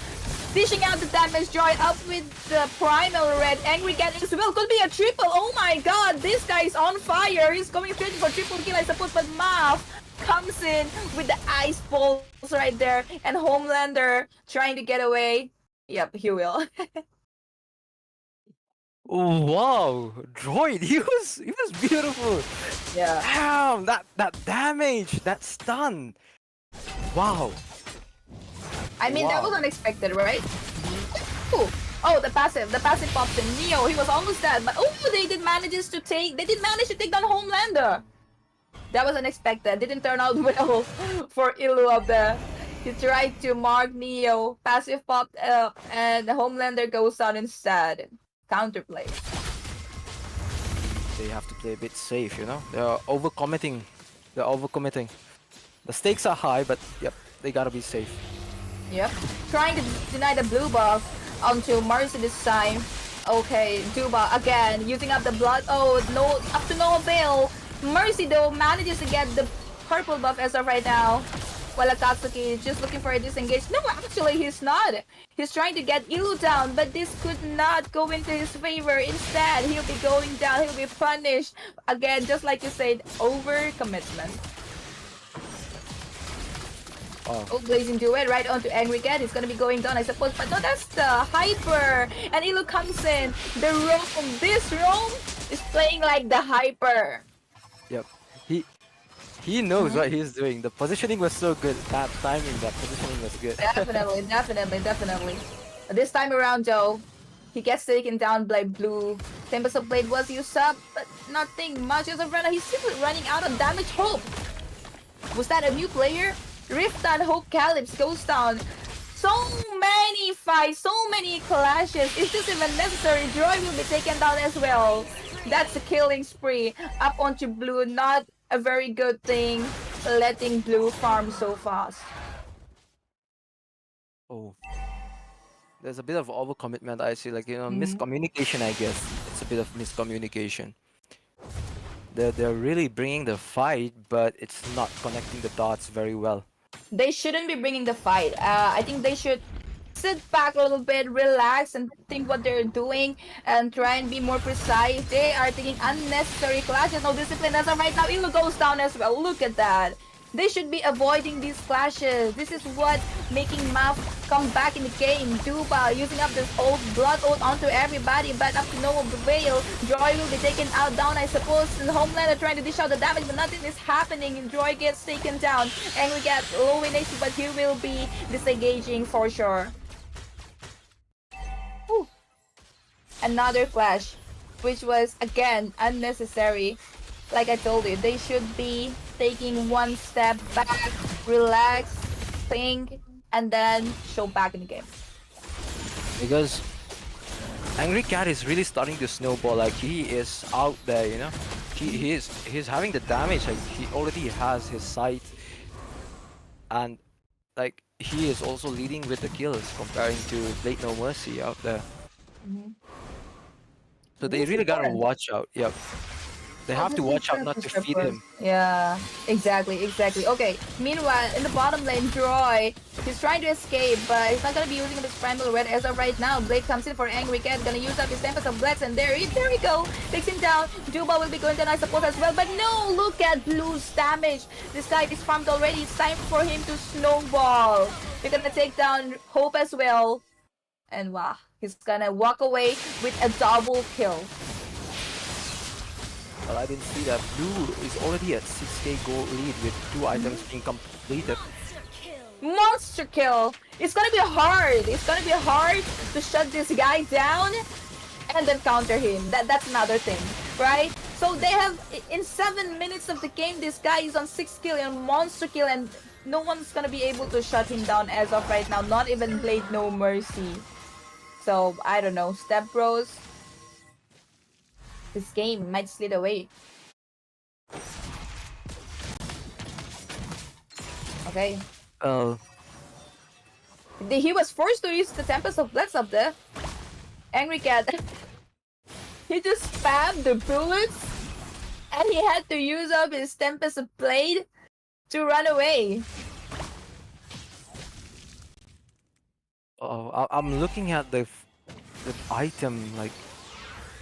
Dishing out the damage. Joy up with the Primal Red. Angry Cat as well. Could be a triple. Oh my god. This guy is on fire. He's going straight for triple kill, I suppose. But Mav comes in with the ice balls right there. And Homelander trying to get away. Yep, he will. Wow, Droid, he was beautiful. Yeah. Damn, that damage, that stun. Wow. I mean, that Wow. was unexpected, right? Ooh. Oh, the passive popped in. Neo, he was almost dead, but oh, they did manage to take down Homelander. That was unexpected. Didn't turn out well for Ilu up there. He tried to mark Neo, passive popped up, and Homelander goes down instead. Counterplay. They have to play a bit safe, you know. They're overcommitting. The stakes are high, but yep, they gotta be safe. Yep. Trying to deny the blue buff onto Mercy this time. Okay, Duba again using up the blood. Oh, no, up to no avail. Mercy though manages to get the purple buff as of right now. While Akatsuki is just looking for a disengage. No, actually he's not. He's trying to get Ilu down, but this could not go into his favor. Instead, he'll be going down. He'll be punished. Again, just like you said, overcommitment. Oh, Blazing Duet right onto Angry Cat. He's gonna be going down, I suppose. But no, that's the Hyper. And Ilu comes in. This roam is playing like the Hyper. Yep. He knows what he's doing. The positioning was so good. That positioning was good. Definitely. This time around, though, he gets taken down by Blue. Tempest of Blade was used up, but nothing much as of right now. He's simply running out of damage. Hope. Was that a new player? Rift and Hope Calypso goes down. So many fights, so many clashes. Is this even necessary? Joy will be taken down as well. That's a killing spree. Up onto Blue. Not a very good thing, letting Blue farm so fast. Oh. There's a bit of overcommitment, I see, like, you know, miscommunication, I guess. It's a bit of miscommunication. They're really bringing the fight, but it's not connecting the dots very well. They shouldn't be bringing the fight. I think they should sit back a little bit, relax, and think what they're doing, and try and be more precise. They are taking unnecessary clashes. No discipline as of right now. Ilu goes down as well. Look at that. They should be avoiding these clashes. This is what making Mav come back in the game. Duba using up this old blood oath onto everybody, but up to no avail. Joy will be taken out down, I suppose, and Homelander trying to dish out the damage, but nothing is happening. Joy gets taken down. Angry Cat low in HP, but he will be disengaging for sure. Ooh. Another clash, which was again unnecessary. Like I told you, they should be taking one step back, relax, think, and then show back in the game. Because Angry Cat is really starting to snowball. Like, he is out there, you know. He's having the damage. Like, he already has his sight, and like, he is also leading with the kills comparing to Blade No Mercy out there. So they really gotta watch out. Yep. They have to watch out not to feed him. Yeah, exactly. Okay, meanwhile, in the bottom lane, Joy, he's trying to escape, but he's not gonna be using his Primal Red as of right now. Blade comes in for Angry Cat, gonna use up his Tempest of Blacks, and there we go. Takes him down. Duba will be going down, I suppose, as well, but no, look at Blue's damage. This guy is farmed already. It's time for him to snowball. We're gonna take down Hope as well. And wow, he's gonna walk away with a double kill. Well, I didn't see that. Blue is already at 6k gold lead with 2 items being completed. Monster kill! It's gonna be hard! It's gonna be hard to shut this guy down and then counter him. That's another thing, right? So they have, in 7 minutes of the game, this guy is on 6 kill and monster kill, and no one's gonna be able to shut him down as of right now. Not even Blade No Mercy. So, I don't know. Step Bros, this game might slip away. Okay. He was forced to use the Tempest of Blitz up there. Angry Cat. He just spammed the bullets and he had to use up his Tempest of Blade to run away. Oh, I'm looking at the item, like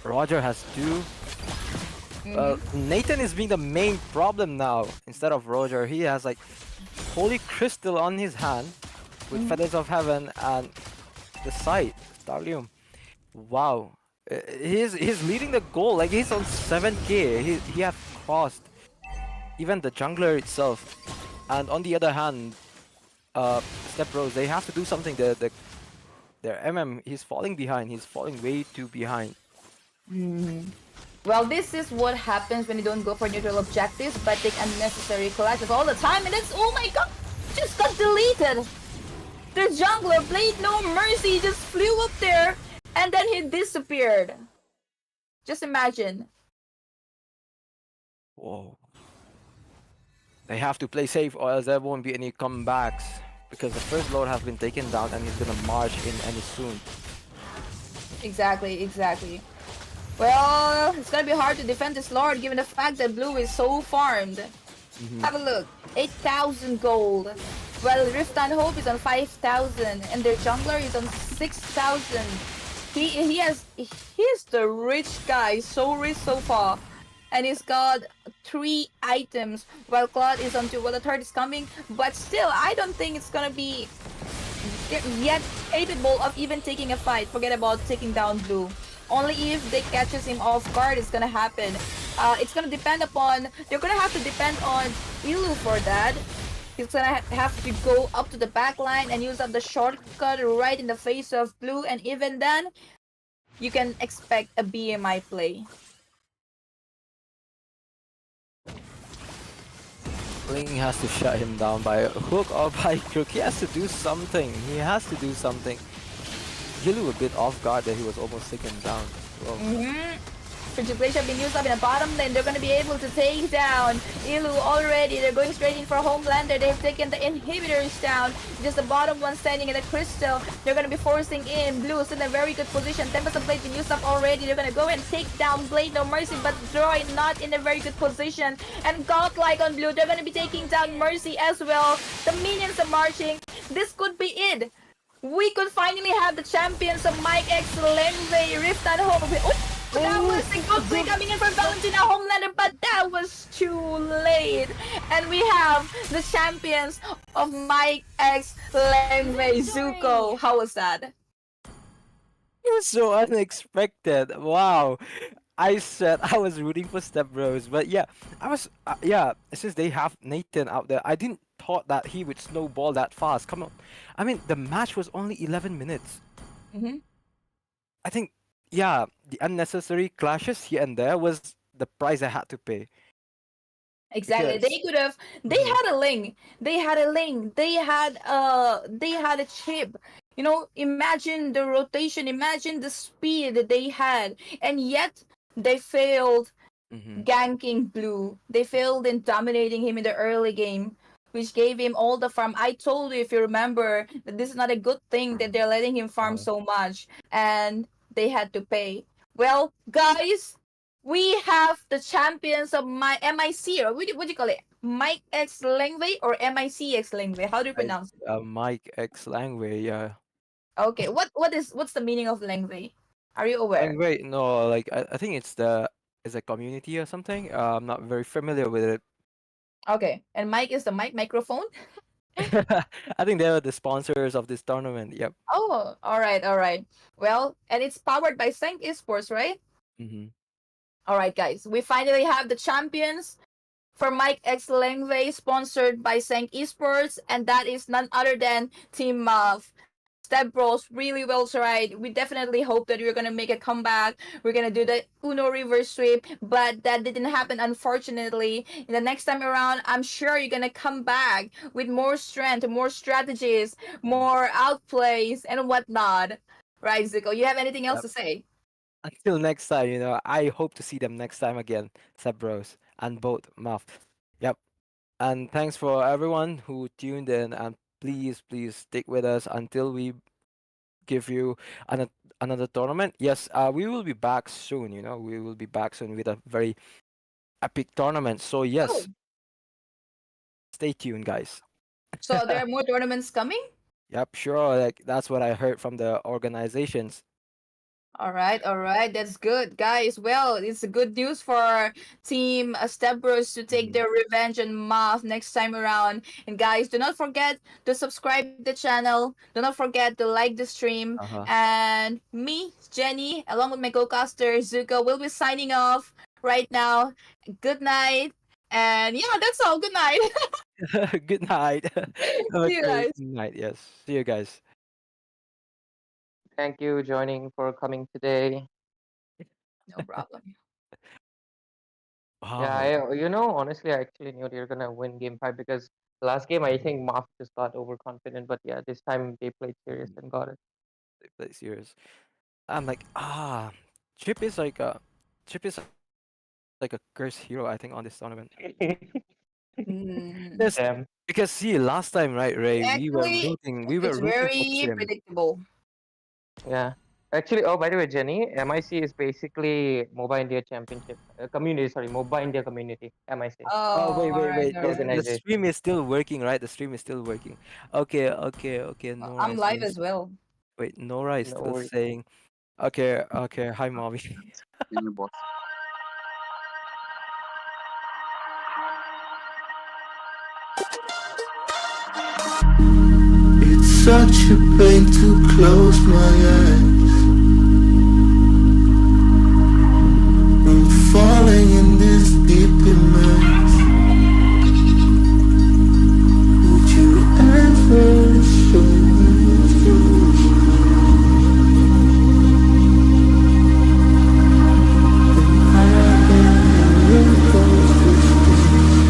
Roger has two. Nathan is being the main problem now instead of Roger. He has like Holy Crystal on his hand with Feathers of Heaven and the sight, Starlium. Wow. He's leading the goal, like he's on 7k. He have crossed even the jungler itself. And on the other hand, Step Bros, they have to do something. Their MM, he's falling behind. He's falling way too behind. Well, this is what happens when you don't go for neutral objectives but take unnecessary clashes all the time, and it's, oh my god, just got deleted. The jungler played no mercy, just flew up there and then he disappeared. Just imagine. Whoa. They have to play safe or else there won't be any comebacks, because the first lord has been taken down and he's gonna march in any soon. Exactly. Well, it's gonna be hard to defend this lord given the fact that blue is so farmed. Have a look. 8,000 gold. Well, Rift and Hope is on 5,000 and their jungler is on 6,000. He's the rich guy, so rich so far. And he's got 3 items while Claude is on 2. Well, the third is coming, but still, I don't think it's gonna be yet capable of even taking a fight. Forget about taking down blue. Only if they catches him off guard it's gonna happen. It's gonna depend upon, they're gonna have to depend on Ilu for that. He's gonna have to go up to the back line and use up the shortcut right in the face of blue, and even then, you can expect a BMI play. Ling has to shut him down by hook or by crook. He has to do something. Gilu a bit off guard that he was almost taken down. Frigilation been used up in the bottom lane. They're going to be able to take down Ilu already. They're going straight in for Homelander. They've taken the inhibitors down. Just the bottom one standing in the crystal. They're going to be forcing in. Blue is in a very good position. Tempest of Blade been used up already. They're going to go and take down Blade No Mercy, but Droid not in a very good position. And Godlike on Blue. They're going to be taking down Mercy as well. The minions are marching. This could be it. We could finally have the champions of MICxLENGVEI, Rift and Hope. That was a good play coming in from Valentina Homelander, but that was too late. And we have the champions of MICxLENGVEI, Zuko. How was that? It was so unexpected. Wow. I said I was rooting for Step Bros, but yeah, I was since they have Nathan out there, I didn't thought that he would snowball that fast. Come on. I mean, the match was only 11 minutes. I think, yeah, the unnecessary clashes here and there was the price I had to pay. Exactly. Because- They could have. They had a link. They had a link. They had a chip. You know, imagine the rotation. Imagine the speed that they had, and yet they failed ganking blue. They failed in dominating him in the early game, which gave him all the farm. I told you, if you remember, that this is not a good thing that they're letting him farm so much, and they had to pay. Well, guys, we have the champions of my MIC, or what do you call it? MICxLENGVEI or MICxLENGVEI? How do you pronounce it? MICxLENGVEI, yeah. Okay, what's the meaning of Lengvei? Are you aware? Lengvei, no, like I think it's a community or something. I'm not very familiar with it. Okay, and mic is the microphone? I think they are the sponsors of this tournament. Yep. Oh, all right. Well, and it's powered by Sync Esports, right? All right, guys, we finally have the champions for MICxLENGVEI, sponsored by Sync Esports, and that is none other than Team Muff. Step Bros, really well tried. We definitely hope that you're gonna make a comeback. We're gonna do the Uno reverse sweep, but that didn't happen, unfortunately. In the next time around, I'm sure you're gonna come back with more strength, more strategies, more outplays, and whatnot. Right, Zico? You have anything else to say? until next time, I hope to see them next time again, Sabros and both Muff. Yep. And thanks for everyone who tuned in. And please, please stick with us until we give you another tournament. Yes, we will be back soon. We will be back soon with a very epic tournament. So Oh, yes, stay tuned, guys. so there are more tournaments coming? Yep, sure. Like that's what I heard from the organizations. All right, that's good, guys. Well, it's a good news for Team Steppers to take Mhm. their revenge on Math next time around. And guys, do not forget to subscribe the channel. Do not forget to like the stream. Uh-huh. And me, Jenny, along with my co-caster Zuko, will be signing off right now. Good night. And yeah, that's all. Good night. Good night. See you Okay, guys. good night. Yes. See you guys. Thank you joining for coming today. No problem. Yeah, Wow. honestly, I actually knew they were gonna win game 5 because last game I think Maf just got overconfident, but yeah, this time they played serious and got it. They play serious. I'm like, Chip is like a Chip is like a cursed hero, I think, on this tournament. Mm. Yes, Damn. because see, last time, right, Ray, Actually, we were it's rooting for very Chim. predictable. Yeah. Actually, oh, by the way, Jenny, MIC is basically Moba India Championship community. Sorry, Moba India Community. MIC Oh, Oh, wait, all wait, right, wait. all right. The organization. stream is still working, right? The stream is still working. Okay, okay, okay. Nora I'm is live still. as well. Wait, Nora is No still worries. saying. Okay, okay. Hi, Mommy. In your boss. It's such a pain to close my eyes. I'm falling in this deep immerse. Would you ever show me through? I've been your ghost.